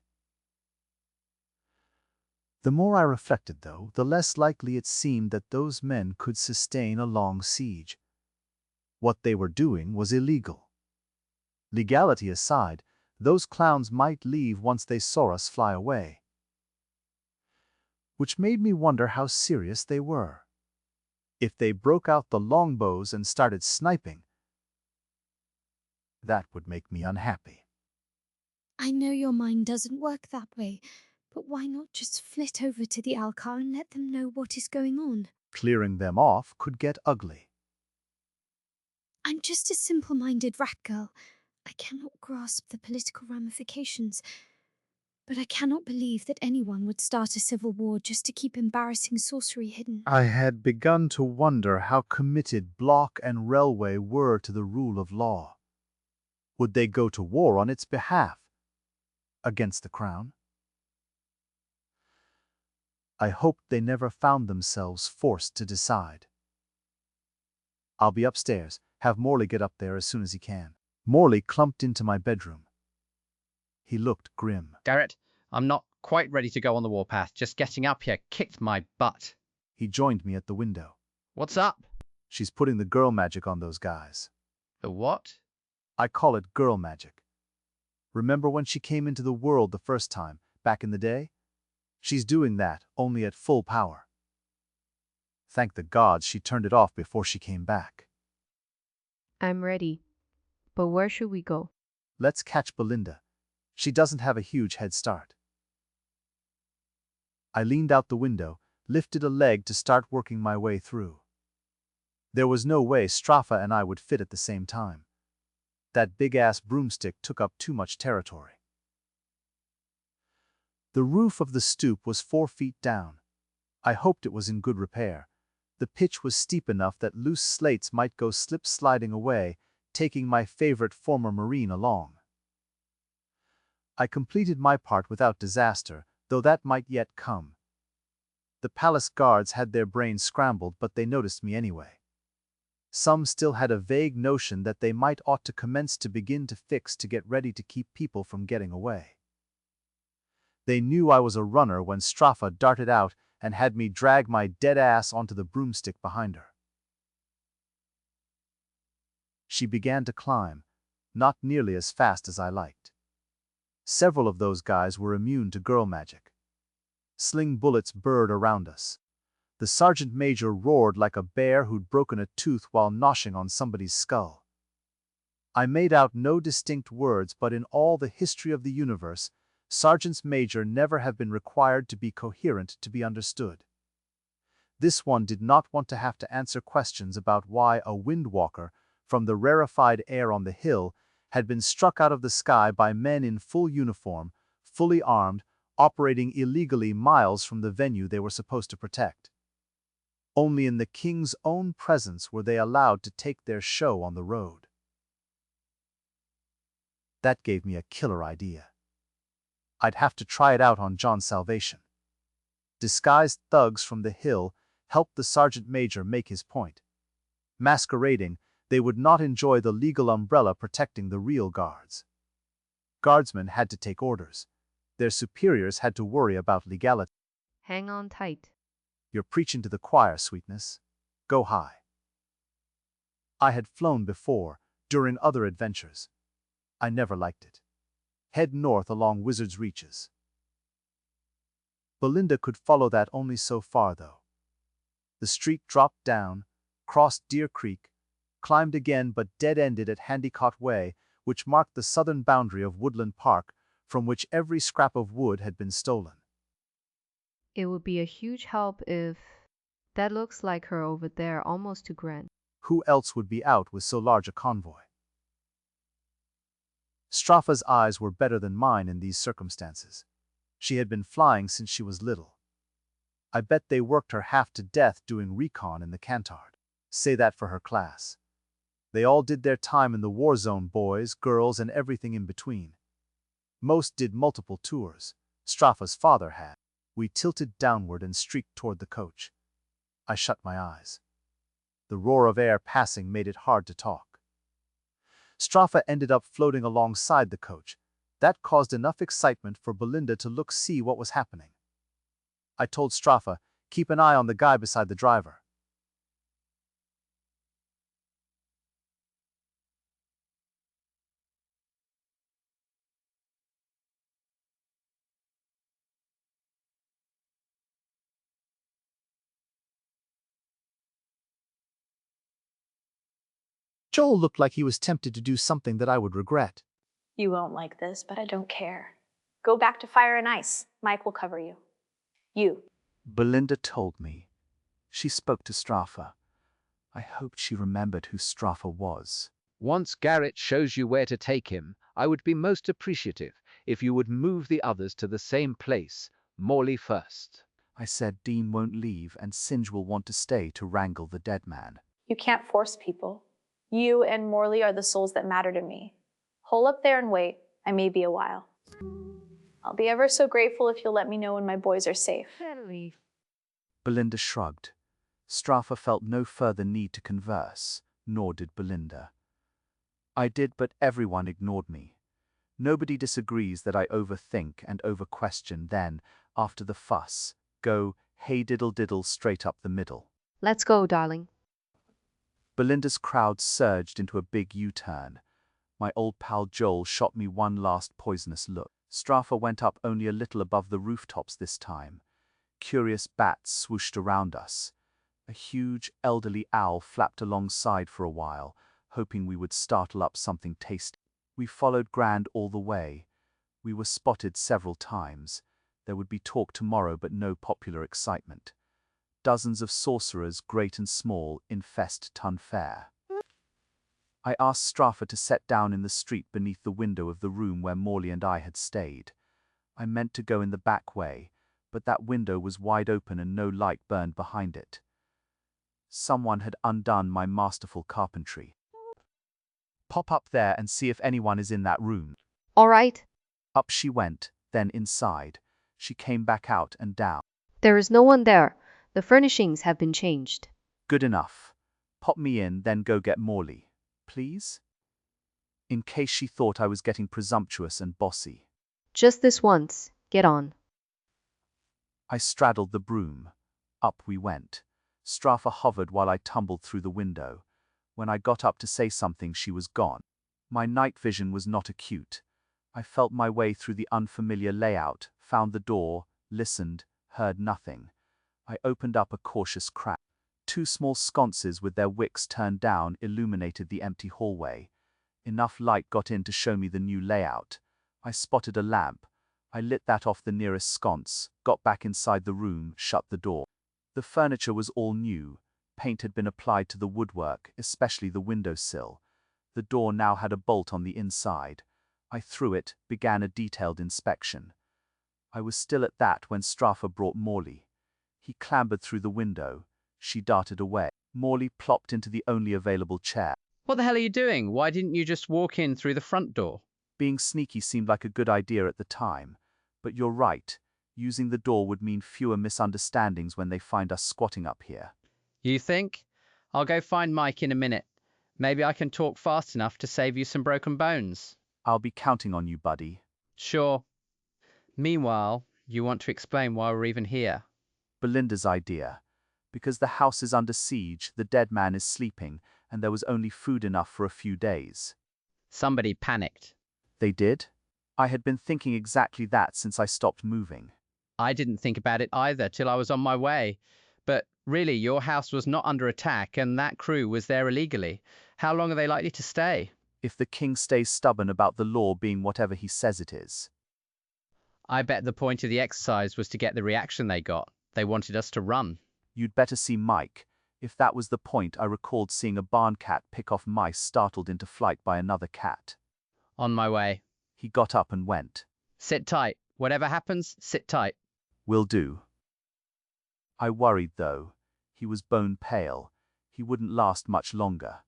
The more I reflected, though, the less likely it seemed that those men could sustain a long siege. What they were doing was illegal. Legality aside, those clowns might leave once they saw us fly away. Which made me wonder how serious they were. If they broke out the longbows and started sniping, that would make me unhappy. I know your mind doesn't work that way, but why not just flit over to the Alcar and let them know what is going on? Clearing them off could get ugly. I'm just a simple-minded rat girl. I cannot grasp the political ramifications, but I cannot believe that anyone would start a civil war just to keep embarrassing sorcery hidden. I had begun to wonder how committed Block and Railway were to the rule of law. Would they go to war on its behalf? Against the crown? I hoped they never found themselves forced to decide. I'll be upstairs. Have Morley get up there as soon as he can. Morley clumped into my bedroom. He looked grim. Garrett, I'm not quite ready to go on the warpath. Just getting up here kicked my butt. He joined me at the window. What's up? She's putting the girl magic on those guys. The what? I call it girl magic. Remember when she came into the world the first time, back in the day? She's doing that, only at full power. Thank the gods she turned it off before she came back. I'm ready. But where should we go? Let's catch Belinda. She doesn't have a huge head start. I leaned out the window, lifted a leg to start working my way through. There was no way Straffa and I would fit at the same time. That big-ass broomstick took up too much territory. The roof of the stoop was 4 feet down. I hoped it was in good repair. The pitch was steep enough that loose slates might go slip-sliding away, taking my favorite former Marine along. I completed my part without disaster, though that might yet come. The palace guards had their brains scrambled, but they noticed me anyway. Some still had a vague notion that they might ought to commence to begin to fix to get ready to keep people from getting away. They knew I was a runner when Straffa darted out and had me drag my dead ass onto the broomstick behind her. She began to climb, not nearly as fast as I liked. Several of those guys were immune to girl magic. Sling bullets burred around us. The sergeant major roared like a bear who'd broken a tooth while noshing on somebody's skull. I made out no distinct words, but in all the history of the universe, sergeants major never have been required to be coherent to be understood. This one did not want to have to answer questions about why a windwalker from the rarefied air on the hill had been struck out of the sky by men in full uniform, fully armed, operating illegally miles from the venue they were supposed to protect. Only in the king's own presence were they allowed to take their show on the road. That gave me a killer idea. I'd have to try it out on John's salvation. Disguised thugs from the hill helped the sergeant major make his point. Masquerading, they would not enjoy the legal umbrella protecting the real guards. Guardsmen had to take orders. Their superiors had to worry about legality. Hang on tight. You're preaching to the choir, sweetness. Go high. I had flown before, during other adventures. I never liked it. Head north along Wizard's Reaches. Belinda could follow that only so far, though. The street dropped down, crossed Deer Creek, climbed again but dead-ended at Handicott Way, which marked the southern boundary of Woodland Park, from which every scrap of wood had been stolen. It would be a huge help if... That looks like her over there, almost to Gren. Who else would be out with so large a convoy? Straffa's eyes were better than mine in these circumstances. She had been flying since she was little. I bet they worked her half to death doing recon in the Cantard. Say that for her class. They all did their time in the war zone, boys, girls, and everything in between. Most did multiple tours. Straffa's father had. We tilted downward and streaked toward the coach. I shut my eyes. The roar of air passing made it hard to talk. Straffa ended up floating alongside the coach. That caused enough excitement for Belinda to see what was happening. I told Straffa, keep an eye on the guy beside the driver. Joel looked like he was tempted to do something that I would regret. You won't like this, but I don't care. Go back to fire and ice. Mike will cover you. You. Belinda told me. She spoke to Straffa. I hoped she remembered who Straffa was. Once Garrett shows you where to take him, I would be most appreciative if you would move the others to the same place, Morley first. I said Dean won't leave and Singe will want to stay to wrangle the dead man. You can't force people. You and Morley are the souls that matter to me. Hole up there and wait. I may be a while. I'll be ever so grateful if you'll let me know when my boys are safe. Belinda shrugged. Straffa felt no further need to converse, nor did Belinda. I did, but everyone ignored me. Nobody disagrees that I overthink and overquestion, then, after the fuss, go, hey diddle diddle straight up the middle. Let's go, darling. Belinda's crowd surged into a big U-turn. My old pal Joel shot me one last poisonous look. Straffa went up only a little above the rooftops this time. Curious bats swooshed around us. A huge, elderly owl flapped alongside for a while, hoping we would startle up something tasty. We followed Grand all the way. We were spotted several times. There would be talk tomorrow, but no popular excitement. Dozens of sorcerers, great and small, infest TunFaire. I asked Straffa to set down in the street beneath the window of the room where Morley and I had stayed. I meant to go in the back way, but that window was wide open and no light burned behind it. Someone had undone my masterful carpentry. Pop up there and see if anyone is in that room. All right. Up she went, then inside. She came back out and down. There is no one there. The furnishings have been changed. Good enough. Pop me in, then go get Morley. Please? In case she thought I was getting presumptuous and bossy. Just this once. Get on. I straddled the broom. Up we went. Straffa hovered while I tumbled through the window. When I got up to say something, she was gone. My night vision was not acute. I felt my way through the unfamiliar layout, found the door, listened, heard nothing. I opened up a cautious crack. 2 small sconces with their wicks turned down illuminated the empty hallway. Enough light got in to show me the new layout. I spotted a lamp. I lit that off the nearest sconce, got back inside the room, shut the door. The furniture was all new. Paint had been applied to the woodwork, especially the windowsill. The door now had a bolt on the inside. I threw it, began a detailed inspection. I was still at that when Straffa brought Morley. He clambered through the window. She darted away. Morley plopped into the only available chair. What the hell are you doing? Why didn't you just walk in through the front door? Being sneaky seemed like a good idea at the time. But you're right. Using the door would mean fewer misunderstandings when they find us squatting up here. You think? I'll go find Mike in a minute. Maybe I can talk fast enough to save you some broken bones. I'll be counting on you, buddy. Sure. Meanwhile, you want to explain why we're even here? Belinda's idea. Because the house is under siege, the dead man is sleeping, and there was only food enough for a few days. Somebody panicked. They did? I had been thinking exactly that since I stopped moving. I didn't think about it either till I was on my way. But really, your house was not under attack, and that crew was there illegally. How long are they likely to stay? If the king stays stubborn about the law being whatever he says it is. I bet the point of the exercise was to get the reaction they got. They wanted us to run. You'd better see Mike. If that was the point, I recalled seeing a barn cat pick off mice startled into flight by another cat. On my way. He got up and went. Sit tight. Whatever happens, sit tight. Will do. I worried, though. He was bone pale. He wouldn't last much longer.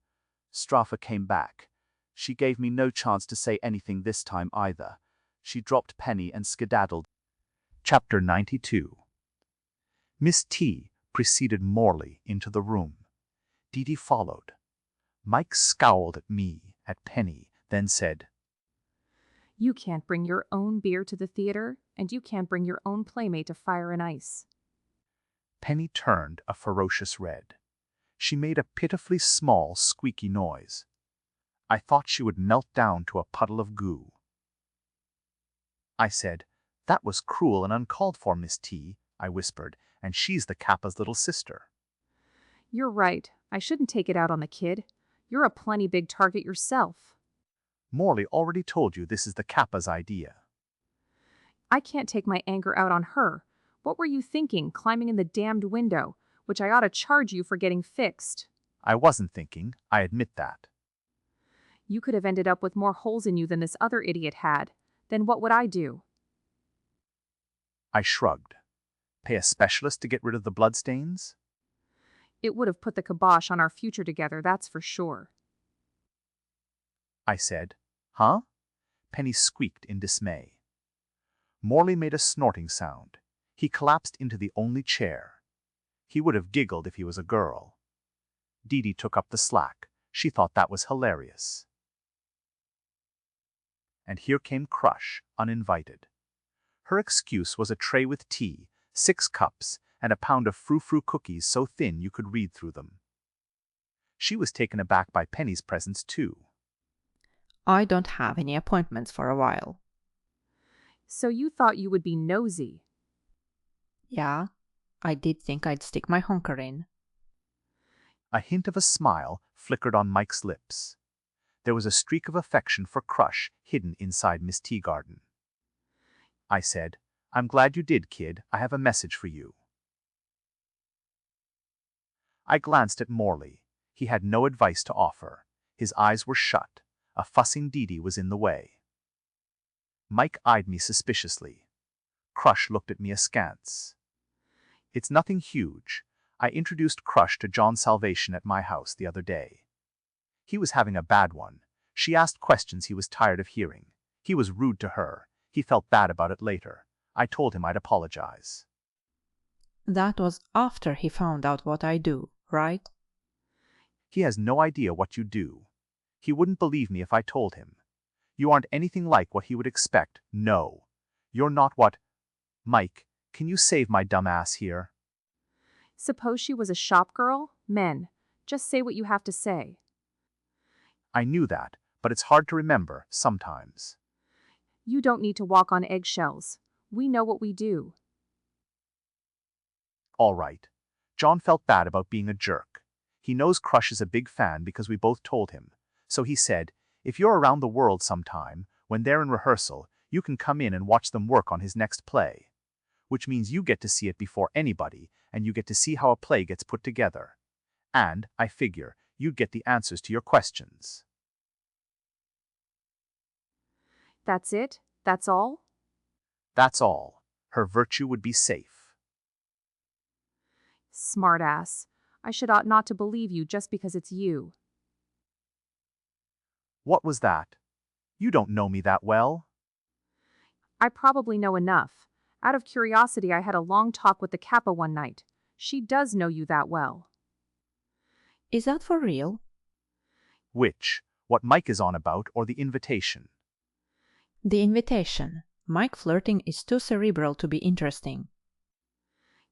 Straffa came back. She gave me no chance to say anything this time either. She dropped Penny and skedaddled. Chapter 92. Miss T preceded Morley into the room. Dee Dee followed. Mike scowled at me, at Penny, then said, "You can't bring your own beer to the theater, and you can't bring your own playmate to Fire and Ice." Penny turned a ferocious red. She made a pitifully small, squeaky noise. I thought she would melt down to a puddle of goo. I said, "That was cruel and uncalled for, Miss T," I whispered, "and she's the Kappa's little sister." "You're right. I shouldn't take it out on the kid. You're a plenty big target yourself." Morley already told you this is the Kappa's idea. "I can't take my anger out on her. What were you thinking, climbing in the damned window, which I ought to charge you for getting fixed?" I wasn't thinking, I admit that. "You could have ended up with more holes in you than this other idiot had. Then what would I do?" I shrugged. Pay a specialist to get rid of the bloodstains? "It would have put the kibosh on our future together, that's for sure." I said. Huh? Penny squeaked in dismay. Morley made a snorting sound. He collapsed into the only chair. He would have giggled if he was a girl. Dee Dee took up the slack. She thought that was hilarious. And here came Crush, uninvited. Her excuse was a tray with tea, 6 cups, and a pound of frou-frou cookies so thin you could read through them. She was taken aback by Penny's presence, too. "I don't have any appointments for a while." So you thought you would be nosy. Yeah, I did think I'd stick my honker in. A hint of a smile flickered on Mike's lips. There was a streak of affection for Crush hidden inside Miss Teagarden. I said, "I'm glad you did, kid. I have a message for you." I glanced at Morley. He had no advice to offer. His eyes were shut. A fussing Dee was in the way. Mike eyed me suspiciously. Crush looked at me askance. "It's nothing huge. I introduced Crush to John Salvation at my house the other day. He was having a bad one. She asked questions he was tired of hearing. He was rude to her. He felt bad about it later. I told him I'd apologize." That was after he found out what I do, right? "He has no idea what you do. He wouldn't believe me if I told him. You aren't anything like what he would expect. No. You're not what— Mike, can you save my dumb ass here?" Suppose she was a shop girl? Men, just say what you have to say. I knew that, but it's hard to remember sometimes. You don't need to walk on eggshells. We know what we do. All right. John felt bad about being a jerk. He knows Crush is a big fan because we both told him. So he said, "If you're around the world sometime, when they're in rehearsal, you can come in and watch them work on his next play." Which means you get to see it before anybody, and you get to see how a play gets put together. And, I figure, you'd get the answers to your questions. That's it? That's all? That's all. Her virtue would be safe. Smartass. I should ought not to believe you just because it's you. What was that? You don't know me that well. I probably know enough. Out of curiosity, I had a long talk with the Kappa one night. She does know you that well. Is that for real? Which? What Mike is on about, or the invitation? The invitation. Mike flirting is too cerebral to be interesting.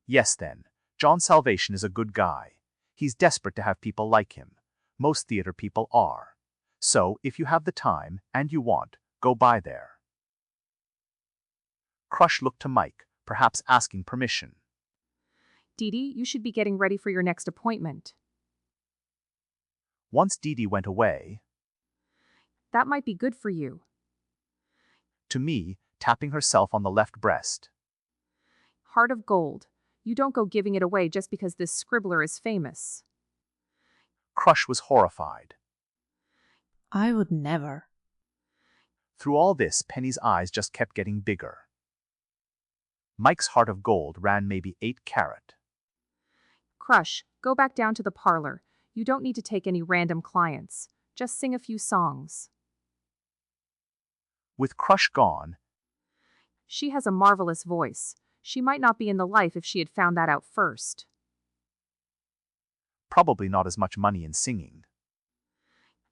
Yes then. John Salvation is a good guy. He's desperate to have people like him. Most theater people are. So, if you have the time, and you want, go by there. Crush looked to Mike, perhaps asking permission. Dee, you should be getting ready for your next appointment. Once Dee went away, that might be good for you. To me, tapping herself on the left breast. Heart of gold. You don't go giving it away just because this scribbler is famous. Crush was horrified. I would never. Through all this, Penny's eyes just kept getting bigger. Mike's heart of gold ran maybe 8 carat. Crush, go back down to the parlor. You don't need to take any random clients. Just sing a few songs. With Crush gone, she has a marvelous voice. She might not be in the life if she had found that out first. Probably not as much money in singing.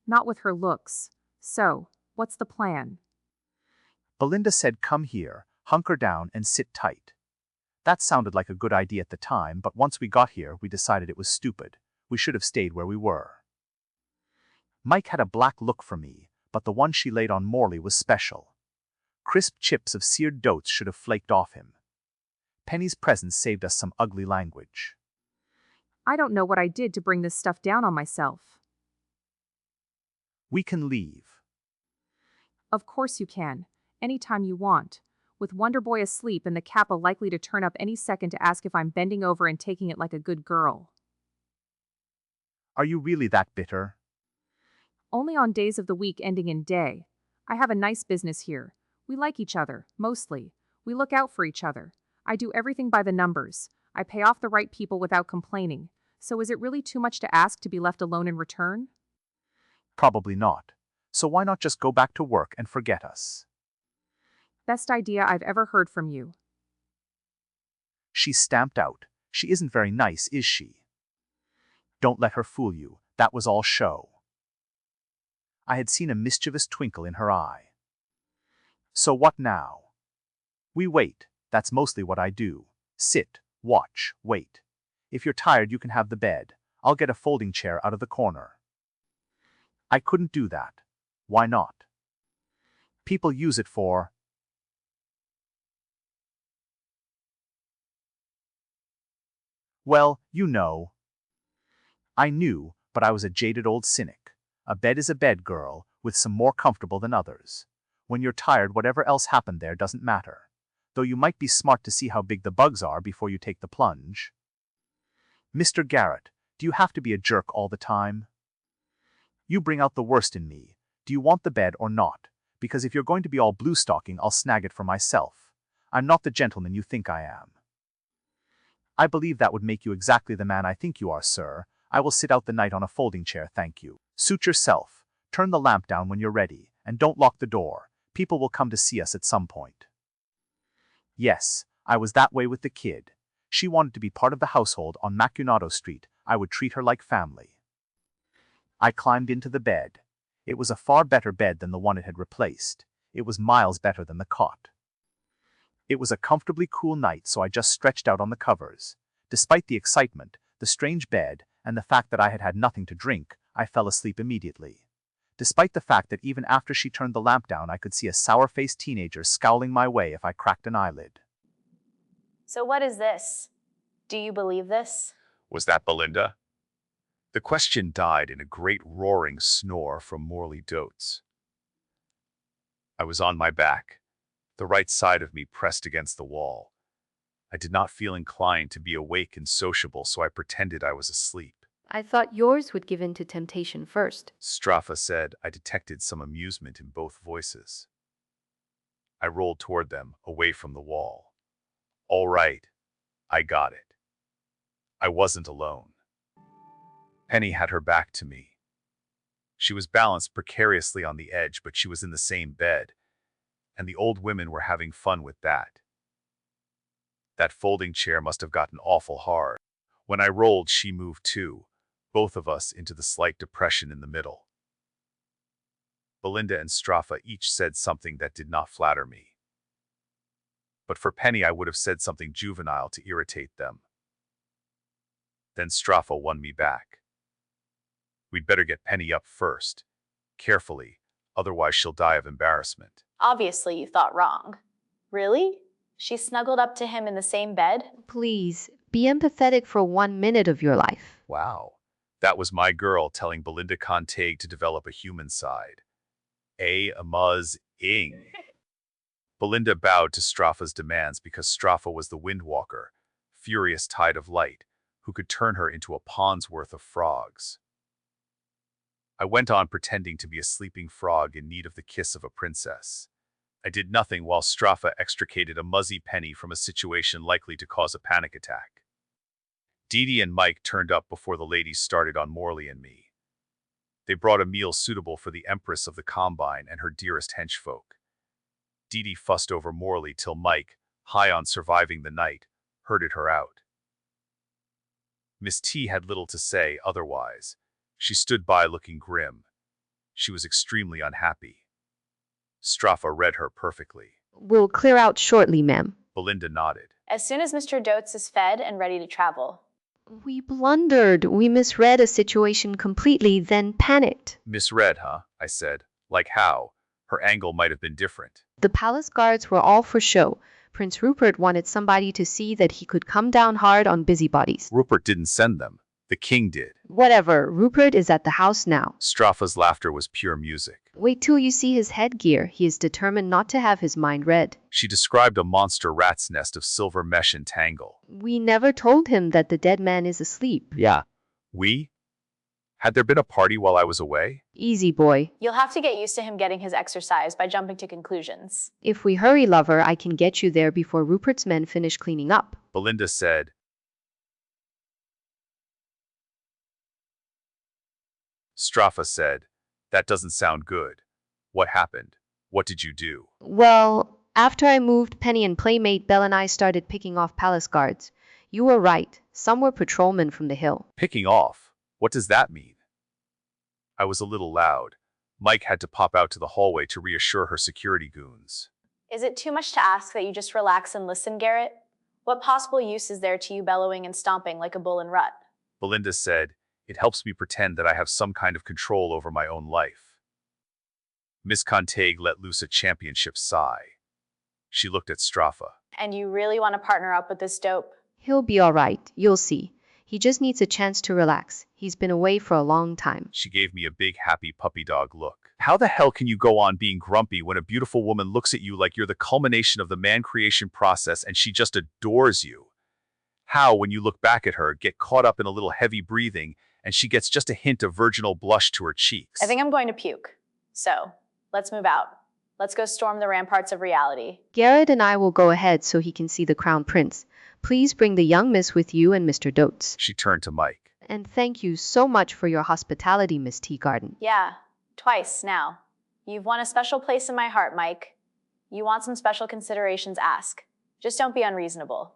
Not with her looks. So, what's the plan? Belinda said, "Come here, hunker down and sit tight." That sounded like a good idea at the time, but once we got here, we decided it was stupid. We should have stayed where we were. Mike had a black look for me, but the one she laid on Morley was special. Crisp chips of seared dotes should have flaked off him. Penny's presence saved us some ugly language. I don't know what I did to bring this stuff down on myself. We can leave. Of course you can. Anytime you want. With Wonder Boy asleep and the Kappa likely to turn up any second to ask if I'm bending over and taking it like a good girl. Are you really that bitter? Only on days of the week ending in day. I have a nice business here. We like each other, mostly. We look out for each other. I do everything by the numbers. I pay off the right people without complaining. So is it really too much to ask to be left alone in return? Probably not. So why not just go back to work and forget us? Best idea I've ever heard from you. She stamped out. She isn't very nice, is she? Don't let her fool you. That was all show. I had seen a mischievous twinkle in her eye. So what now? We wait. That's mostly what I do. Sit, watch, wait. If you're tired, you can have the bed. I'll get a folding chair out of the corner. I couldn't do that. Why not? People use it for Well, you know. I knew, but I was a jaded old cynic. A bed is a bed, girl, with some more comfortable than others. When you're tired, whatever else happened there doesn't matter. Though you might be smart to see how big the bugs are before you take the plunge. Mr. Garrett, do you have to be a jerk all the time? You bring out the worst in me. Do you want the bed or not? Because if you're going to be all blue-stalking, I'll snag it for myself. I'm not the gentleman you think I am. I believe that would make you exactly the man I think you are, sir. I will sit out the night on a folding chair, thank you. Suit yourself. Turn the lamp down when you're ready, and don't lock the door. People will come to see us at some point. Yes, I was that way with the kid. She wanted to be part of the household on Macunado Street. I would treat her like family. I climbed into the bed. It was a far better bed than the one it had replaced. It was miles better than the cot. It was a comfortably cool night, so I just stretched out on the covers. Despite the excitement, the strange bed, and the fact that I had had nothing to drink, I fell asleep immediately. Despite the fact that even after she turned the lamp down, I could see a sour-faced teenager scowling my way if I cracked an eyelid. So what is this? Do you believe this? Was that Belinda? The question died in a great roaring snore from Morley Dotes. I was on my back, the right side of me pressed against the wall. I did not feel inclined to be awake and sociable, so I pretended I was asleep. I thought yours would give in to temptation first. Straffa said. I detected some amusement in both voices. I rolled toward them, away from the wall. All right, I got it. I wasn't alone. Penny had her back to me. She was balanced precariously on the edge, but she was in the same bed, and the old women were having fun with that. That folding chair must have gotten awful hard. When I rolled, she moved too, both of us into the slight depression in the middle. Belinda and Straffa each said something that did not flatter me. But for Penny, I would have said something juvenile to irritate them. Then Straffa won me back. We'd better get Penny up first, carefully, otherwise she'll die of embarrassment. Obviously, you thought wrong. Really? She snuggled up to him in the same bed? Please, be empathetic for 1 minute of your life. Wow. That was my girl telling Belinda Contague to develop a human side. Amuz-ing. Belinda bowed to Straffa's demands because Straffa was the windwalker, furious tide of light, who could turn her into a pond's worth of frogs. I went on pretending to be a sleeping frog in need of the kiss of a princess. I did nothing while Straffa extricated a muzzy Penny from a situation likely to cause a panic attack. Dee Dee and Mike turned up before the ladies started on Morley and me. They brought a meal suitable for the Empress of the Combine and her dearest henchfolk. Dee Dee fussed over Morley till Mike, high on surviving the night, herded her out. Miss T had little to say otherwise. She stood by looking grim. She was extremely unhappy. Straffa read her perfectly. We'll clear out shortly, ma'am. Belinda nodded. As soon as Mr. Dotes is fed and ready to travel. We blundered. We misread a situation completely, then panicked. Misread, huh? I said. Like how? Her angle might have been different. The palace guards were all for show. Prince Rupert wanted somebody to see that he could come down hard on busybodies. Rupert didn't send them. The king did. Whatever. Rupert is at the house now. Straffa's laughter was pure music. Wait till you see his headgear. He is determined not to have his mind read. She described a monster rat's nest of silver mesh and tangle. We never told him that the dead man is asleep. Yeah. We? Had there been a party while I was away? Easy, boy. You'll have to get used to him getting his exercise by jumping to conclusions. If we hurry, lover, I can get you there before Rupert's men finish cleaning up. Belinda said. Straffa said, that doesn't sound good. What happened? What did you do? Well, after I moved, Penny and Playmate Belle and I started picking off palace guards. You were right. Some were patrolmen from the hill. Picking off? What does that mean? I was a little loud. Mike had to pop out to the hallway to reassure her security goons. Is it too much to ask that you just relax and listen, Garrett? What possible use is there to you bellowing and stomping like a bull in rut? Belinda said, it helps me pretend that I have some kind of control over my own life. Miss Contague let loose a championship sigh. She looked at Straffa. And you really want to partner up with this dope? He'll be all right, you'll see. He just needs a chance to relax. He's been away for a long time. She gave me a big happy puppy dog look. How the hell can you go on being grumpy when a beautiful woman looks at you like you're the culmination of the man creation process and she just adores you? How, when you look back at her, get caught up in a little heavy breathing and she gets just a hint of virginal blush to her cheeks? I think I'm going to puke. So, let's move out. Let's go storm the ramparts of reality. Garrett and I will go ahead so he can see the crown prince. Please bring the young miss with you and Mr. Dotes. She turned to Mike. And thank you so much for your hospitality, Miss Teagarden. Yeah, twice now. You've won a special place in my heart, Mike. You want some special considerations, ask. Just don't be unreasonable.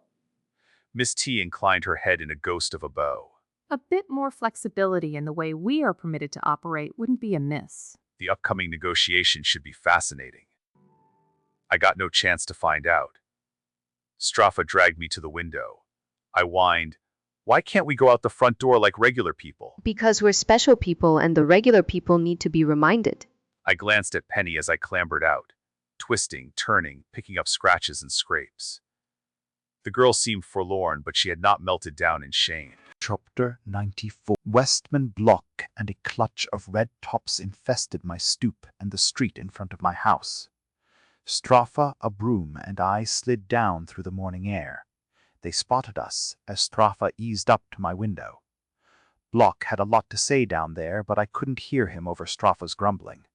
Miss T inclined her head in a ghost of a bow. A bit more flexibility in the way we are permitted to operate wouldn't be amiss. The upcoming negotiation should be fascinating. I got no chance to find out. Straffa dragged me to the window. I whined, "Why can't we go out the front door like regular people?" Because we're special people and the regular people need to be reminded. I glanced at Penny as I clambered out, twisting, turning, picking up scratches and scrapes. The girl seemed forlorn, but she had not melted down in shame. Chapter 94. Westman block and a clutch of red tops infested my stoop and the street in front of my house. Straffa, a broom, and I slid down through the morning air. They spotted us as Straffa eased up to my window. Block had a lot to say down there, but I couldn't hear him over Straffa's grumbling.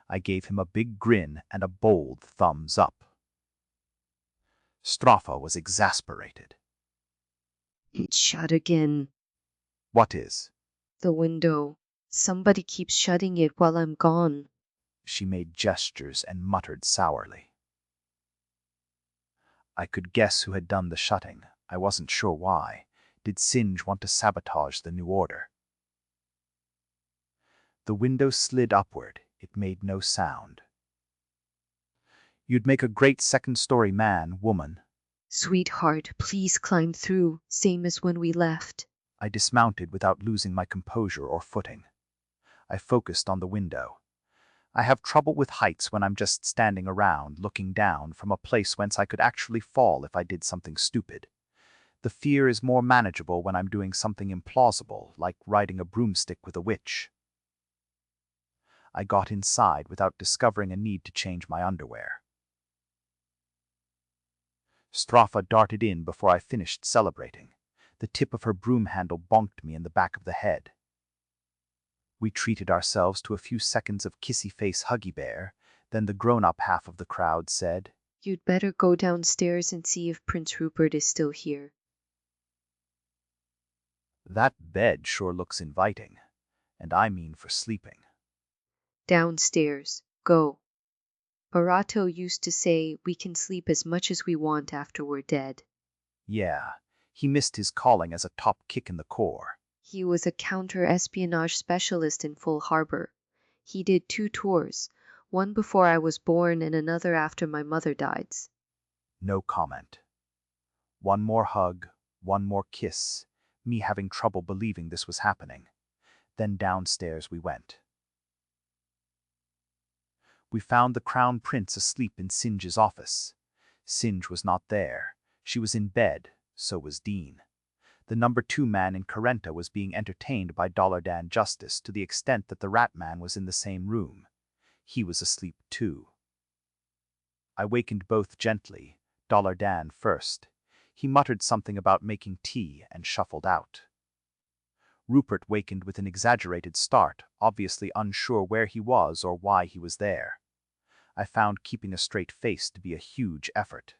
I gave him a big grin and a bold thumbs up. Straffa was exasperated. It's shut again. What is? The window. Somebody keeps shutting it while I'm gone. She made gestures and muttered sourly. I could guess who had done the shutting. I wasn't sure why. Did Singe want to sabotage the new order? The window slid upward. It made no sound. You'd make a great second-story man, woman. Sweetheart, please climb through, same as when we left. I dismounted without losing my composure or footing. I focused on the window. I have trouble with heights when I'm just standing around, looking down from a place whence I could actually fall if I did something stupid. The fear is more manageable when I'm doing something implausible, like riding a broomstick with a witch. I got inside without discovering a need to change my underwear. Straffa darted in before I finished celebrating. The tip of her broom handle bonked me in the back of the head. We treated ourselves to a few seconds of kissy-face huggy bear, then the grown-up half of the crowd said, You'd better go downstairs and see if Prince Rupert is still here. That bed sure looks inviting, and I mean for sleeping. Downstairs, go. Barato used to say we can sleep as much as we want after we're dead. Yeah, he missed his calling as a top kick in the Corps. He was a counter-espionage specialist in Full Harbor. He did 2 tours, one before I was born and another after my mother died. No comment. One more hug, one more kiss, me having trouble believing this was happening. Then downstairs we went. We found the Crown Prince asleep in Singe's office. Singe was not there. She was in bed, so was Dean. The number 2 man in Carenta was being entertained by Dollar Dan Justice to the extent that the Rat Man was in the same room. He was asleep too. I wakened both gently, Dollar Dan first. He muttered something about making tea and shuffled out. Rupert wakened with an exaggerated start, obviously unsure where he was or why he was there. I found keeping a straight face to be a huge effort.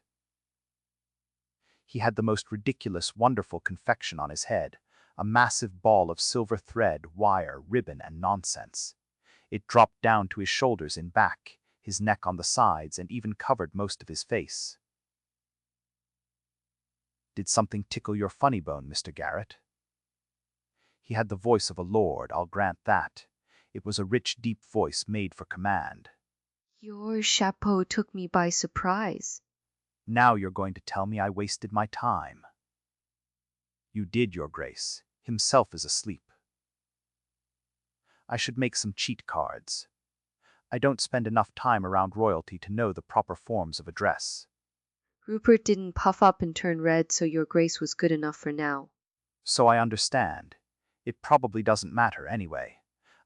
He had the most ridiculous, wonderful confection on his head, a massive ball of silver thread, wire, ribbon, and nonsense. It dropped down to his shoulders in back, his neck on the sides, and even covered most of his face. Did something tickle your funny bone, Mr. Garrett? He had the voice of a lord, I'll grant that. It was a rich, deep voice made for command. Your chapeau took me by surprise. Now you're going to tell me I wasted my time. You did, Your Grace. Himself is asleep. I should make some cheat cards. I don't spend enough time around royalty to know the proper forms of address. Rupert didn't puff up and turn red, so your grace was good enough for now. So I understand. It probably doesn't matter anyway.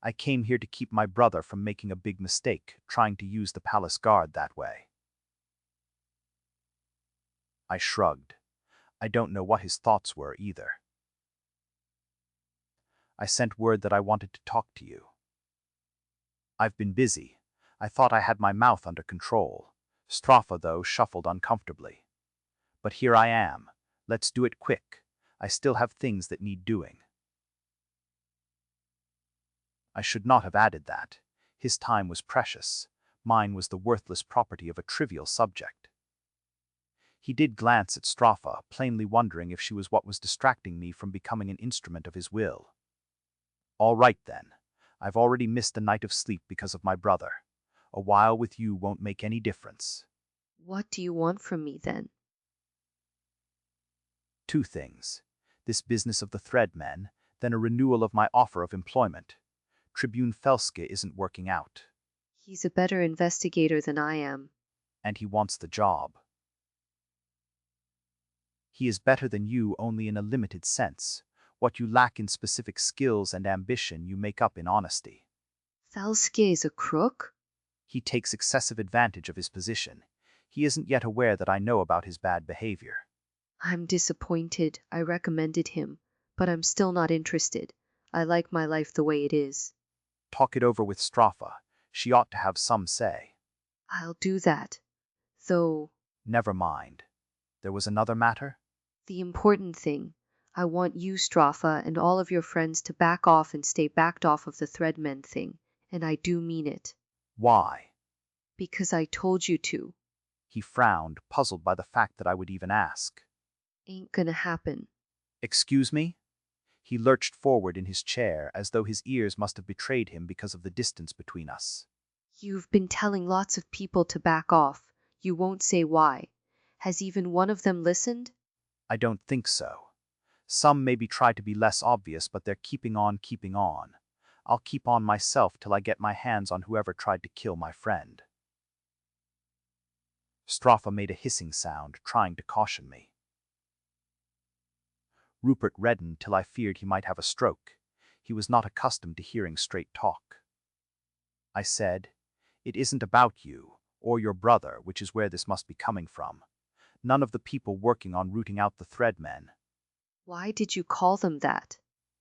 I came here to keep my brother from making a big mistake, trying to use the palace guard that way. I shrugged. I don't know what his thoughts were either. I sent word that I wanted to talk to you. I've been busy. I thought I had my mouth under control. Strafa, though, shuffled uncomfortably. But here I am. Let's do it quick. I still have things that need doing. I should not have added that. His time was precious. Mine was the worthless property of a trivial subject. He did glance at Strafa, plainly wondering if she was what was distracting me from becoming an instrument of his will. All right then. I've already missed a night of sleep because of my brother. A while with you won't make any difference. What do you want from me then? 2 things. This business of the Threadmen, then a renewal of my offer of employment. Tribune Felske isn't working out. He's a better investigator than I am. And he wants the job. He is better than you only in a limited sense. What you lack in specific skills and ambition you make up in honesty. Felske is a crook? He takes excessive advantage of his position. He isn't yet aware that I know about his bad behavior. I'm disappointed. I recommended him, but I'm still not interested. I like my life the way it is. Talk it over with Strafa. She ought to have some say. I'll do that. Though... Never mind. There was another matter? The important thing. I want you, Strafa, and all of your friends to back off and stay backed off of the Threadmen thing. And I do mean it. Why? Because I told you to. He frowned, puzzled by the fact that I would even ask. Ain't gonna happen. Excuse me? He lurched forward in his chair as though his ears must have betrayed him because of the distance between us. You've been telling lots of people to back off. You won't say why. Has even one of them listened? I don't think so. Some maybe try to be less obvious, but they're keeping on. I'll keep on myself till I get my hands on whoever tried to kill my friend. Strafa made a hissing sound, trying to caution me. Rupert reddened till I feared he might have a stroke. He was not accustomed to hearing straight talk. I said, "It isn't about you, or your brother, which is where this must be coming from. None of the people working on rooting out the Threadmen." Why did you call them that?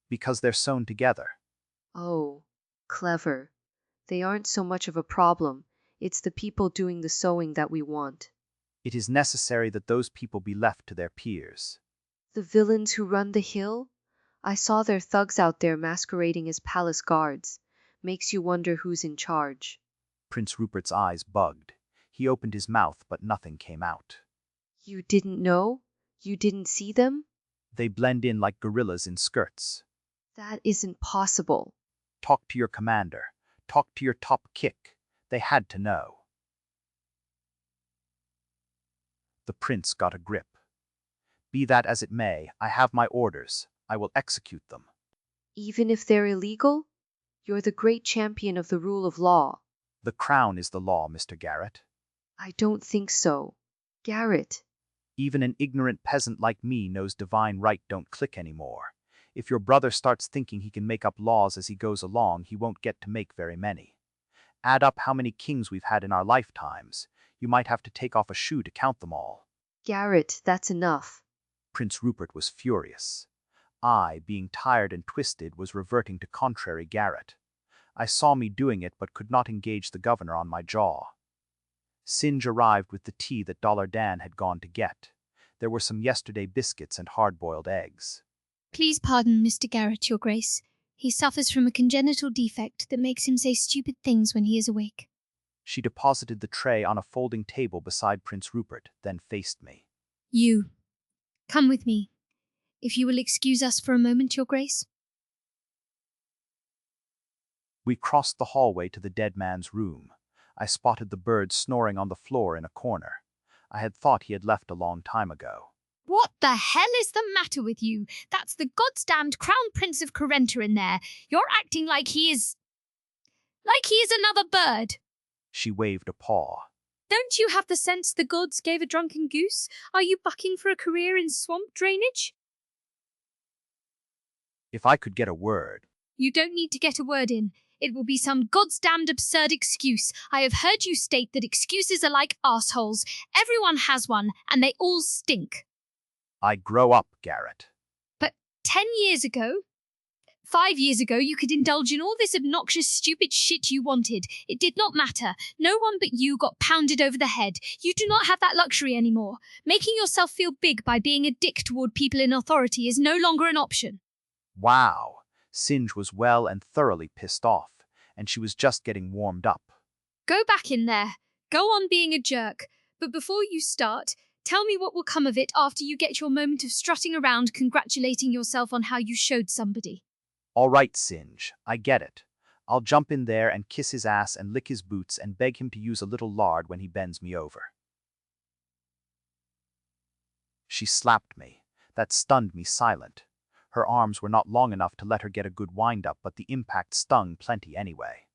Because they're sewn together. Oh, clever. They aren't so much of a problem. It's the people doing the sewing that we want. It is necessary that those people be left to their peers. The villains who run the hill? I saw their thugs out there masquerading as palace guards. Makes you wonder who's in charge. Prince Rupert's eyes bugged. He opened his mouth, but nothing came out. You didn't know? You didn't see them? They blend in like gorillas in skirts. That isn't possible. Talk to your commander. Talk to your top kick. They had to know. The prince got a grip. Be that as it may, I have my orders. I will execute them. Even if they're illegal? You're the great champion of the rule of law. The crown is the law, Mr. Garrett. I don't think so. Garrett. Even an ignorant peasant like me knows divine right don't click anymore. If your brother starts thinking he can make up laws as he goes along, he won't get to make very many. Add up how many kings we've had in our lifetimes. You might have to take off a shoe to count them all. Garrett, that's enough. Prince Rupert was furious. I, being tired and twisted, was reverting to contrary Garrett. I saw me doing it but could not engage the governor on my jaw. Singe arrived with the tea that Dollar Dan had gone to get. There were some yesterday biscuits and hard-boiled eggs. Please pardon Mr. Garrett, your grace. He suffers from a congenital defect that makes him say stupid things when he is awake. She deposited the tray on a folding table beside Prince Rupert, then faced me. You. Come with me. If you will excuse us for a moment, your grace. We crossed the hallway to the dead man's room. I spotted the bird snoring on the floor in a corner. I had thought he had left a long time ago. What the hell is the matter with you? That's the goddamned Crown Prince of Corenta in there. You're acting like he is... like he is another bird. She waved a paw. Don't you have the sense the gods gave a drunken goose? Are you bucking for a career in swamp drainage? If I could get a word. You don't need to get a word in. It will be some goddamned absurd excuse. I have heard you state that excuses are like assholes. Everyone has one, and they all stink. I grow up, Garrett. But 10 years ago, 5 years ago, you could indulge in all this obnoxious, stupid shit you wanted. It did not matter. No one but you got pounded over the head. You do not have that luxury anymore. Making yourself feel big by being a dick toward people in authority is no longer an option. Wow. Singe was well and thoroughly pissed off, and she was just getting warmed up. Go back in there. Go on being a jerk. But before you start, tell me what will come of it after you get your moment of strutting around congratulating yourself on how you showed somebody. All right, Singe, I get it. I'll jump in there and kiss his ass and lick his boots and beg him to use a little lard when he bends me over. She slapped me. That stunned me silent. Her arms were not long enough to let her get a good wind-up, but the impact stung plenty anyway.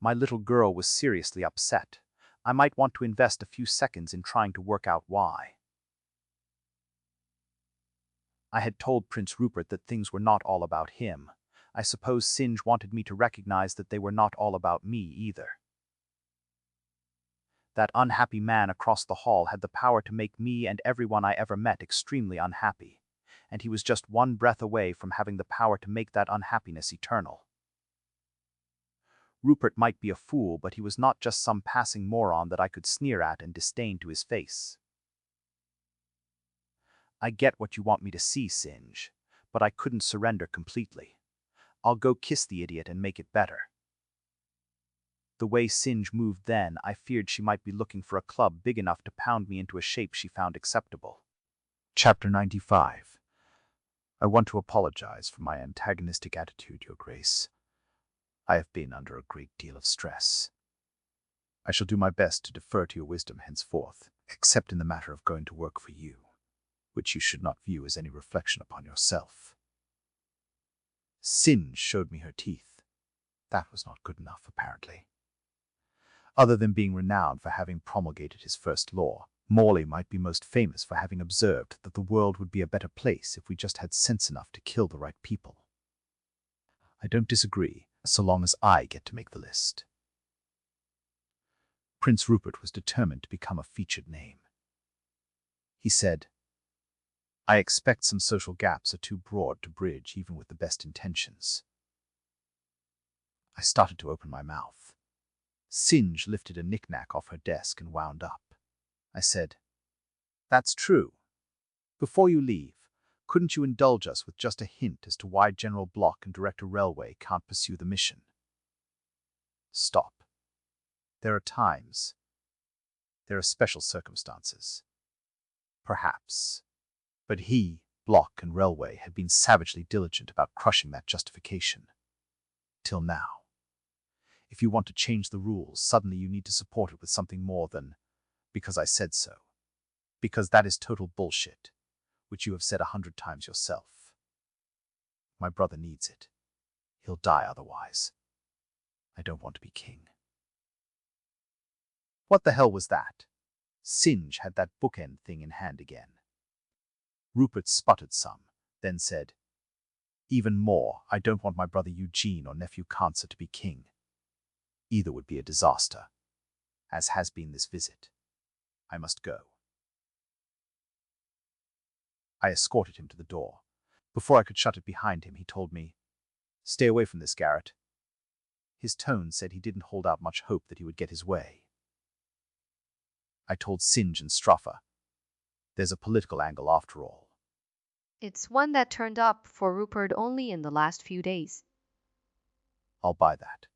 My little girl was seriously upset. I might want to invest a few seconds in trying to work out why. I had told Prince Rupert that things were not all about him. I suppose Singe wanted me to recognize that they were not all about me either. That unhappy man across the hall had the power to make me and everyone I ever met extremely unhappy, and he was just one breath away from having the power to make that unhappiness eternal. Rupert might be a fool, but he was not just some passing moron that I could sneer at and disdain to his face. I get what you want me to see, Singe, but I couldn't surrender completely. I'll go kiss the idiot and make it better. The way Singe moved then, I feared she might be looking for a club big enough to pound me into a shape she found acceptable. Chapter 95. I want to apologize for my antagonistic attitude, Your Grace. I have been under a great deal of stress. I shall do my best to defer to your wisdom henceforth, except in the matter of going to work for you, which you should not view as any reflection upon yourself. Singe showed me her teeth. That was not good enough, apparently. Other than being renowned for having promulgated his first law, Morley might be most famous for having observed that the world would be a better place if we just had sense enough to kill the right people. I don't disagree, so long as I get to make the list. Prince Rupert was determined to become a featured name. He said, "I expect some social gaps are too broad to bridge even with the best intentions." I started to open my mouth. Singe lifted a knick-knack off her desk and wound up. I said, "That's true. Before you leave, couldn't you indulge us with just a hint as to why General Block and Director Railway can't pursue the mission?" Stop. There are times. There are special circumstances. Perhaps. But he, Block, and Railway had been savagely diligent about crushing that justification. Till now. If you want to change the rules, suddenly you need to support it with something more than, "because I said so." Because that is total bullshit, which you have said 100 times yourself. My brother needs it. He'll die otherwise. I don't want to be king. What the hell was that? Singe had that bookend thing in hand again. Rupert sputtered some, then said, "Even more, I don't want my brother Eugene or nephew Cancer to be king. Either would be a disaster, as has been this visit. I must go." I escorted him to the door. Before I could shut it behind him, he told me, "Stay away from this, Garrett." His tone said he didn't hold out much hope that he would get his way. I told Singe and Struffer, "There's a political angle after all." It's one that turned up for Rupert only in the last few days. I'll buy that.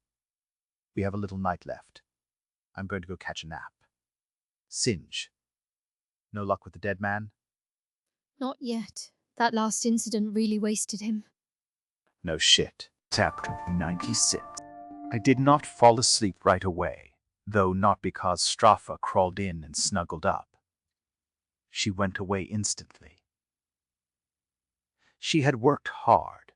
We have a little night left. I'm going to go catch a nap. Singe. No luck with the dead man? Not yet. That last incident really wasted him. No shit. Chapter 96. I did not fall asleep right away, though not because Straffa crawled in and snuggled up. She went away instantly. She had worked hard.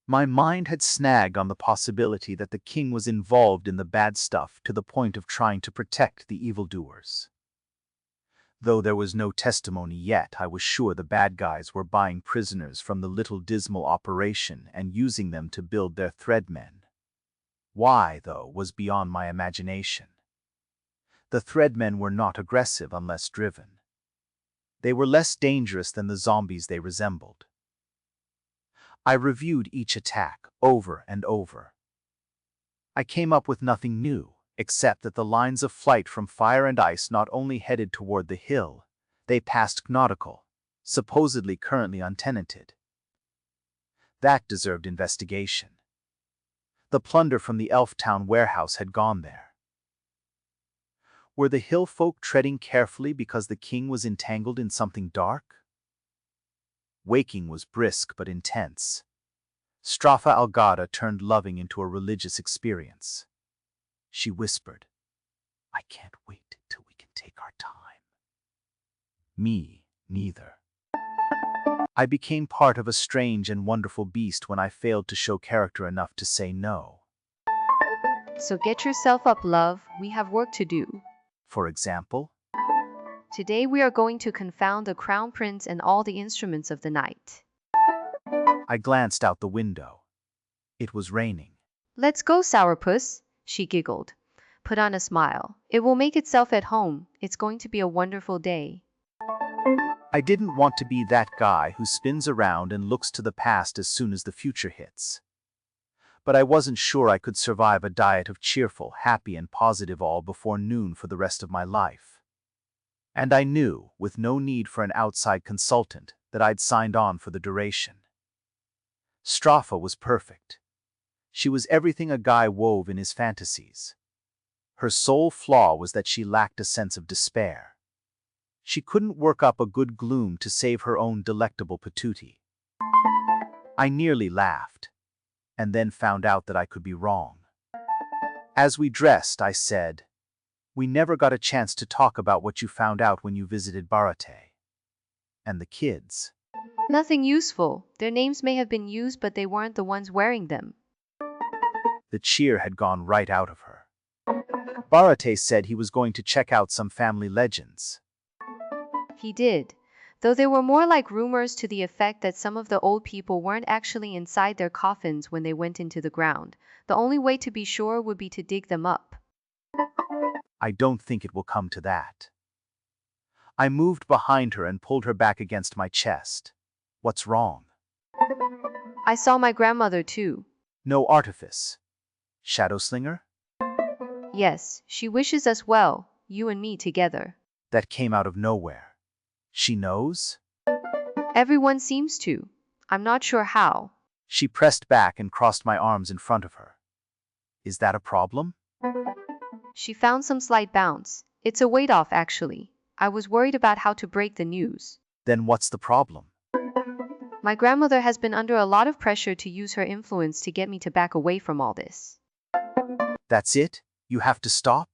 My mind had snagged on the possibility that the king was involved in the bad stuff to the point of trying to protect the evildoers. Though there was no testimony yet, I was sure the bad guys were buying prisoners from the little dismal operation and using them to build their threadmen. Why, though, was beyond my imagination. The threadmen were not aggressive unless driven. They were less dangerous than the zombies they resembled. I reviewed each attack over and over. I came up with nothing new, except that the lines of flight from fire and ice not only headed toward the hill, they passed nautical, supposedly currently untenanted. That deserved investigation. The plunder from the elf town warehouse had gone there. Were the hill folk treading carefully because the king was entangled in something dark? Waking was brisk but intense. Strafa Algada turned loving into a religious experience. She whispered, "I can't wait till we can take our time." Me, neither. I became part of a strange and wonderful beast when I failed to show character enough to say no. So get yourself up, love. We have work to do. For example? Today we are going to confound the crown prince and all the instruments of the night. I glanced out the window. It was raining. Let's go, sourpuss, she giggled. Put on a smile. It will make itself at home. It's going to be a wonderful day. I didn't want to be that guy who spins around and looks to the past as soon as the future hits. But I wasn't sure I could survive a diet of cheerful, happy, and positive all before noon for the rest of my life. And I knew, with no need for an outside consultant, that I'd signed on for the duration. Strafa was perfect. She was everything a guy wove in his fantasies. Her sole flaw was that she lacked a sense of despair. She couldn't work up a good gloom to save her own delectable patootie. I nearly laughed, and then found out that I could be wrong. As we dressed, I said, "We never got a chance to talk about what you found out when you visited Barate. And the kids." Nothing useful. Their names may have been used, but they weren't the ones wearing them. The cheer had gone right out of her. Barate said he was going to check out some family legends. He did, though they were more like rumors to the effect that some of the old people weren't actually inside their coffins when they went into the ground. The only way to be sure would be to dig them up. I don't think it will come to that. I moved behind her and pulled her back against my chest. What's wrong? I saw my grandmother too. No artifice. Shadowslinger? Yes, she wishes us well, you and me together. That came out of nowhere. She knows? Everyone seems to. I'm not sure how. She pressed back and crossed my arms in front of her. Is that a problem? She found some slight bounce. It's a weight off, actually. I was worried about how to break the news. Then what's the problem? My grandmother has been under a lot of pressure to use her influence to get me to back away from all this. That's it? You have to stop?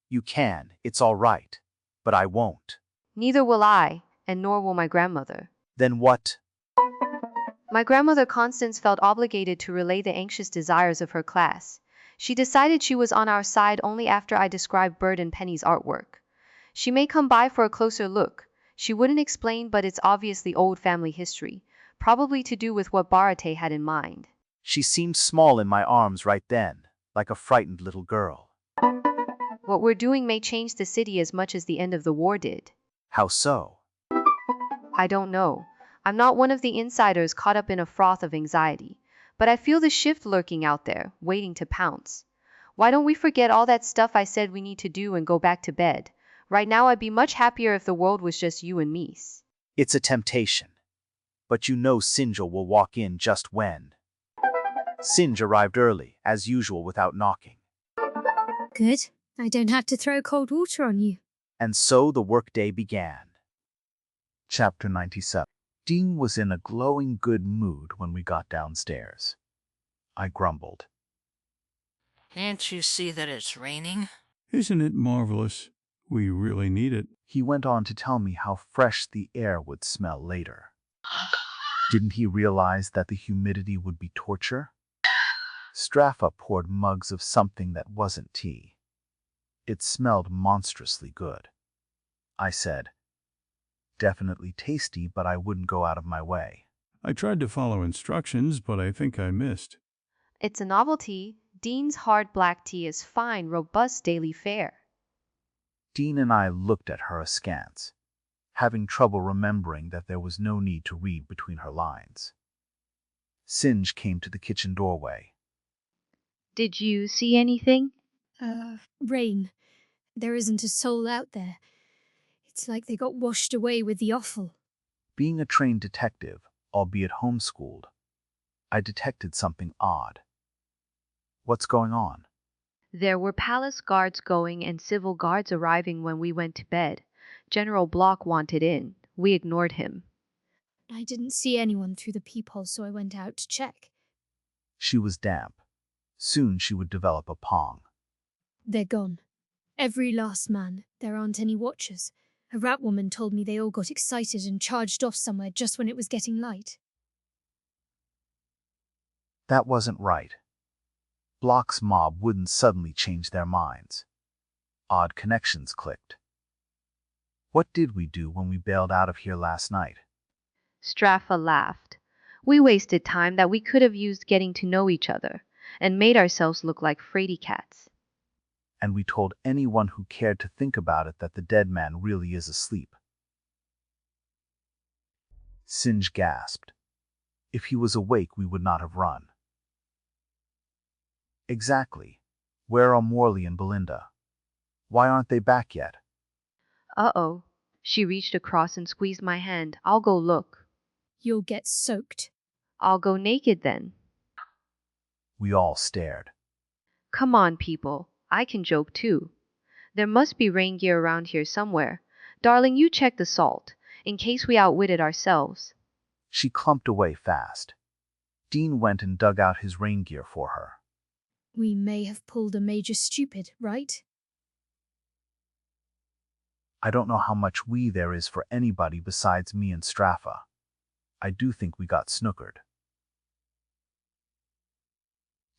You can, it's all right. But I won't. Neither will I, and nor will my grandmother. Then what? My grandmother Constance felt obligated to relay the anxious desires of her class. She decided she was on our side only after I described Bird and Penny's artwork. She may come by for a closer look. She wouldn't explain, but it's obviously old family history, probably to do with what Barate had in mind. She seemed small in my arms right then, like a frightened little girl. What we're doing may change the city as much as the end of the war did. How so? I don't know. I'm not one of the insiders caught up in a froth of anxiety, but I feel the shift lurking out there, waiting to pounce. Why don't we forget all that stuff I said we need to do and go back to bed? Right now I'd be much happier if the world was just you and me. It's a temptation. But you know Sinjil will walk in just when. Sinj arrived early, as usual, without knocking. Good. I don't have to throw cold water on you. And so the workday began. Chapter 97. Dean was in a glowing good mood when we got downstairs. I grumbled. Can't you see that it's raining? Isn't it marvelous? We really need it. He went on to tell me how fresh the air would smell later. Didn't he realize that the humidity would be torture? Straffa poured mugs of something that wasn't tea. It smelled monstrously good. I said, "Definitely tasty, but I wouldn't go out of my way." I tried to follow instructions, but I think I missed. It's a novelty. Dean's hard black tea is fine, robust daily fare. Dean and I looked at her askance, having trouble remembering that there was no need to read between her lines. Singe came to the kitchen doorway. Did you see anything? Rain. There isn't a soul out there. It's like they got washed away with the offal. Being a trained detective, albeit homeschooled, I detected something odd. What's going on? There were palace guards going and civil guards arriving when we went to bed. General Block wanted in. We ignored him. I didn't see anyone through the peephole, so I went out to check. She was damp. Soon she would develop a pong. They're gone. Every last man. There aren't any watchers. A rat woman told me they all got excited and charged off somewhere just when it was getting light. That wasn't right. Block's mob wouldn't suddenly change their minds. Odd connections clicked. What did we do when we bailed out of here last night? Straffa laughed. We wasted time that we could have used getting to know each other and made ourselves look like fraidy cats. And we told anyone who cared to think about it that the dead man really is asleep. Singe gasped. If he was awake, we would not have run. Exactly. Where are Morley and Belinda? Why aren't they back yet? Uh-oh. She reached across and squeezed my hand. I'll go look. You'll get soaked. I'll go naked then. We all stared. Come on, people. I can joke too. There must be rain gear around here somewhere. Darling, you check the salt, in case we outwitted ourselves. She clumped away fast. Dean went and dug out his rain gear for her. We may have pulled a major stupid, right? I don't know how much we there is for anybody besides me and Straffa. I do think we got snookered.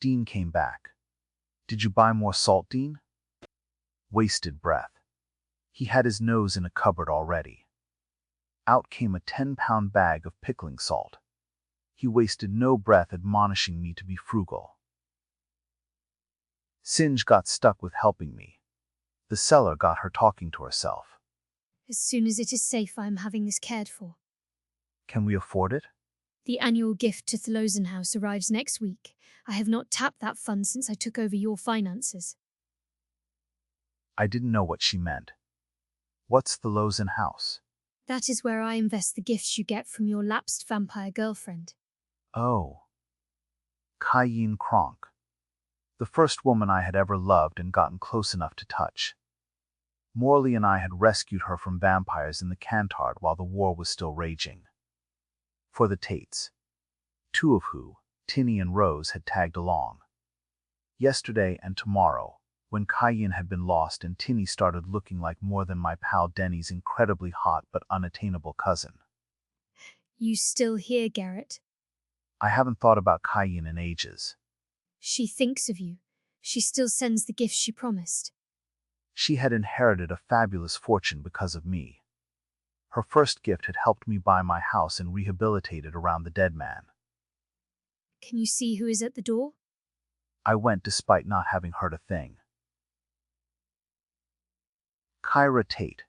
Dean came back. Did you buy more salt, Dean? Wasted breath. He had his nose in a cupboard already. Out came a 10-pound bag of pickling salt. He wasted no breath admonishing me to be frugal. Singe got stuck with helping me. The cellar got her talking to herself. As soon as it is safe, I am having this cared for. Can we afford it? The annual gift to Thlosen House arrives next week. I have not tapped that fund since I took over your finances. I didn't know what she meant. What's Thlosen House? That is where I invest the gifts you get from your lapsed vampire girlfriend. Oh. Cayenne Kronk. The first woman I had ever loved and gotten close enough to touch. Morley and I had rescued her from vampires in the Cantard while the war was still raging. For the Tates. Two of who, Tinny and Rose, had tagged along. Yesterday and tomorrow, when Cayenne had been lost and Tinny started looking like more than my pal Denny's incredibly hot but unattainable cousin. You still here, Garrett? I haven't thought about Cayenne in ages. She thinks of you. She still sends the gifts she promised. She had inherited a fabulous fortune because of me. Her first gift had helped me buy my house and rehabilitate it around the dead man. Can you see who is at the door? I went despite not having heard a thing. Kyra Tate.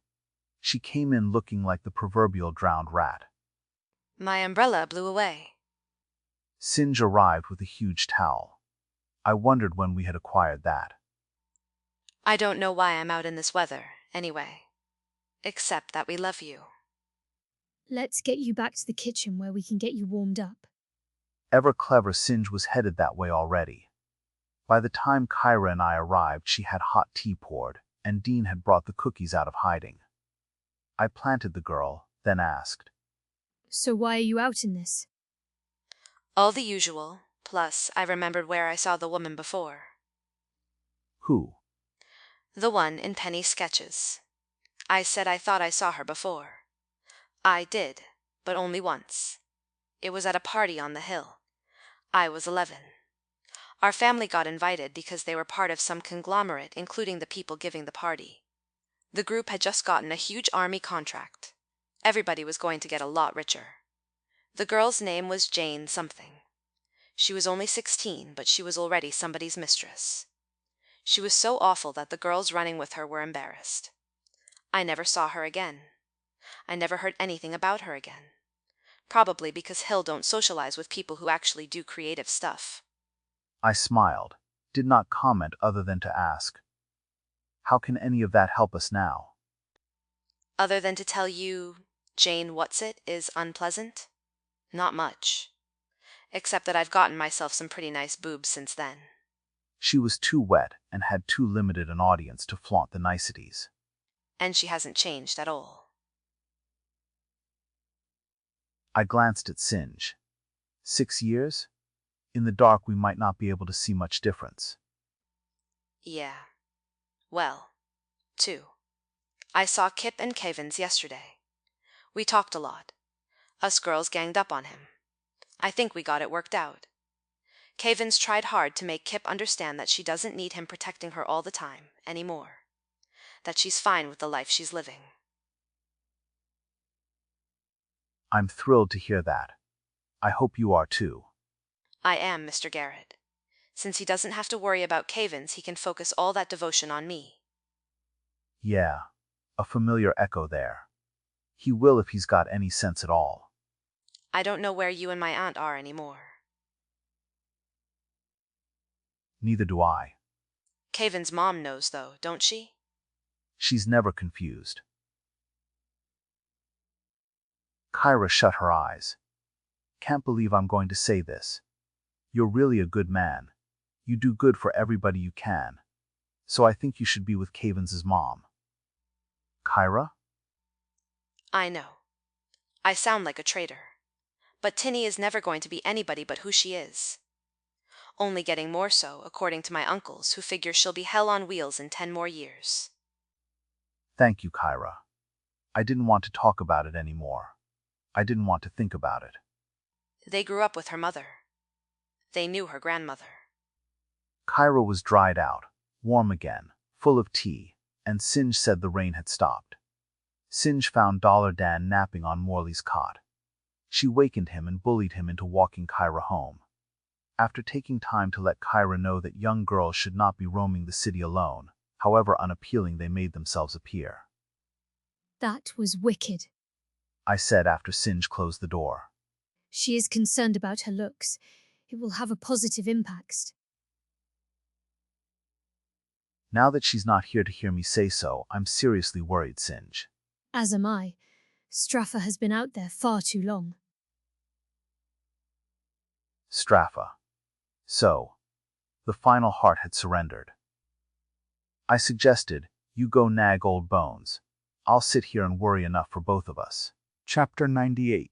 She came in looking like the proverbial drowned rat. My umbrella blew away. Singe arrived with a huge towel. I wondered when we had acquired that. I don't know why I'm out in this weather, anyway. Except that we love you. Let's get you back to the kitchen where we can get you warmed up. Ever clever Singe was headed that way already. By the time Kyra and I arrived, she had hot tea poured, and Dean had brought the cookies out of hiding. I planted the girl, then asked, So why are you out in this? All the usual, plus I remembered where I saw the woman before. Who? The one in Penny's sketches. I said I thought I saw her before. I did, but only once. It was at a party on the hill. I was 11. Our family got invited because they were part of some conglomerate, including the people giving the party. The group had just gotten a huge army contract. Everybody was going to get a lot richer. The girl's name was Jane something. She was only 16, but she was already somebody's mistress. She was so awful that the girls running with her were embarrassed. I never saw her again. I never heard anything about her again. Probably because Hill don't socialize with people who actually do creative stuff. I smiled, did not comment other than to ask, how can any of that help us now? Other than to tell you Jane Whatsit is unpleasant? Not much. Except that I've gotten myself some pretty nice boobs since then. She was too wet and had too limited an audience to flaunt the niceties. And she hasn't changed at all. I glanced at Singe. 6 years? In the dark we might not be able to see much difference. Yeah. Well, 2. I saw Kip and Kevins yesterday. We talked a lot. Us girls ganged up on him. I think we got it worked out. Kevins tried hard to make Kip understand that she doesn't need him protecting her all the time anymore. That she's fine with the life she's living. I'm thrilled to hear that. I hope you are too. I am, Mr. Garrett. Since he doesn't have to worry about Kevins, he can focus all that devotion on me. Yeah, a familiar echo there. He will if he's got any sense at all. I don't know where you and my aunt are anymore. Neither do I. Kevins' mom knows, though, don't she? She's never confused. Kyra shut her eyes. Can't believe I'm going to say this. You're really a good man. You do good for everybody you can. So I think you should be with Kevins' mom. Kyra? I know. I sound like a traitor. But Tinny is never going to be anybody but who she is. Only getting more so, according to my uncles, who figure she'll be hell on wheels in 10 more years. Thank you, Kyra. I didn't want to talk about it anymore. I didn't want to think about it. They grew up with her mother. They knew her grandmother. Kyra was dried out, warm again, full of tea, and Singe said the rain had stopped. Singe found Dollar Dan napping on Morley's cot. She wakened him and bullied him into walking Kyra home. After taking time to let Kyra know that young girls should not be roaming the city alone, however unappealing they made themselves appear. That was wicked, I said after Singe closed the door. She is concerned about her looks. It will have a positive impact. Now that she's not here to hear me say so, I'm seriously worried, Singe. As am I. Straffa has been out there far too long. Straffa. So, the final heart had surrendered. I suggested, you go nag old Bones. I'll sit here and worry enough for both of us. Chapter 98.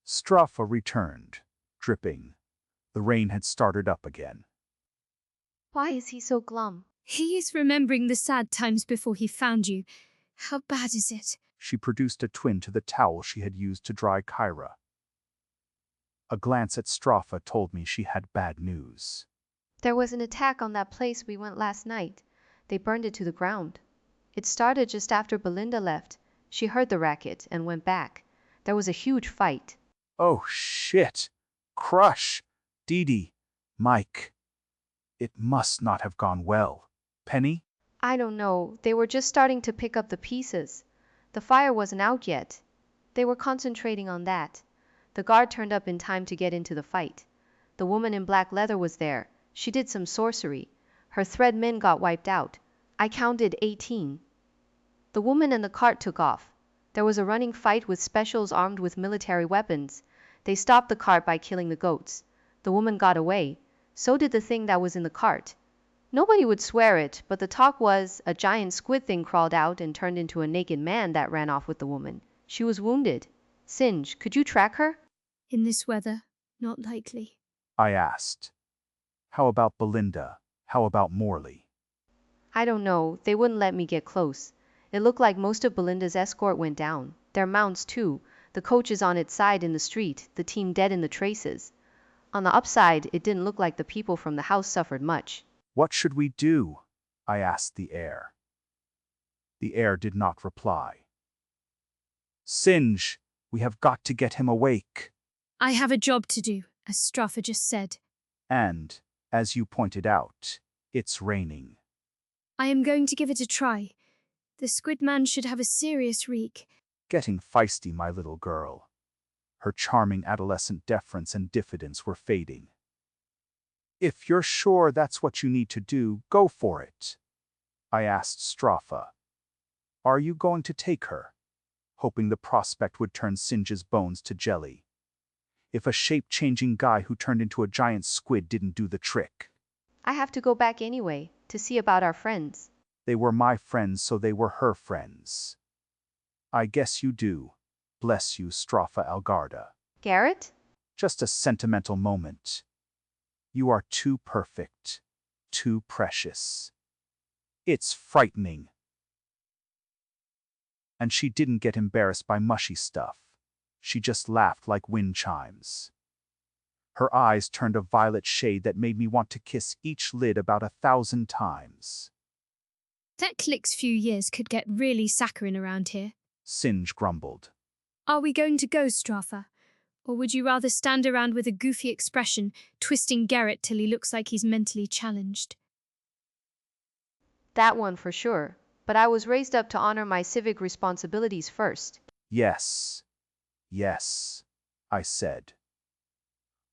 Straffa returned, dripping. The rain had started up again. Why is he so glum? He is remembering the sad times before he found you. How bad is it? She produced a twin to the towel she had used to dry Kyra. A glance at Straffa told me she had bad news. There was an attack on that place we went last night. They burned it to the ground. It started just after Belinda left. She heard the racket and went back. There was a huge fight. Oh, shit. Crush. Dee Dee. Mike. It must not have gone well. Penny? I don't know. They were just starting to pick up the pieces. The fire wasn't out yet. They were concentrating on that. The guard turned up in time to get into the fight. The woman in black leather was there. She did some sorcery. Her thread men got wiped out. I counted 18. The woman and the cart took off. There was a running fight with specials armed with military weapons. They stopped the cart by killing the goats. The woman got away. So did the thing that was in the cart. Nobody would swear it, but the talk was a giant squid thing crawled out and turned into a naked man that ran off with the woman. She was wounded. Singe, could you track her? In this weather, not likely. I asked. How about Belinda? How about Morley? I don't know. They wouldn't let me get close. It looked like most of Belinda's escort went down. Their mounts too. The coach is on its side in the street, the team dead in the traces. On the upside, it didn't look like the people from the house suffered much. What should we do? I asked the heir. The heir did not reply. Singe, we have got to get him awake. I have a job to do, as Straffa just said. And, as you pointed out, it's raining. I am going to give it a try. The squid man should have a serious reek. Getting feisty, my little girl. Her charming adolescent deference and diffidence were fading. If you're sure that's what you need to do, go for it. I asked Straffa. Are you going to take her? Hoping the prospect would turn Singe's bones to jelly. If a shape-changing guy who turned into a giant squid didn't do the trick. I have to go back anyway, to see about our friends. They were my friends, so they were her friends. I guess you do. Bless you, Straffa Algarda. Garrett? Just a sentimental moment. You are too perfect, too precious. It's frightening. And she didn't get embarrassed by mushy stuff. She just laughed like wind chimes. Her eyes turned a violet shade that made me want to kiss each lid about 1,000 times. That Click's few years could get really saccharine around here. Singe grumbled. Are we going to go, Straffa? Or would you rather stand around with a goofy expression, twisting Garrett till he looks like he's mentally challenged? That one for sure. But I was raised up to honor my civic responsibilities first. Yes, yes, I said.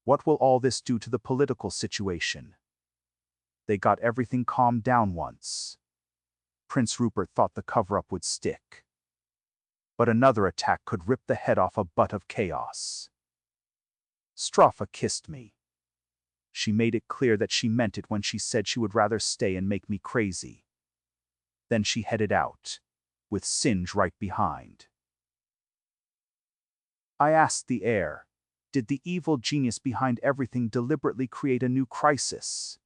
What will all this do to the political situation? They got everything calmed down once. Prince Rupert thought the cover-up would stick. But another attack could rip the head off a butt of chaos. Straffa kissed me. She made it clear that she meant it when she said she would rather stay and make me crazy. Then she headed out, with Singe right behind. I asked the heir, did the evil genius behind everything deliberately create a new crisis?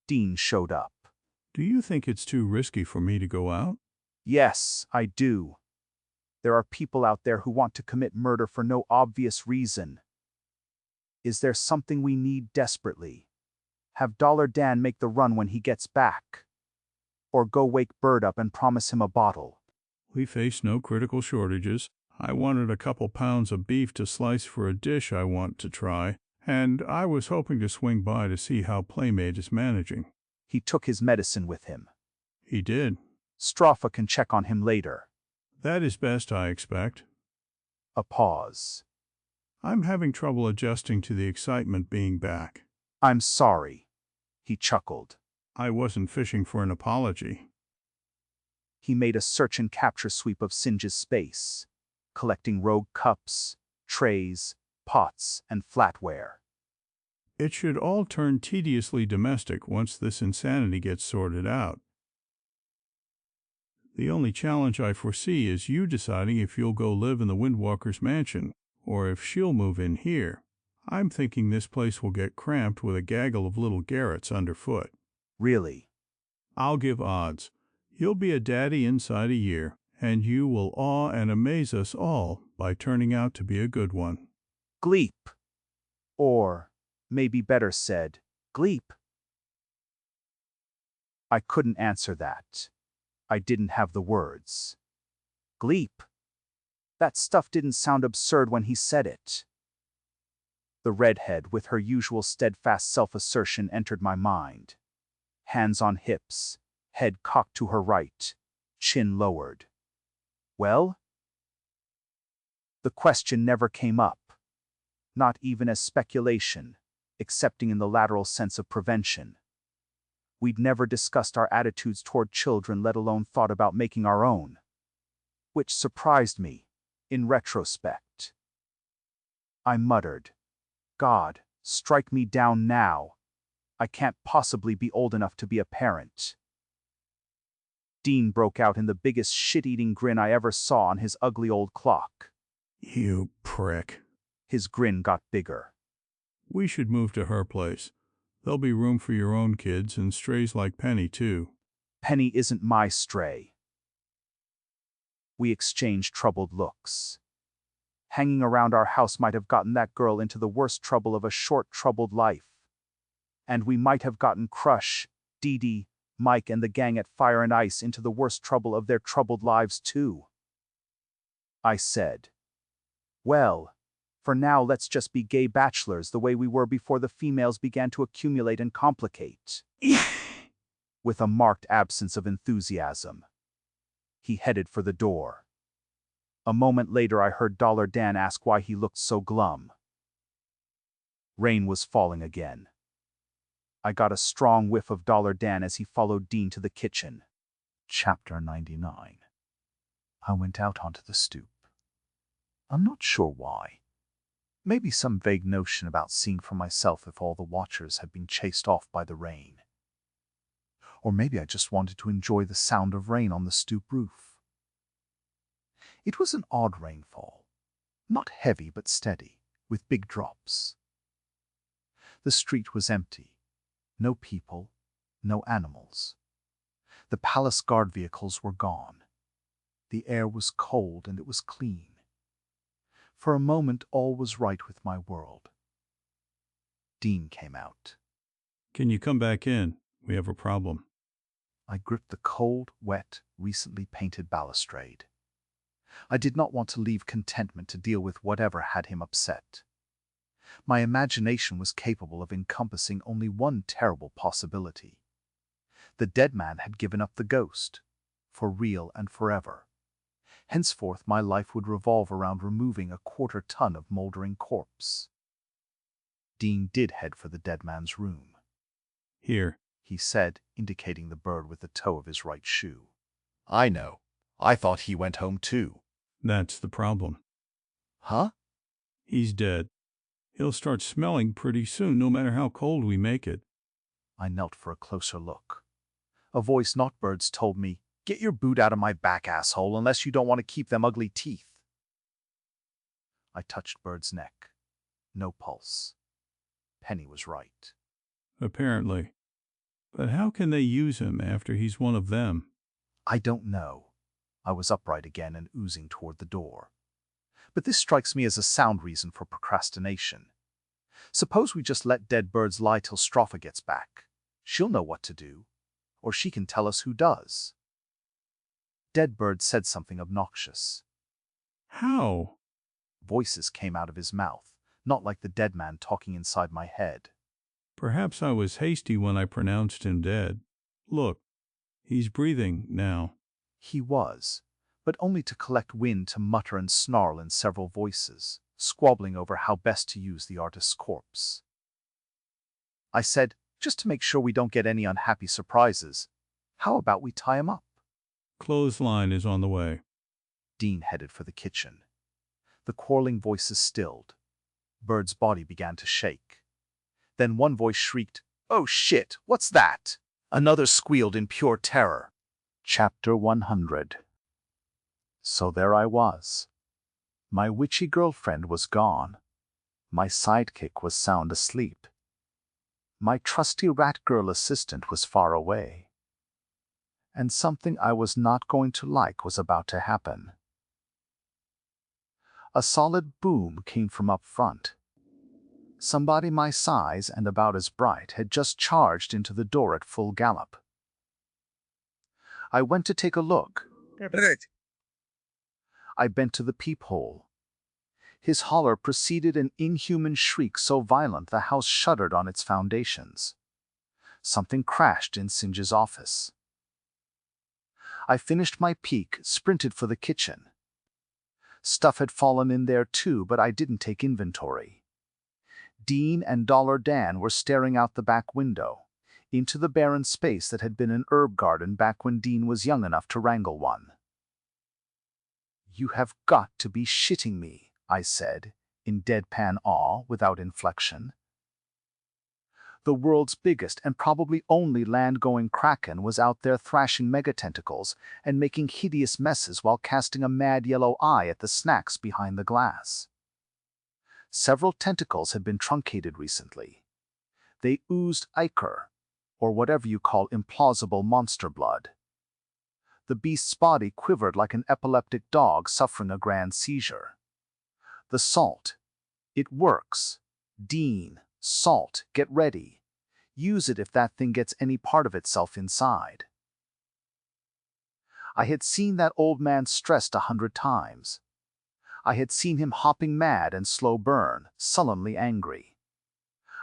Dean showed up. Do you think it's too risky for me to go out? Yes, I do. There are people out there who want to commit murder for no obvious reason. Is there something we need desperately? Have Dollar Dan make the run when he gets back? Or go wake Bird up and promise him a bottle? We face no critical shortages. I wanted a couple pounds of beef to slice for a dish I want to try, and I was hoping to swing by to see how Playmate is managing. He took his medicine with him. He did. Straffa can check on him later. That is best, I expect. A pause. I'm having trouble adjusting to the excitement being back. I'm sorry. He chuckled. I wasn't fishing for an apology. He made a search and capture sweep of Singe's space, collecting rogue cups, trays, pots, and flatware. It should all turn tediously domestic once this insanity gets sorted out. The only challenge I foresee is you deciding if you'll go live in the Windwalker's mansion, or if she'll move in here. I'm thinking this place will get cramped with a gaggle of little Garretts underfoot. Really? I'll give odds. You'll be a daddy inside a year, and you will awe and amaze us all by turning out to be a good one. Gleep. Or, maybe better said, Gleep. I couldn't answer that. I didn't have the words. Gleep. That stuff didn't sound absurd when he said it. The redhead, with her usual steadfast self-assertion, entered my mind. Hands on hips, head cocked to her right, chin lowered. Well? The question never came up, not even as speculation, excepting in the lateral sense of prevention. We'd never discussed our attitudes toward children, let alone thought about making our own. Which surprised me, in retrospect. I muttered, God, strike me down now. I can't possibly be old enough to be a parent. Dean broke out in the biggest shit-eating grin I ever saw on his ugly old clock. You prick. His grin got bigger. We should move to her place. There'll be room for your own kids and strays like Penny, too. Penny isn't my stray. We exchanged troubled looks. Hanging around our house might have gotten that girl into the worst trouble of a short, troubled life. And we might have gotten Crush, Dee Dee, Mike, and the gang at Fire and Ice into the worst trouble of their troubled lives, too. I said, well, for now let's just be gay bachelors the way we were before the females began to accumulate and complicate. With a marked absence of enthusiasm, he headed for the door. A moment later I heard Dollar Dan ask why he looked so glum. Rain was falling again. I got a strong whiff of Dollar Dan as he followed Dean to the kitchen. Chapter 99. I went out onto the stoop. I'm not sure why. Maybe some vague notion about seeing for myself if all the watchers had been chased off by the rain. Or maybe I just wanted to enjoy the sound of rain on the stoop roof. It was an odd rainfall, not heavy but steady, with big drops. The street was empty. No people, no animals. The palace guard vehicles were gone. The air was cold and it was clean. For a moment, all was right with my world. Dean came out. Can you come back in? We have a problem. I gripped the cold, wet, recently painted balustrade. I did not want to leave contentment to deal with whatever had him upset. My imagination was capable of encompassing only one terrible possibility. The dead man had given up the ghost, for real and forever. Henceforth my life would revolve around removing a 1/4 ton of moldering corpse. Dean did head for the dead man's room. Here, he said, indicating the bird with the toe of his right shoe. I know. I thought he went home too. That's the problem. Huh? He's dead. He'll start smelling pretty soon, no matter how cold we make it. I knelt for a closer look. A voice not Bird's told me, "Get your boot out of my back, asshole, unless you don't want to keep them ugly teeth." I touched Bird's neck. No pulse. Penny was right. Apparently. But how can they use him after he's one of them? I don't know. I was upright again and oozing toward the door. But this strikes me as a sound reason for procrastination. Suppose we just let dead birds lie till Stropha gets back. She'll know what to do. Or she can tell us who does. Dead Bird said something obnoxious. How? Voices came out of his mouth, not like the dead man talking inside my head. Perhaps I was hasty when I pronounced him dead. Look, he's breathing now. He was, but only to collect wind to mutter and snarl in several voices, squabbling over how best to use the artist's corpse. I said, just to make sure we don't get any unhappy surprises, how about we tie him up? Clothesline is on the way. Dean headed for the kitchen. The quarreling voices stilled. Bird's body began to shake. Then one voice shrieked, "Oh shit, what's that?" Another squealed in pure terror. Chapter 100. So there I was. My witchy girlfriend was gone. My sidekick was sound asleep. My trusty rat girl assistant was far away. And something I was not going to like was about to happen. A solid boom came from up front. Somebody my size and about as bright had just charged into the door at full gallop. I went to take a look. I bent to the peephole. His holler preceded an inhuman shriek so violent the house shuddered on its foundations. Something crashed in Singe's office. I finished my peek, sprinted for the kitchen. Stuff had fallen in there too, but I didn't take inventory. Dean and Dollar Dan were staring out the back window, into the barren space that had been an herb garden back when Dean was young enough to wrangle one. "You have got to be shitting me," I said, in deadpan awe without inflection. The world's biggest and probably only land-going kraken was out there thrashing megatentacles and making hideous messes while casting a mad yellow eye at the snacks behind the glass. Several tentacles had been truncated recently. They oozed ichor, or whatever you call implausible monster blood. The beast's body quivered like an epileptic dog suffering a grand seizure. The salt. It works. Dean, salt, get ready. Use it if that thing gets any part of itself inside. I had seen that old man stressed 100 times. I had seen him hopping mad and slow burn, sullenly angry.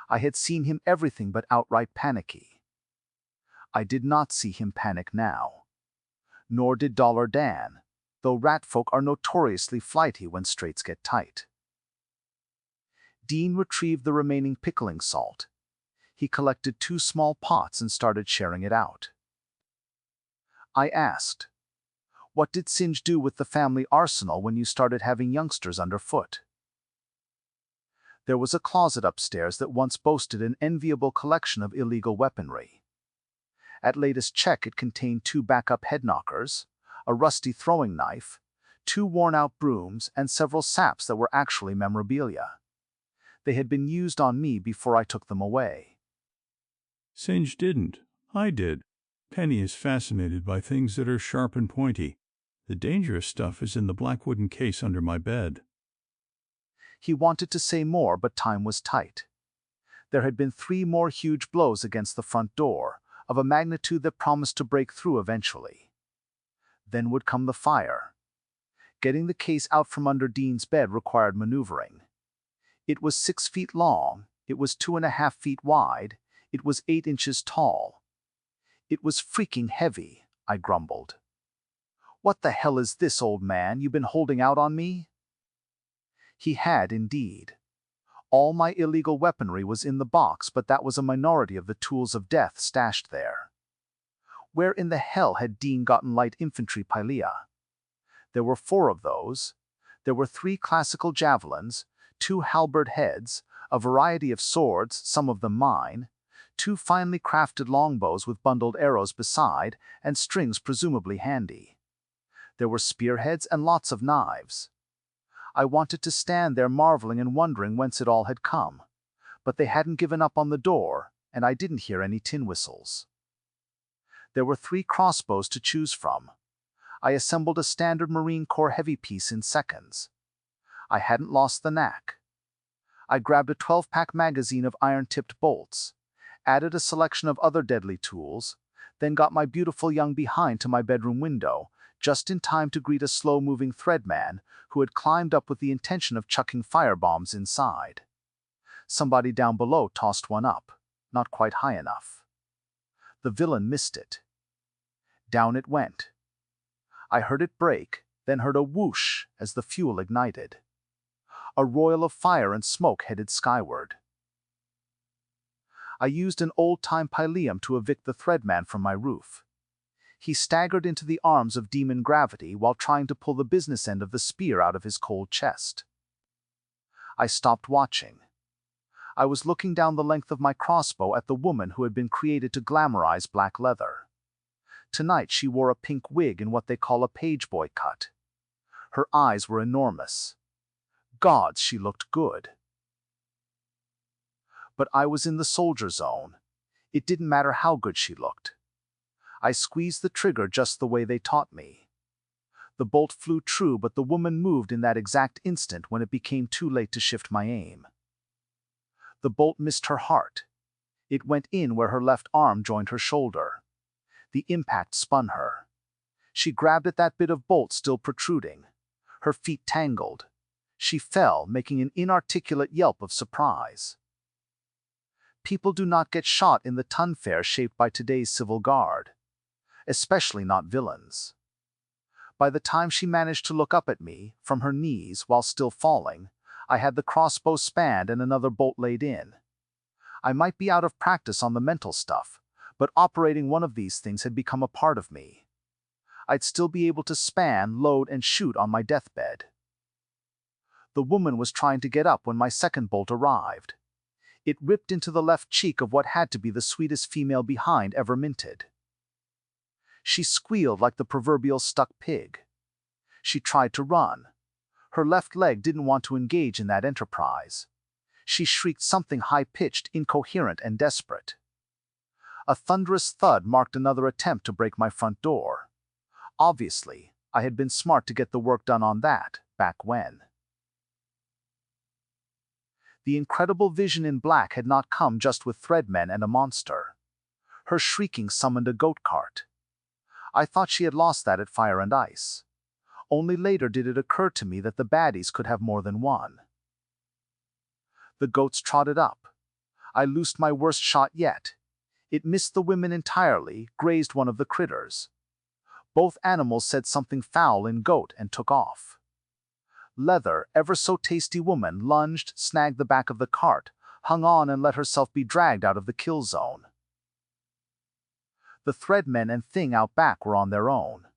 I had seen him everything but outright panicky. I did not see him panic now. Nor did Dollar Dan, though rat folk are notoriously flighty when straits get tight. Dean retrieved the remaining pickling salt. He collected 2 small pots and started sharing it out. I asked, "What did Singe do with the family arsenal when you started having youngsters underfoot?" There was a closet upstairs that once boasted an enviable collection of illegal weaponry. At latest check, it contained 2 backup head knockers, a rusty throwing knife, 2 worn-out brooms, and several saps that were actually memorabilia. They had been used on me before I took them away. Singe didn't. I did. Penny is fascinated by things that are sharp and pointy. The dangerous stuff is in the black wooden case under my bed. He wanted to say more, but time was tight. There had been 3 more huge blows against the front door, of a magnitude that promised to break through eventually. Then would come the fire. Getting the case out from under Dean's bed required maneuvering. It was 6 feet long, it was 2.5 feet wide, it was 8 inches tall. It was freaking heavy, I grumbled. "What the hell is this, old man, you've been holding out on me?" He had indeed. All my illegal weaponry was in the box, but that was a minority of the tools of death stashed there. Where in the hell had Dean gotten light infantry pilea? There were 4 of those. There were 3 classical javelins, 2 halberd heads, a variety of swords, some of them mine, 2 finely crafted longbows with bundled arrows beside, and strings presumably handy. There were spearheads and lots of knives. I wanted to stand there marveling and wondering whence it all had come, but they hadn't given up on the door, and I didn't hear any tin whistles. There were 3 crossbows to choose from. I assembled a standard Marine Corps heavy piece in seconds. I hadn't lost the knack. I grabbed a 12-pack magazine of iron-tipped bolts, added a selection of other deadly tools, then got my beautiful young behind to my bedroom window, just in time to greet a slow-moving threadman who had climbed up with the intention of chucking firebombs inside. Somebody down below tossed one up, not quite high enough. The villain missed it. Down it went. I heard it break, then heard a whoosh as the fuel ignited. A royal of fire and smoke headed skyward. I used an old-time pileum to evict the threadman from my roof. He staggered into the arms of demon gravity while trying to pull the business end of the spear out of his cold chest. I stopped watching. I was looking down the length of my crossbow at the woman who had been created to glamorize black leather. Tonight she wore a pink wig in what they call a pageboy cut. Her eyes were enormous. Gods, she looked good. But I was in the soldier zone. It didn't matter how good she looked. I squeezed the trigger just the way they taught me. The bolt flew true, but the woman moved in that exact instant when it became too late to shift my aim. The bolt missed her heart. It went in where her left arm joined her shoulder. The impact spun her. She grabbed at that bit of bolt still protruding. Her feet tangled. She fell, making an inarticulate yelp of surprise. People do not get shot in the TunFaire shaped by today's civil guard. Especially not villains. By the time she managed to look up at me, from her knees, while still falling, I had the crossbow spanned and another bolt laid in. I might be out of practice on the mental stuff, but operating one of these things had become a part of me. I'd still be able to span, load, and shoot on my deathbed. The woman was trying to get up when my second bolt arrived. It ripped into the left cheek of what had to be the sweetest female behind ever minted. She squealed like the proverbial stuck pig. She tried to run. Her left leg didn't want to engage in that enterprise. She shrieked something high-pitched, incoherent, and desperate. A thunderous thud marked another attempt to break my front door. Obviously, I had been smart to get the work done on that, back when. The incredible vision in black had not come just with threadmen and a monster. Her shrieking summoned a goat cart. I thought she had lost that at Fire and Ice. Only later did it occur to me that the baddies could have more than one. The goats trotted up. I loosed my worst shot yet. It missed the women entirely, grazed one of the critters. Both animals said something foul in goat and took off. Leather, ever so tasty woman, lunged, snagged the back of the cart, hung on and let herself be dragged out of the kill zone. The threadmen and thing out back were on their own.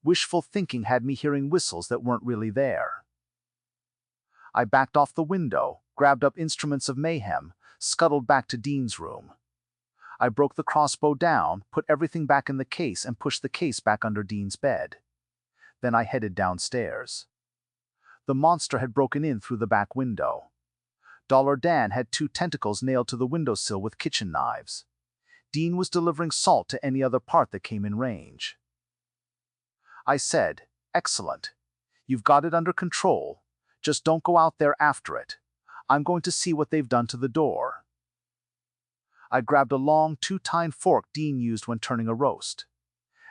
Wishful thinking had me hearing whistles that weren't really there. I backed off the window, grabbed up instruments of mayhem, scuttled back to Dean's room. I broke the crossbow down, put everything back in the case and pushed the case back under Dean's bed. Then I headed downstairs. The monster had broken in through the back window. Dollar Dan had 2 tentacles nailed to the windowsill with kitchen knives. Dean was delivering salt to any other part that came in range. I said, "Excellent. You've got it under control. Just don't go out there after it. I'm going to see what they've done to the door." I grabbed a long 2-tine fork Dean used when turning a roast.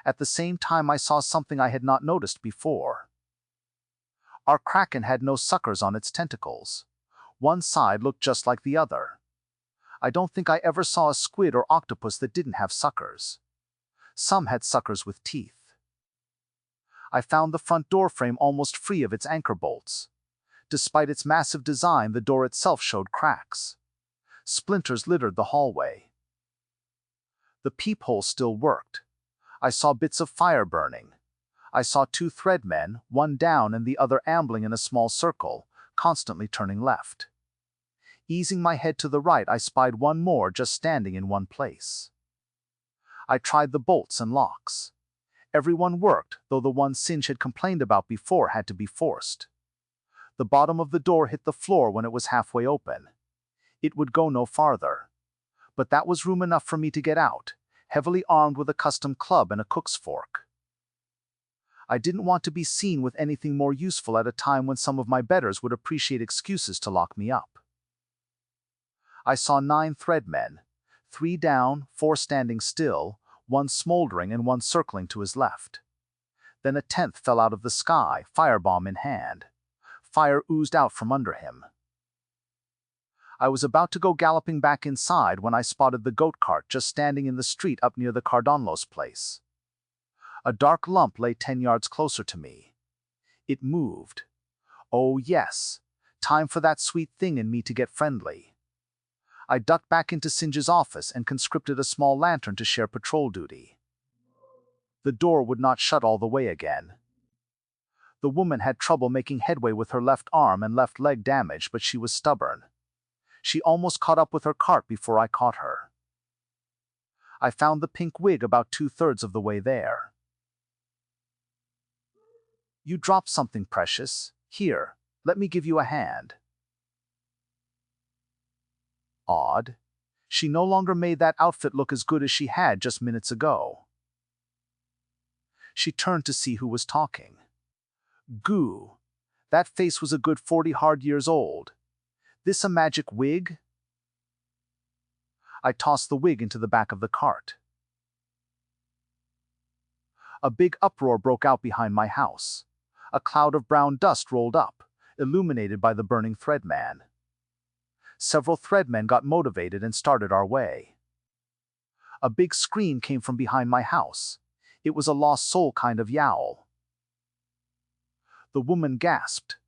At the same time I saw something I had not noticed before. Our kraken had no suckers on its tentacles. One side looked just like the other. I don't think I ever saw a squid or octopus that didn't have suckers. Some had suckers with teeth. I found the front door frame almost free of its anchor bolts. Despite its massive design, the door itself showed cracks. Splinters littered the hallway. The peephole still worked. I saw bits of fire burning. I saw 2 threadmen, one down and the other ambling in a small circle, constantly turning left. Easing my head to the right, I spied one more just standing in one place. I tried the bolts and locks. Every one worked, though the one Singe had complained about before had to be forced. The bottom of the door hit the floor when it was halfway open. It would go no farther. But that was room enough for me to get out, heavily armed with a custom club and a cook's fork. I didn't want to be seen with anything more useful at a time when some of my betters would appreciate excuses to lock me up. I saw 9 threadmen, 3 down, 4 standing still, 1 smoldering and 1 circling to his left. Then a 10th fell out of the sky, firebomb in hand. Fire oozed out from under him. I was about to go galloping back inside when I spotted the goat cart just standing in the street up near the Cardonlos place. A dark lump lay 10 yards closer to me. It moved. Oh yes, time for that sweet thing in me to get friendly. I ducked back into Singe's office and conscripted a small lantern to share patrol duty. The door would not shut all the way again. The woman had trouble making headway with her left arm and left leg damaged, but she was stubborn. She almost caught up with her cart before I caught her. I found the pink wig about 2/3 of the way there. "You dropped something precious. Here, let me give you a hand." Odd. She no longer made that outfit look as good as she had just minutes ago. She turned to see who was talking. Goo. That face was a good 40 hard years old. This a magic wig? I tossed the wig into the back of the cart. A big uproar broke out behind my house. A cloud of brown dust rolled up, illuminated by the burning threadman. Several threadmen got motivated and started our way. A big scream came from behind my house. It was a lost soul kind of yowl. The woman gasped.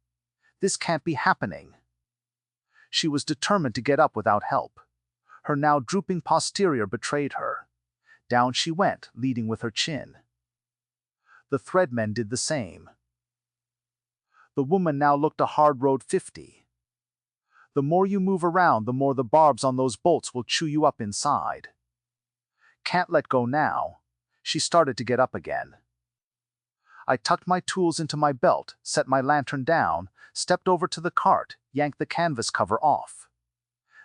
This can't be happening. She was determined to get up without help. Her now drooping posterior betrayed her. Down she went, leading with her chin. The threadmen did the same. The woman now looked a hard road 50. The more you move around, the more the barbs on those bolts will chew you up inside. Can't let go now. She started to get up again. I tucked my tools into my belt, set my lantern down, stepped over to the cart, yanked the canvas cover off.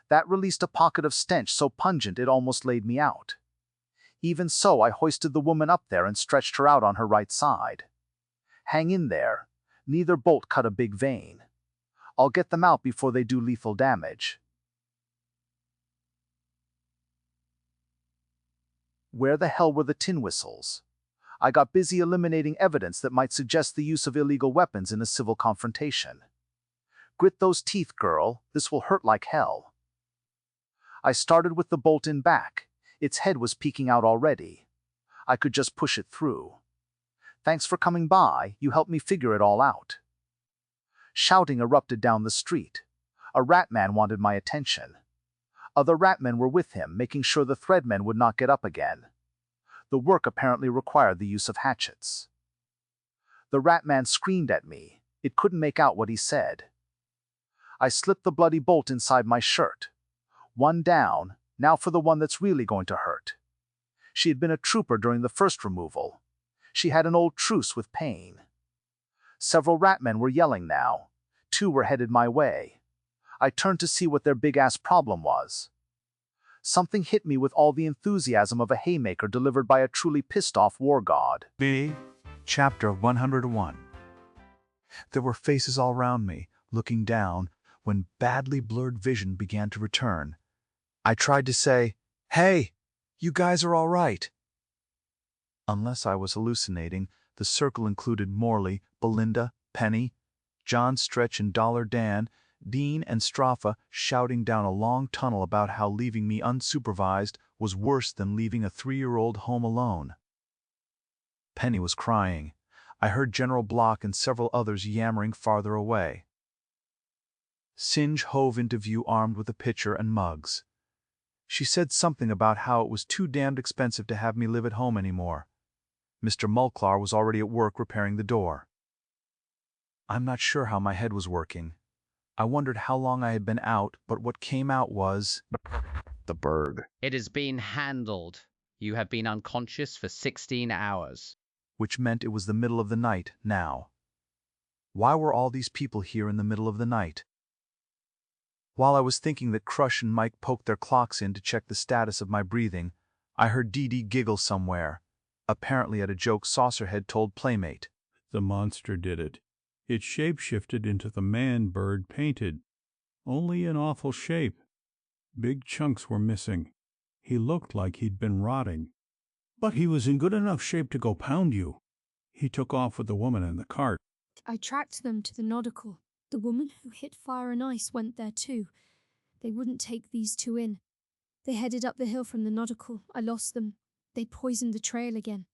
That released a pocket of stench so pungent it almost laid me out. Even so, I hoisted the woman up there and stretched her out on her right side. Hang in there. Neither bolt cut a big vein. I'll get them out before they do lethal damage. Where the hell were the tin whistles? I got busy eliminating evidence that might suggest the use of illegal weapons in a civil confrontation. Grit those teeth, girl. This will hurt like hell. I started with the bolt in back. Its head was peeking out already. I could just push it through. Thanks for coming by. You helped me figure it all out. Shouting erupted down the street. A rat man wanted my attention. Other rat men were with him, making sure the threadmen would not get up again. The work apparently required the use of hatchets. The rat man screamed at me. It couldn't make out what he said. I slipped the bloody bolt inside my shirt. One down, now for the one that's really going to hurt. She had been a trooper during the first removal. She had an old truce with pain. Several rat men were yelling now. 2 were headed my way. I turned to see what their big-ass problem was. Something hit me with all the enthusiasm of a haymaker delivered by a truly pissed-off war god. B. Chapter 101. There were faces all around me, looking down, when badly blurred vision began to return. I tried to say, "Hey, you guys are all right." Unless I was hallucinating, the circle included Morley, Belinda, Penny, John Stretch and Dollar Dan, Dean and Straffa shouting down a long tunnel about how leaving me unsupervised was worse than leaving a 3-year-old home alone. Penny was crying. I heard General Block and several others yammering farther away. Singe hove into view armed with a pitcher and mugs. She said something about how it was too damned expensive to have me live at home anymore. Mr. Mulclar was already at work repairing the door. I'm not sure how my head was working. I wondered how long I had been out, but what came out was... The bird. It has been handled. You have been unconscious for 16 hours. Which meant it was the middle of the night, now. Why were all these people here in the middle of the night? While I was thinking that Crush and Mike poked their clocks in to check the status of my breathing, I heard Dee Dee giggle somewhere, apparently at a joke Saucerhead told Playmate. The monster did it. It shape-shifted into the man-bird painted. Only in awful shape. Big chunks were missing. He looked like he'd been rotting. But he was in good enough shape to go pound you. He took off with the woman in the cart. I tracked them to the Nautical. The woman who hit Fire and Ice went there too. They wouldn't take these 2 in. They headed up the hill from the Nautical. I lost them. They poisoned the trail again.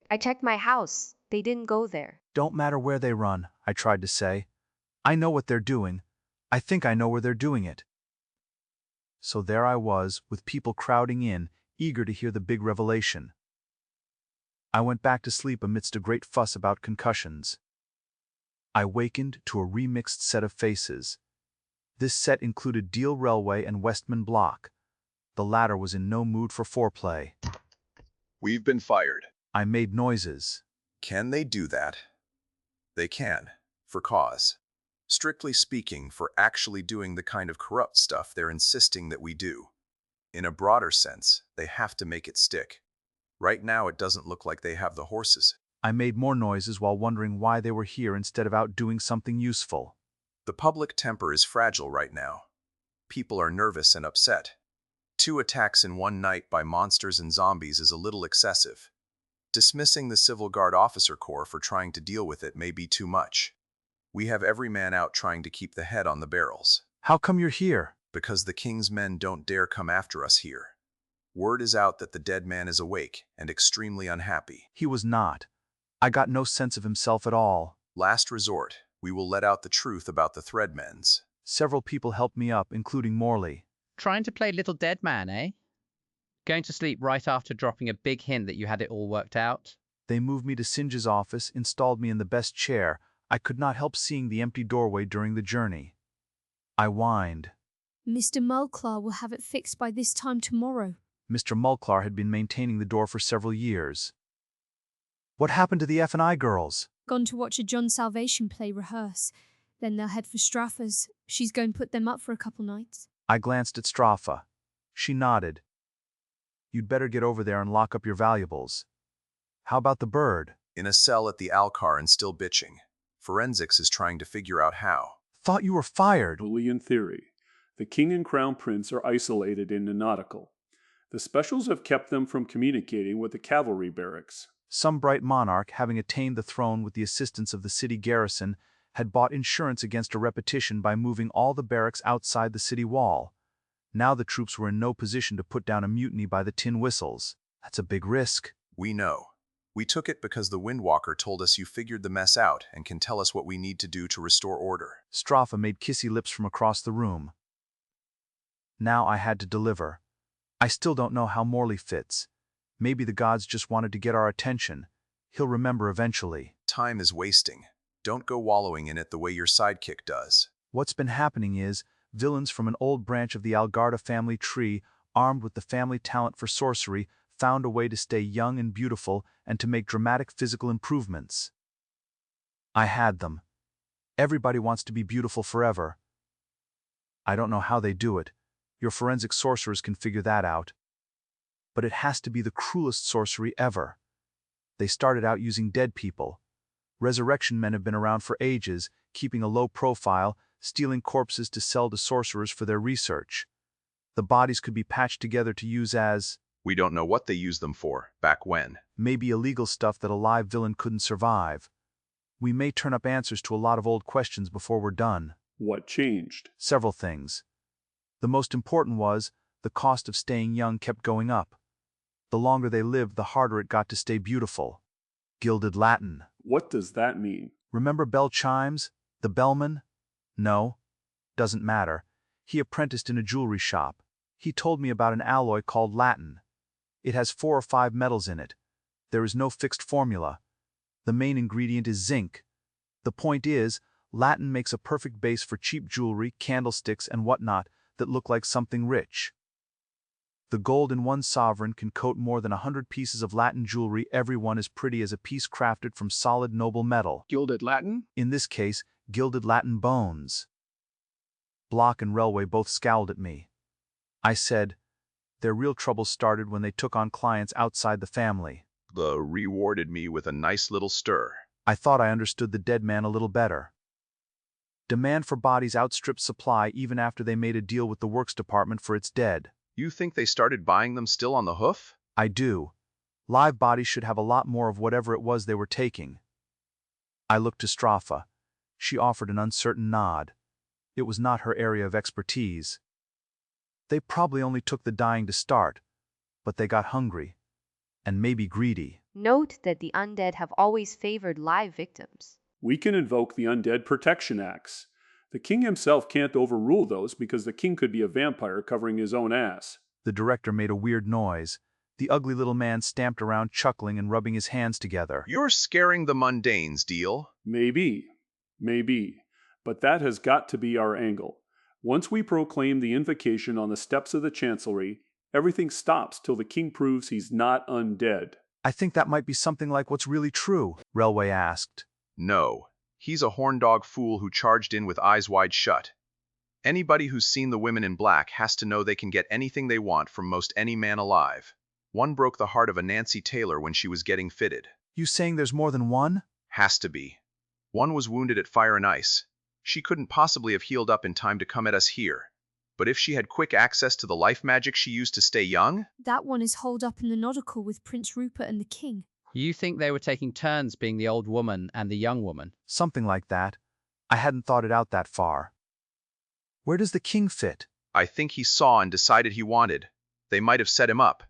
I checked my house. They didn't go there. Don't matter where they run, I tried to say. I know what they're doing. I think I know where they're doing it. So there I was, with people crowding in, eager to hear the big revelation. I went back to sleep amidst a great fuss about concussions. I wakened to a remixed set of faces. This set included Deal Railway and Westman Block. The latter was in no mood for foreplay. We've been fired. I made noises. Can they do that? They can, for cause. Strictly speaking, for actually doing the kind of corrupt stuff they're insisting that we do. In a broader sense, they have to make it stick. Right now, it doesn't look like they have the horses. I made more noises while wondering why they were here instead of out doing something useful. The public temper is fragile right now. People are nervous and upset. 2 attacks in one night by monsters and zombies is a little excessive. Dismissing the Civil Guard Officer Corps for trying to deal with it may be too much. We have every man out trying to keep the head on the barrels. How come you're here? Because the King's men don't dare come after us here. Word is out that the dead man is awake and extremely unhappy. He was not. I got no sense of himself at all. Last resort, we will let out the truth about the Threadmens. Several people helped me up, including Morley. Trying to play little dead man, eh? Going to sleep right after dropping a big hint that you had it all worked out? They moved me to Singe's office, installed me in the best chair. I could not help seeing the empty doorway during the journey. I whined. Mr. Mulclar will have it fixed by this time tomorrow. Mr. Mulclar had been maintaining the door for several years. What happened to the F&I girls? Gone to watch a John Salvation play rehearse. Then they'll head for Straffa's. She's going to put them up for a couple nights. I glanced at Straffa. She nodded. You'd better get over there and lock up your valuables. How about the bird? In a cell at the Alcar and still bitching. Forensics is trying to figure out how. Thought you were fired. Only in theory. The king and crown prince are isolated in the nautical. The specials have kept them from communicating with the cavalry barracks. Some bright monarch, having attained the throne with the assistance of the city garrison, had bought insurance against a repetition by moving all the barracks outside the city wall. Now the troops were in no position to put down a mutiny by the tin whistles. That's a big risk. We know. We took it because the Windwalker told us you figured the mess out and can tell us what we need to do to restore order. Stropha made kissy lips from across the room. Now I had to deliver. I still don't know how Morley fits. Maybe the gods just wanted to get our attention. He'll remember eventually. Time is wasting. Don't go wallowing in it the way your sidekick does. What's been happening is, villains from an old branch of the Algarda family tree, armed with the family talent for sorcery, found a way to stay young and beautiful and to make dramatic physical improvements. I had them. Everybody wants to be beautiful forever. I don't know how they do it. Your forensic sorcerers can figure that out. But it has to be the cruelest sorcery ever. They started out using dead people. Resurrection men have been around for ages, keeping a low profile, stealing corpses to sell to sorcerers for their research. The bodies could be patched together to use as... We don't know what they used them for, back when. Maybe illegal stuff that a live villain couldn't survive. We may turn up answers to a lot of old questions before we're done. What changed? Several things. The most important was, the cost of staying young kept going up. The longer they lived, the harder it got to stay beautiful. Gilded Latten. What does that mean? Remember bell chimes? The bellman? No. Doesn't matter. He apprenticed in a jewelry shop. He told me about an alloy called latten. It has 4 or 5 metals in it. There is no fixed formula. The main ingredient is zinc. The point is, latten makes a perfect base for cheap jewelry, candlesticks, and whatnot that look like something rich. The gold in one sovereign can coat more than 100 pieces of latten jewelry, every one as pretty as a piece crafted from solid noble metal. Gilded Latten? In this case, Gilded Latten Bones. Block and Railway both scowled at me. I said, their real troubles started when they took on clients outside the family. Rewarded me with a nice little stir. I thought I understood the dead man a little better. Demand for bodies outstripped supply even after they made a deal with the works department for its dead. You think they started buying them still on the hoof? I do. Live bodies should have a lot more of whatever it was they were taking. I looked to Stropha. She offered an uncertain nod. It was not her area of expertise. They probably only took the dying to start, but they got hungry, and maybe greedy. Note that the undead have always favored live victims. We can invoke the Undead Protection Acts. The king himself can't overrule those because the king could be a vampire covering his own ass. The director made a weird noise. The ugly little man stamped around, chuckling and rubbing his hands together. You're scaring the mundanes, deal? Maybe. But that has got to be our angle. Once we proclaim the invocation on the steps of the chancellery, everything stops till the king proves he's not undead. I think that might be something like what's really true, Railway asked. No. He's a horn-dog fool who charged in with eyes wide shut. Anybody who's seen the women in black has to know they can get anything they want from most any man alive. One broke the heart of a Nancy Taylor when she was getting fitted. You saying there's more than one? Has to be. One was wounded at Fire and Ice. She couldn't possibly have healed up in time to come at us here. But if she had quick access to the life magic she used to stay young? That one is holed up in the nautical with Prince Rupert and the king. You think they were taking turns being the old woman and the young woman? Something like that. I hadn't thought it out that far. Where does the king fit? I think he saw and decided he wanted. They might have set him up.